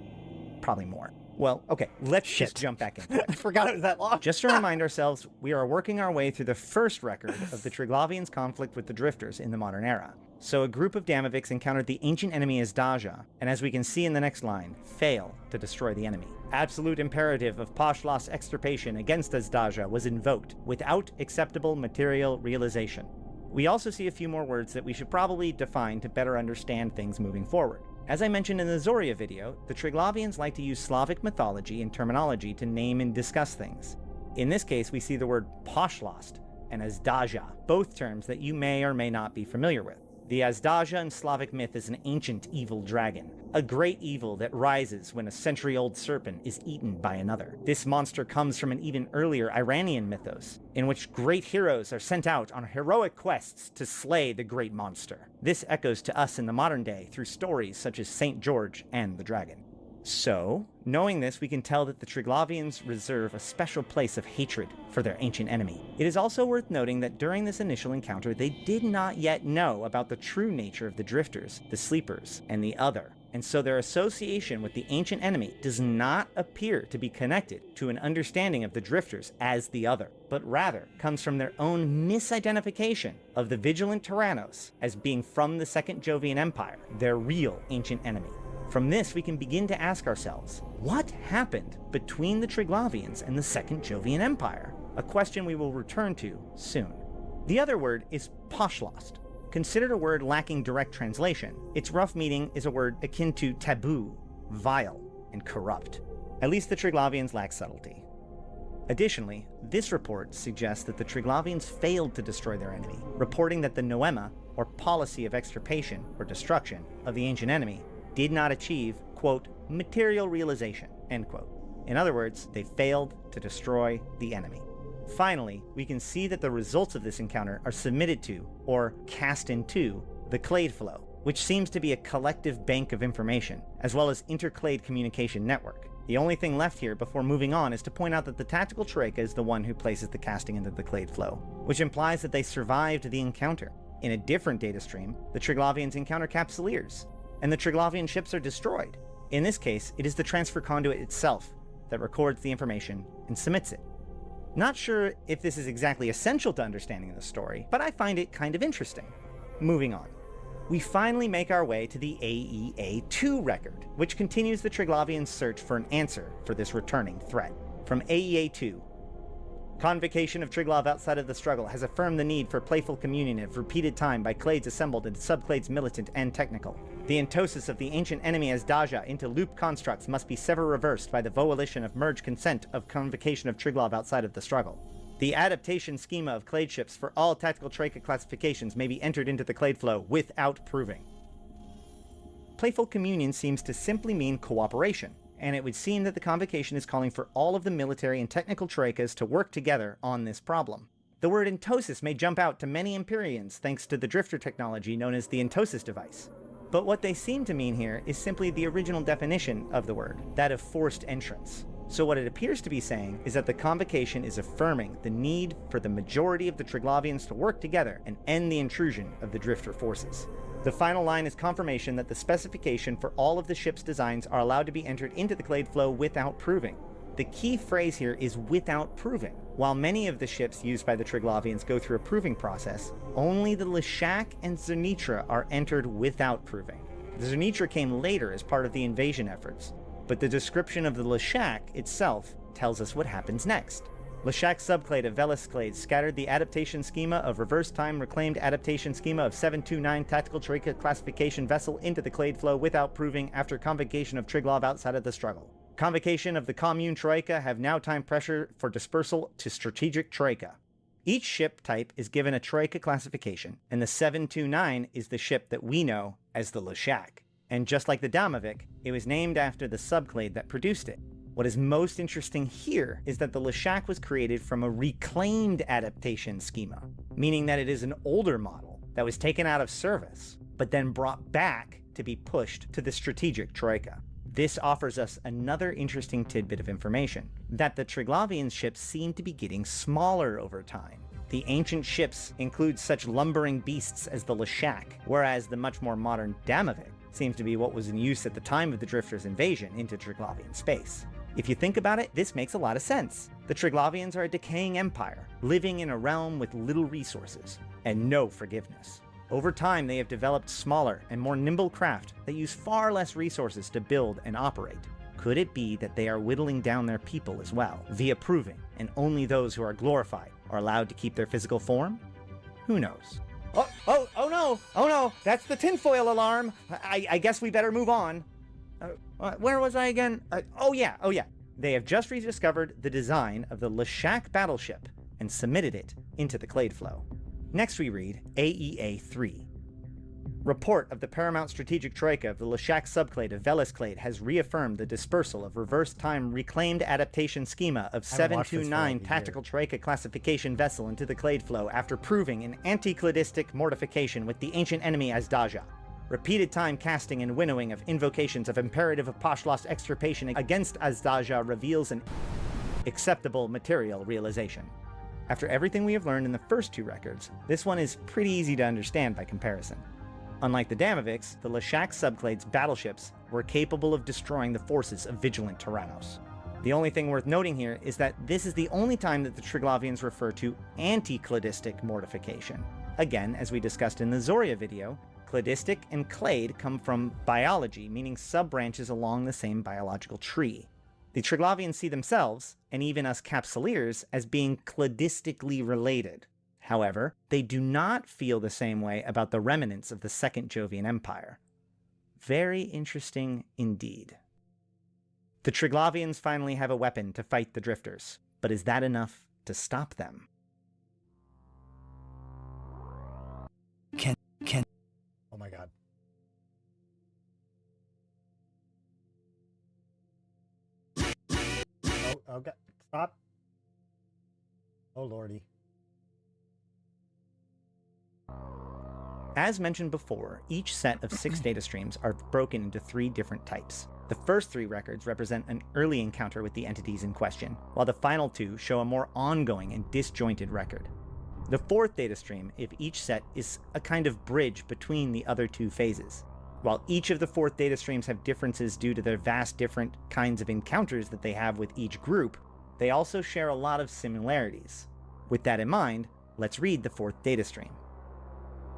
Probably more. Well, okay, let's just jump back into it. I forgot it was that long. Just to remind ourselves, we are working our way through the first record of the Triglavians' conflict with the Drifters in the modern era. So a group of Damoviks encountered the ancient enemy Azdaja, and as we can see in the next line, fail to destroy the enemy. Absolute imperative of Pashlas extirpation against Azdaja was invoked, without acceptable material realization. We also see a few more words that we should probably define to better understand things moving forward. As I mentioned in the Zoria video, the Triglavians like to use Slavic mythology and terminology to name and discuss things. In this case, we see the word Pashlost and Azdaja, both terms that you may or may not be familiar with. The Azdaja in Slavic myth is an ancient evil dragon, a great evil that rises when a century-old serpent is eaten by another. This monster comes from an even earlier Iranian mythos, in which great heroes are sent out on heroic quests to slay the great monster. This echoes to us in the modern day through stories such as St. George and the Dragon. So, knowing this, we can tell that the Triglavians reserve a special place of hatred for their ancient enemy. It is also worth noting that during this initial encounter, they did not yet know about the true nature of the Drifters, the Sleepers, and the Other. And so their association with the ancient enemy does not appear to be connected to an understanding of the Drifters as the Other, but rather comes from their own misidentification of the Vigilant Tyrannos as being from the Second Jovian Empire, their real ancient enemy. From this, we can begin to ask ourselves, what happened between the Triglavians and the Second Jovian Empire? A question we will return to soon. The other word is Pashlost. Considered a word lacking direct translation, its rough meaning is a word akin to taboo, vile, and corrupt. At least the Triglavians lack subtlety. Additionally, this report suggests that the Triglavians failed to destroy their enemy, reporting that the noema, or policy of extirpation or destruction, of the ancient enemy did not achieve, quote, material realization, end quote. In other words, they failed to destroy the enemy. Finally, we can see that the results of this encounter are submitted to, or cast into, the clade flow, which seems to be a collective bank of information, as well as interclade communication network. The only thing left here before moving on is to point out that the tactical troika is the one who places the casting into the clade flow, which implies that they survived the encounter. In a different data stream, the Triglavians encounter Capsuleers, and the Triglavian ships are destroyed. In this case, it is the transfer conduit itself that records the information and submits it. Not sure if this is exactly essential to understanding the story, but I find it kind of interesting. Moving on. We finally make our way to the AEA-2 record, which continues the Triglavian search for an answer for this returning threat. From AEA-2, Convocation of Triglav outside of the struggle has affirmed the need for playful communion of repeated time by clades assembled into subclades militant and technical. The entosis of the ancient enemy Azdaja into loop constructs must be sever reversed by the volition of merge consent of Convocation of Triglav outside of the struggle. The adaptation schema of clade ships for all tactical troika classifications may be entered into the clade flow without proving. Playful communion seems to simply mean cooperation, and it would seem that the Convocation is calling for all of the military and technical troikas to work together on this problem. The word entosis may jump out to many Empyreans thanks to the drifter technology known as the entosis device. But what they seem to mean here is simply the original definition of the word, that of forced entrance. So what it appears to be saying is that the Convocation is affirming the need for the majority of the Triglavians to work together and end the intrusion of the drifter forces. The final line is confirmation that the specification for all of the ship's designs are allowed to be entered into the clade flow without proving. The key phrase here is without proving. While many of the ships used by the Triglavians go through a proving process, only the Leshak and Zernitra are entered without proving. The Zernitra came later as part of the invasion efforts, but the description of the Leshak itself tells us what happens next. Leshak's subclade of Velis clade scattered the adaptation schema of reverse time reclaimed adaptation schema of 729 tactical troika classification vessel into the clade flow without proving after convocation of Triglav outside of the struggle. Convocation of the commune troika have now time pressure for dispersal to strategic troika. Each ship type is given a troika classification, and the 729 is the ship that we know as the Leshak. And just like the Damavik, it was named after the subclade that produced it. What is most interesting here is that the Leshak was created from a reclaimed adaptation schema, meaning that it is an older model that was taken out of service, but then brought back to be pushed to the strategic troika. This offers us another interesting tidbit of information, that the Triglavian ships seem to be getting smaller over time. The ancient ships include such lumbering beasts as the Leshak, whereas the much more modern Damavik seems to be what was in use at the time of the Drifters' invasion into Triglavian space. If you think about it, this makes a lot of sense. The Triglavians are a decaying empire, living in a realm with little resources and no forgiveness. Over time, they have developed smaller and more nimble craft that use far less resources to build and operate. Could it be that they are whittling down their people as well, via proving, and only those who are glorified are allowed to keep their physical form? Who knows? Oh no, that's the tinfoil alarm. I guess we better move on. Where was I again? Oh yeah. They have just rediscovered the design of the Leshak battleship and submitted it into the clade flow. Next we read AEA-3. Report of the Paramount Strategic Troika of the Leshak subclade of Velis clade has reaffirmed the dispersal of reverse time reclaimed adaptation schema of 729 tactical troika classification vessel into the clade flow after proving an anti-cladistic mortification with the ancient enemy Azdaja. Repeated time casting and winnowing of invocations of imperative of Pashlost extirpation against Azdaja reveals an acceptable material realization. After everything we have learned in the first two records, this one is pretty easy to understand by comparison. Unlike the Damaviks, the Leshak subclade's battleships were capable of destroying the forces of vigilant Tyrannos. The only thing worth noting here is that this is the only time that the Triglavians refer to anti-cladistic mortification. Again, as we discussed in the Zoria video, cladistic and clade come from biology, meaning sub-branches along the same biological tree. The Triglavians see themselves, and even us Capsuleers, as being cladistically related. However, they do not feel the same way about the remnants of the Second Jovian Empire. Very interesting indeed. The Triglavians finally have a weapon to fight the Drifters, but is that enough to stop them? Oh my god. Oh god. Stop. Oh lordy. As mentioned before, each set of 6 data streams are broken into 3 different types. The first 3 records represent an early encounter with the entities in question, while the final 2 show a more ongoing and disjointed record. The 4th data stream of each set is a kind of bridge between the other 2 phases. While each of the 4th data streams have differences due to their vast different kinds of encounters that they have with each group, they also share a lot of similarities. With that in mind, let's read the 4th data stream.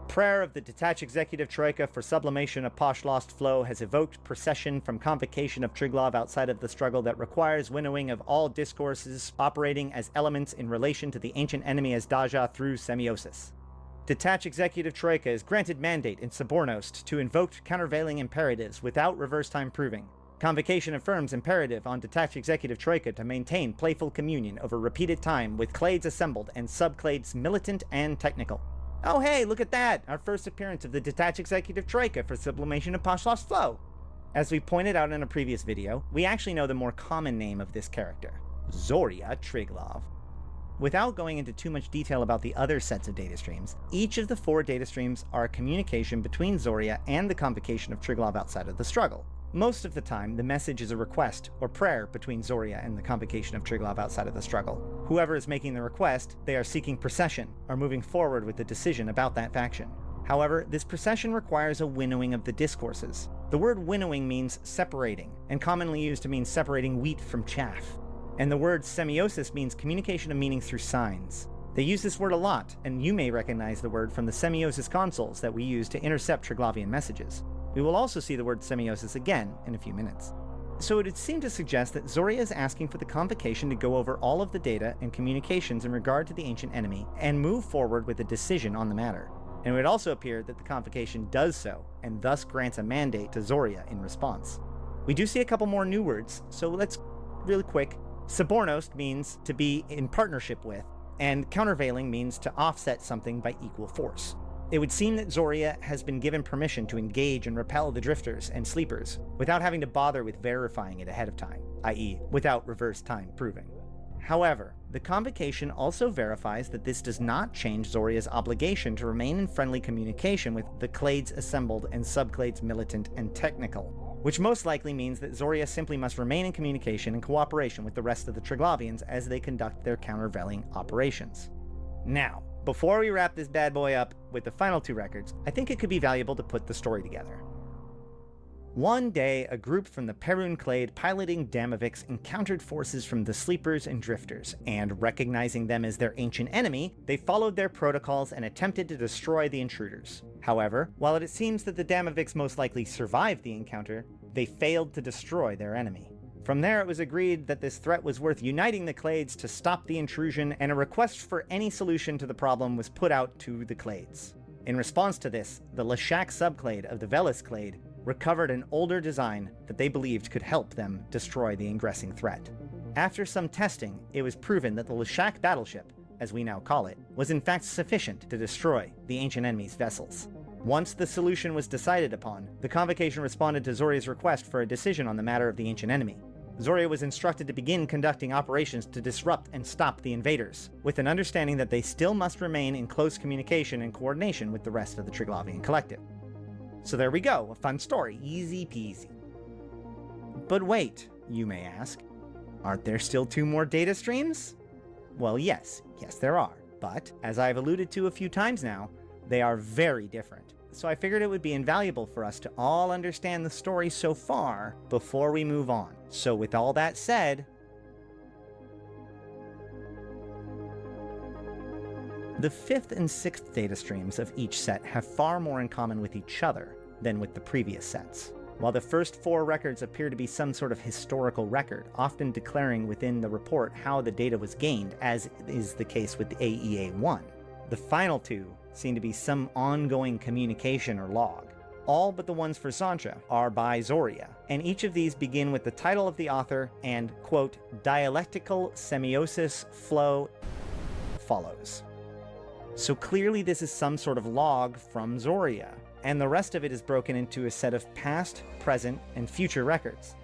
Prayer of the Detached Executive Troika for sublimation of Pashlost flow has evoked procession from convocation of Triglav outside of the struggle that requires winnowing of all discourses operating as elements in relation to the ancient enemy Azdaja through semiosis. Detached Executive Troika is granted mandate in Subornost to invoke countervailing imperatives without reverse time proving. Convocation affirms imperative on Detached Executive Troika to maintain playful communion over repeated time with clades assembled and subclades militant and technical. Oh hey, look at that! Our first appearance of the Detached Executive Troika for sublimation of Pashlost flow! As we pointed out in a previous video, we actually know the more common name of this character, Zoria Triglav. Without going into too much detail about the other sets of data streams, each of the 4 data streams are a communication between Zoria and the convocation of Triglav outside of the struggle. Most of the time, the message is a request or prayer between Zoria and the convocation of Triglav outside of the struggle. Whoever is making the request, they are seeking procession or moving forward with the decision about that faction. However, this procession requires a winnowing of the discourses. The word winnowing means separating, and commonly used to mean separating wheat from chaff. And the word semiosis means communication of meaning through signs. They use this word a lot, and you may recognize the word from the semiosis consoles that we use to intercept Triglavian messages. We will also see the word semiosis again in a few minutes. So it would seem to suggest that Zoria is asking for the convocation to go over all of the data and communications in regard to the ancient enemy and move forward with a decision on the matter. And it would also appear that the convocation does so, and thus grants a mandate to Zoria in response. We do see a couple more new words, so let's really quick. Subornost means to be in partnership with, and countervailing means to offset something by equal force. It would seem that Zoria has been given permission to engage and repel the drifters and sleepers without having to bother with verifying it ahead of time, i.e., without reverse time proving. However, the convocation also verifies that this does not change Zoria's obligation to remain in friendly communication with the clades assembled and subclades militant and technical, which most likely means that Zoria simply must remain in communication and cooperation with the rest of the Triglavians as they conduct their countervailing operations. Now, before we wrap this bad boy up with the final two records, I think it could be valuable to put the story together. One day, a group from the Perun clade piloting Damoviks encountered forces from the Sleepers and Drifters, and recognizing them as their ancient enemy, they followed their protocols and attempted to destroy the intruders. However, while it seems that the Damoviks most likely survived the encounter, they failed to destroy their enemy. From there, it was agreed that this threat was worth uniting the clades to stop the intrusion, and a request for any solution to the problem was put out to the clades. In response to this, the Leshak subclade of the Velis clade recovered an older design that they believed could help them destroy the ingressing threat. After some testing, it was proven that the Leshak battleship, as we now call it, was in fact sufficient to destroy the ancient enemy's vessels. Once the solution was decided upon, the convocation responded to Zoria's request for a decision on the matter of the ancient enemy. Zoria was instructed to begin conducting operations to disrupt and stop the invaders, with an understanding that they still must remain in close communication and coordination with the rest of the Triglavian collective. So there we go, a fun story, easy peasy. But wait, you may ask, aren't there still 2 more data streams? Well, yes there are, but as I've alluded to a few times now, they are very different. So I figured it would be invaluable for us to all understand the story so far before we move on. So with all that said, the 5th and 6th data streams of each set have far more in common with each other than with the previous sets. While the first 4 records appear to be some sort of historical record, often declaring within the report how the data was gained, as is the case with the AEA-1, the final 2 seem to be some ongoing communication or log. All but the ones for Sancha are by Zoria, and each of these begin with the title of the author and, quote, dialectical semiosis flow follows. So clearly this is some sort of log from Zoria, and the rest of it is broken into a set of past, present, and future records.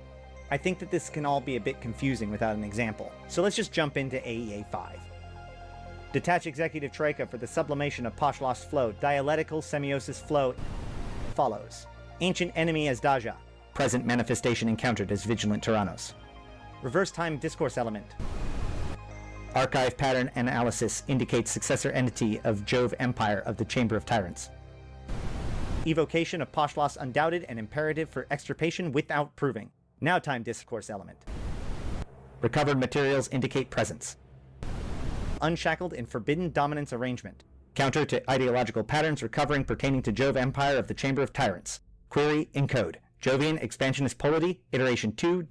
I think that this can all be a bit confusing without an example, so let's just jump into AEA-5. Detach executive troika for the sublimation of Poshlos flow, dialectical semiosis flow follows. Ancient enemy as Daja. Present manifestation encountered as vigilant Tyrannos. Reverse time discourse element. Archive pattern analysis indicates successor entity of Jove Empire of the Chamber of Tyrants. Evocation of Poshlos undoubted and imperative for extirpation without proving. Now time discourse element. Recovered materials indicate presence. Unshackled in forbidden dominance arrangement. Counter to ideological patterns recovering pertaining to Jove Empire of the Chamber of Tyrants. Query encode. Jovian expansionist polity, iteration 2.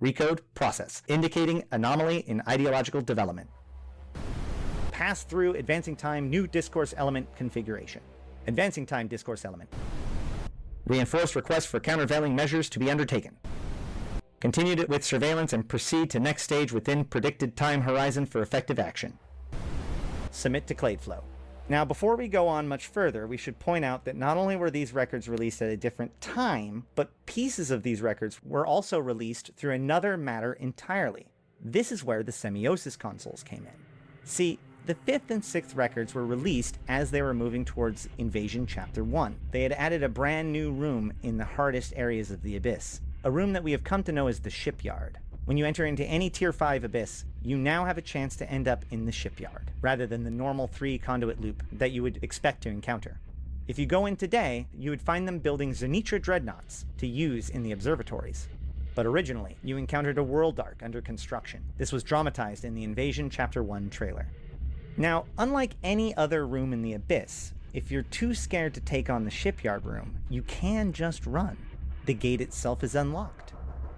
Recode process, indicating anomaly in ideological development. Pass through advancing time new discourse element configuration. Advancing time discourse element. Reinforce request for countervailing measures to be undertaken. Continued with surveillance and proceed to next stage within predicted time horizon for effective action. Submit to Cladeflow. Now, before we go on much further, we should point out that not only were these records released at a different time, but pieces of these records were also released through another matter entirely. This is where the semiosis consoles came in. See, the 5th and 6th records were released as they were moving towards Invasion Chapter 1. They had added a brand new room in the hardest areas of the Abyss, a room that we have come to know as the Shipyard. When you enter into any Tier 5 Abyss, you now have a chance to end up in the shipyard, rather than the normal 3-conduit loop that you would expect to encounter. If you go in today, you would find them building Zenitra dreadnoughts to use in the observatories. But originally, you encountered a world arc under construction. This was dramatized in the Invasion Chapter 1 trailer. Now, unlike any other room in the Abyss, if you're too scared to take on the shipyard room, you can just run. The gate itself is unlocked,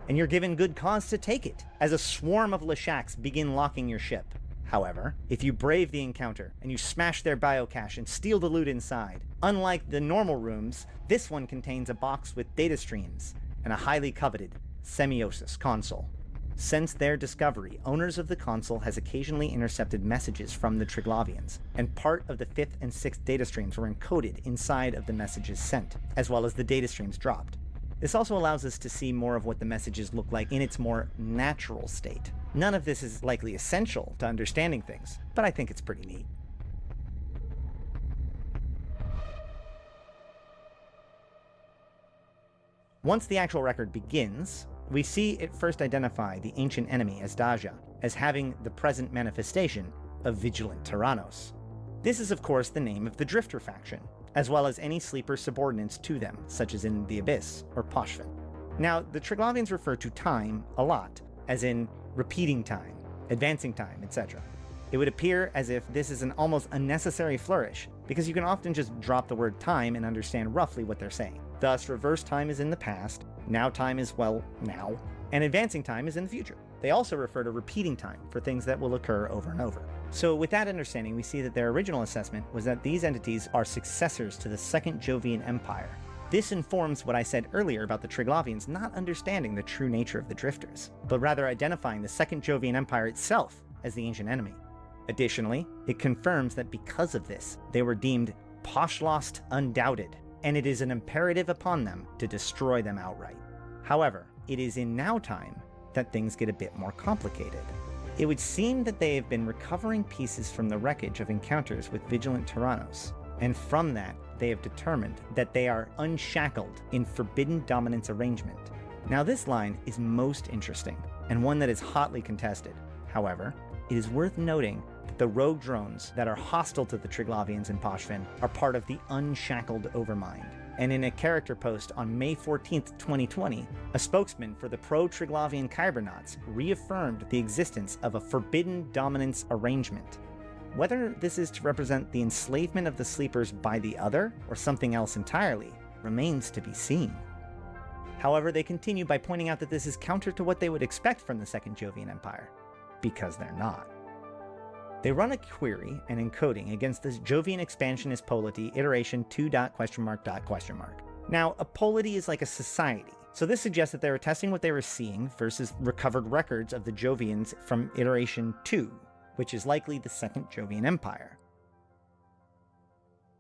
and you're given good cause to take it, as a swarm of Leshaks begin locking your ship. However, if you brave the encounter and you smash their biocache and steal the loot inside, unlike the normal rooms, this one contains a box with data streams and a highly coveted Semiosis console. Since their discovery, owners of the console has occasionally intercepted messages from the Triglavians, and part of the 5th and 6th data streams were encoded inside of the messages sent, as well as the data streams dropped. This also allows us to see more of what the messages look like in its more natural state. None of this is likely essential to understanding things, but I think it's pretty neat. Once the actual record begins, we see it first identify the ancient enemy Azdaja as having the present manifestation of Vigilant Tyrannos. This is of course the name of the Drifter faction, as well as any sleeper subordinates to them, such as in the Abyss or Poshvin. Now, the Triglavians refer to time a lot, as in repeating time, advancing time, etc. It would appear as if this is an almost unnecessary flourish, because you can often just drop the word time and understand roughly what they're saying. Thus, reverse time is in the past, now time is, well, now, and advancing time is in the future. They also refer to repeating time for things that will occur over and over. So with that understanding, we see that their original assessment was that these entities are successors to the Second Jovian Empire. This informs what I said earlier about the Triglavians not understanding the true nature of the Drifters, but rather identifying the Second Jovian Empire itself as the ancient enemy. Additionally, it confirms that because of this, they were deemed Poshlost undoubted, and it is an imperative upon them to destroy them outright. However, it is in now time that things get a bit more complicated. It would seem that they have been recovering pieces from the wreckage of encounters with Vigilant Tyrannos, and from that, they have determined that they are unshackled in forbidden dominance arrangement. Now this line is most interesting, and one that is hotly contested. However, it is worth noting that the rogue drones that are hostile to the Triglavians in Poshvin are part of the Unshackled Overmind. And in a character post on May 14th, 2020, a spokesman for the pro-Triglavian Kybernauts reaffirmed the existence of a forbidden dominance arrangement. Whether this is to represent the enslavement of the sleepers by the other, or something else entirely, remains to be seen. However, they continue by pointing out that this is counter to what they would expect from the Second Jovian Empire, because they're not. They run a query and encoding against this Jovian expansionist polity iteration 2. Now, a polity is like a society, so this suggests that they were testing what they were seeing versus recovered records of the Jovians from iteration 2, which is likely the Second Jovian Empire.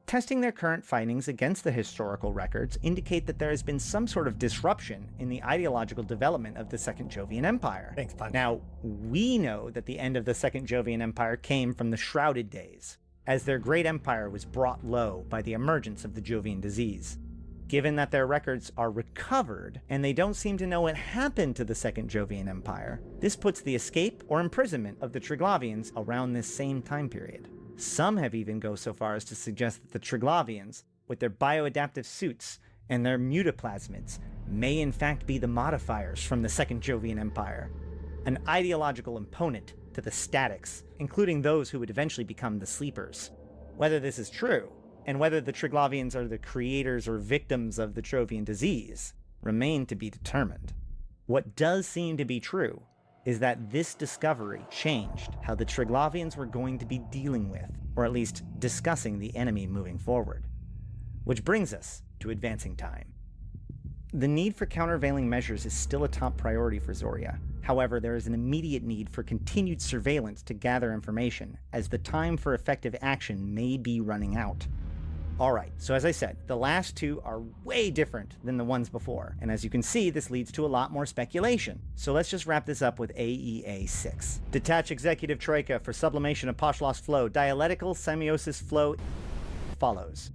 Testing their current findings against the historical records indicate that there has been some sort of disruption in the ideological development of the Second Jovian Empire. Thanks, Punch. Now, we know that the end of the Second Jovian Empire came from the Shrouded Days, as their great empire was brought low by the emergence of the Jovian disease. Given that their records are recovered, and they don't seem to know what happened to the Second Jovian Empire, this puts the escape or imprisonment of the Triglavians around this same time period. Some have even go so far as to suggest that the Triglavians, with their bioadaptive suits and their mutaplasmids, may in fact be the modifiers from the Second Jovian Empire, an ideological opponent to the Statics, including those who would eventually become the Sleepers. Whether this is true, and whether the Triglavians are the creators or victims of the Jovian disease, remain to be determined. What does seem to be true is that this discovery changed how the Triglavians were going to be dealing with, or at least discussing, the enemy moving forward. Which brings us to advancing time. The need for countervailing measures is still a top priority for Zoria. However, there is an immediate need for continued surveillance to gather information, as the time for effective action may be running out. Alright, so as I said, the last two are way different than the ones before, and as you can see, this leads to a lot more speculation. So let's just wrap this up with AEA-6. Detach Executive Troika for sublimation of Poshlost flow. Dialectical semiosis flow follows.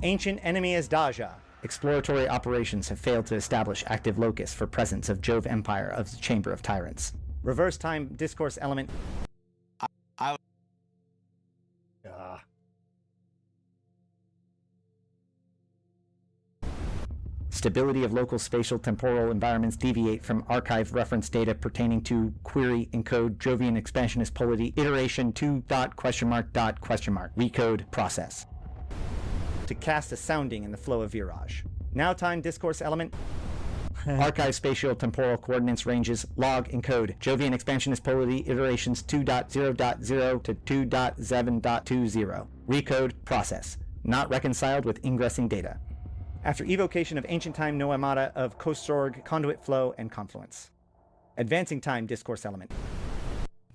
Ancient enemy Azdaja. Exploratory operations have failed to establish active locus for presence of Jove Empire of the Chamber of Tyrants. Reverse time discourse element. I Stability of local spatial temporal environments deviate from archive reference data pertaining to query encode Jovian expansionist polity iteration 2. Recode process. To cast a sounding in the flow of virage. Now time discourse element. Archive spatial temporal coordinates ranges log encode Jovian expansionist polity iterations 2.0.0 to 2.7.20. Recode process. Not reconciled with ingressing data. After evocation of ancient time noemata of Kosorg, conduit flow, and confluence. Advancing time discourse element.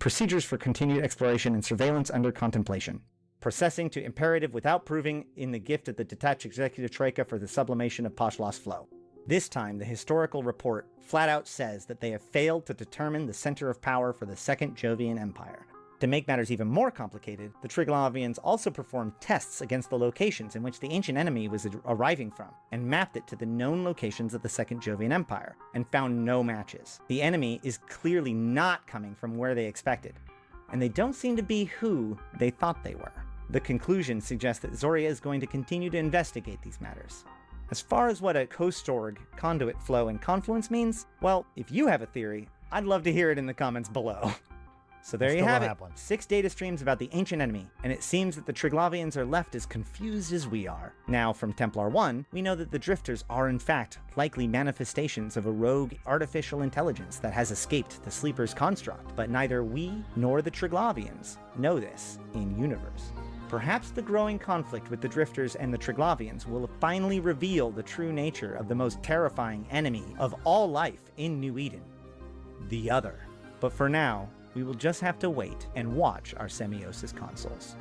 Procedures for continued exploration and surveillance under contemplation. Processing to imperative without proving in the gift of the detached executive troika for the sublimation of Pashlas flow. This time, the historical report flat out says that they have failed to determine the center of power for the Second Jovian Empire. To make matters even more complicated, the Triglavians also performed tests against the locations in which the ancient enemy was arriving from, and mapped it to the known locations of the Second Jovian Empire, and found no matches. The enemy is clearly not coming from where they expected, and they don't seem to be who they thought they were. The conclusion suggests that Zoria is going to continue to investigate these matters. As far as what a Kosorg, conduit flow, and confluence means, well, if you have a theory, I'd love to hear it in the comments below. So there you have it, 6 data streams about the ancient enemy, and it seems that the Triglavians are left as confused as we are. Now, from Templar 1, we know that the Drifters are in fact likely manifestations of a rogue artificial intelligence that has escaped the Sleeper's construct, but neither we nor the Triglavians know this in-universe. Perhaps the growing conflict with the Drifters and the Triglavians will finally reveal the true nature of the most terrifying enemy of all life in New Eden, the Other. But for now, we will just have to wait and watch our Semiosis consoles.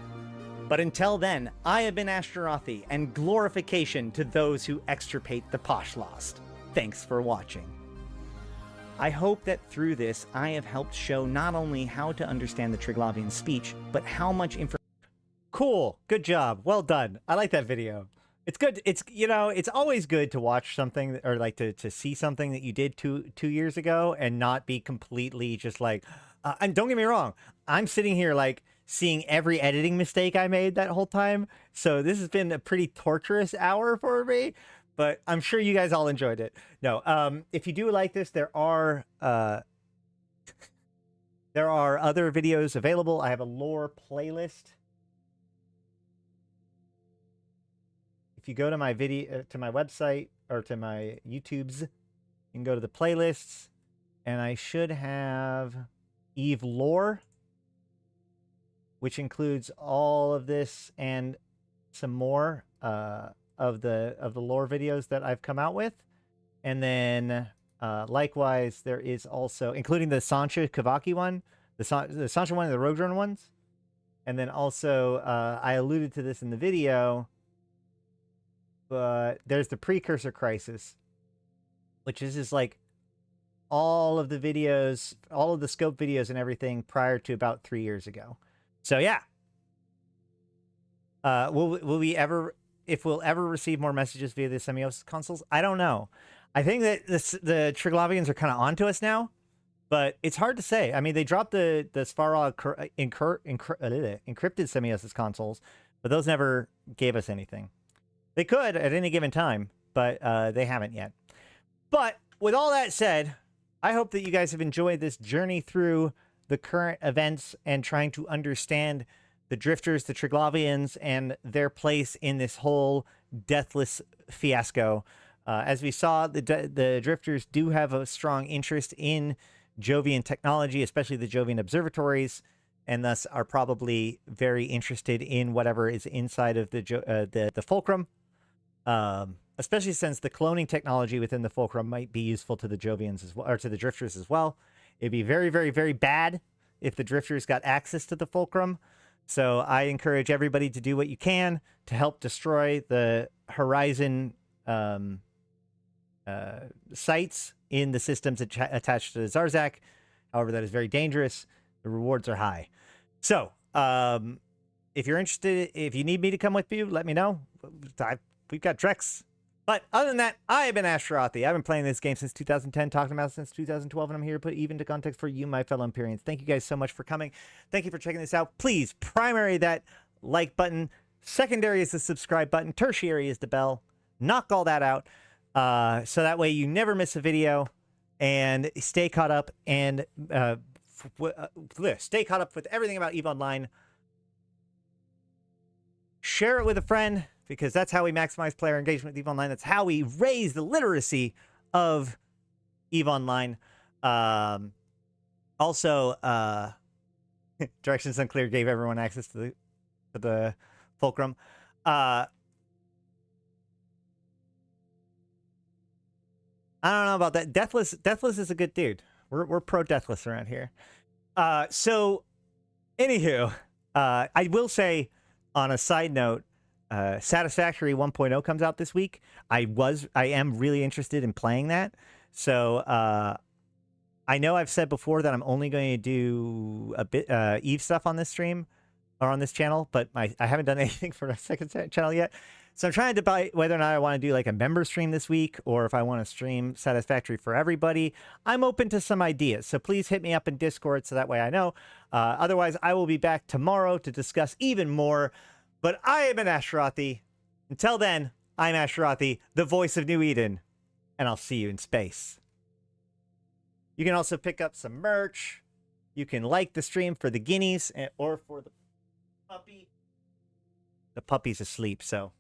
But until then, I have been Ashtarothi, and glorification to those who extirpate the Pashlost. Thanks for watching. I hope that through this, I have helped show not only how to understand the Triglavian speech, but how much information. Cool. Good job. Well done. I like that video. It's good. It's, you know, it's always good to watch something or like to see something that you did two years ago and not be completely just like, and don't get me wrong, I'm sitting here like seeing every editing mistake I made that whole time. So this has been a pretty torturous hour for me, but I'm sure you guys all enjoyed it. No, if you do like this, there are other videos available. I have a lore playlist. If you go to my video, to my website or to my YouTubes, you can go to the playlists, and I should have Eve lore, which includes all of this and some more of the lore videos that I've come out with. And then likewise, there is also, including the Sancha Kavaki one, the Sancha one and the Rogue Drone ones. And then also, I alluded to this in the video, but there's the Precursor Crisis, which is just like all of the videos, all of the scope videos and everything prior to about 3 years ago. So yeah. Will we ever, if we'll ever receive more messages via the Semiosis consoles? I don't know. I think that the Triglavians are kind of onto us now, but it's hard to say. I mean, they dropped the Svarog encrypted Semiosis consoles, but those never gave us anything. They could at any given time, but they haven't yet. But with all that said, I hope that you guys have enjoyed this journey through the current events and trying to understand the Drifters, the Triglavians, and their place in this whole deathless fiasco. As we saw, the Drifters do have a strong interest in Jovian technology, especially the Jovian observatories, and thus are probably very interested in whatever is inside of the Fulcrum. Especially since the cloning technology within the Fulcrum might be useful to the Jovians as well, or to the Drifters as well. It'd be very, very, very bad if the Drifters got access to the Fulcrum. So I encourage everybody to do what you can to help destroy the Horizon sites in the systems attached to the Zarzakh. However, that is very dangerous. The rewards are high. So if you're interested, if you need me to come with you, let me know. We've got Drex But other than that, I have been Ashtarothi. I've been playing this game since 2010, talking about it since 2012, and I'm here to put even to context for you, my fellow Empyreans. Thank you guys so much for coming. Thank you for checking this out. Please, primary that like button. Secondary is the subscribe button. Tertiary is the bell. Knock all that out so that way you never miss a video and stay caught up and stay caught up with everything about EVE Online. Share it with a friend, because that's how we maximize player engagement with EVE Online. That's how we raise the literacy of EVE Online. Also, Directions Unclear gave everyone access to the Fulcrum. I don't know about that. Deathless is a good dude. We're pro Deathless around here. So, anywho, I will say, on a side note, Satisfactory 1.0 comes out this week. I am really interested in playing that. So I know I've said before that I'm only going to do a bit Eve stuff on this stream or on this channel, but I haven't done anything for the second channel yet. So I'm trying to debate whether or not I want to do like a member stream this week, or if I want to stream Satisfactory for everybody. I'm open to some ideas, so please hit me up in Discord so that way I know. Otherwise, I will be back tomorrow to discuss even more. But I am an Ashtarothi. Until then, I'm Ashtarothi, the voice of New Eden, and I'll see you in space. You can also pick up some merch. You can like the stream for the guineas or for the puppy. The puppy's asleep, so.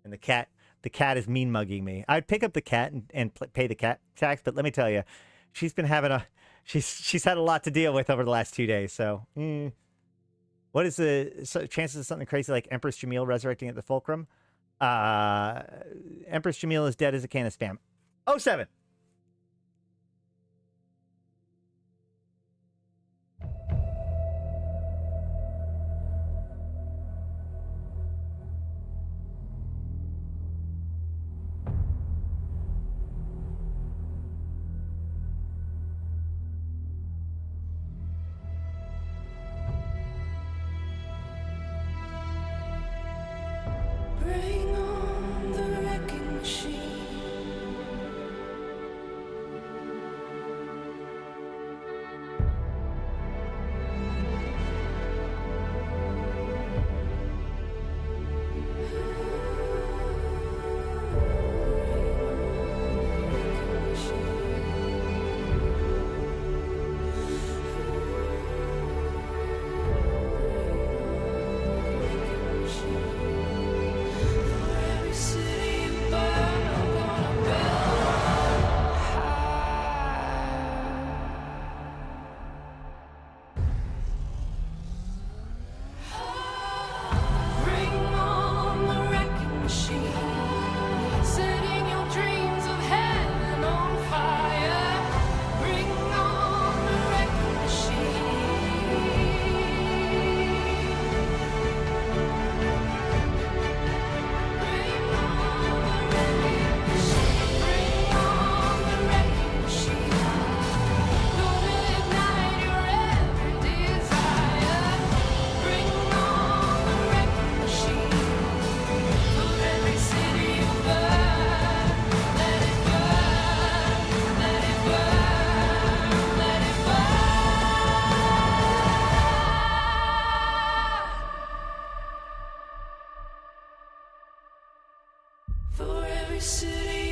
And the cat is mean mugging me. I'd pick up the cat and pay the cat tax, but let me tell you, she's been having she's had a lot to deal with over the last 2 days. So, what is the chances of something crazy like Empress Jamil resurrecting at the Fulcrum? Empress Jamil is dead as a can of spam. 07. Bring on the wrecking machine. For every city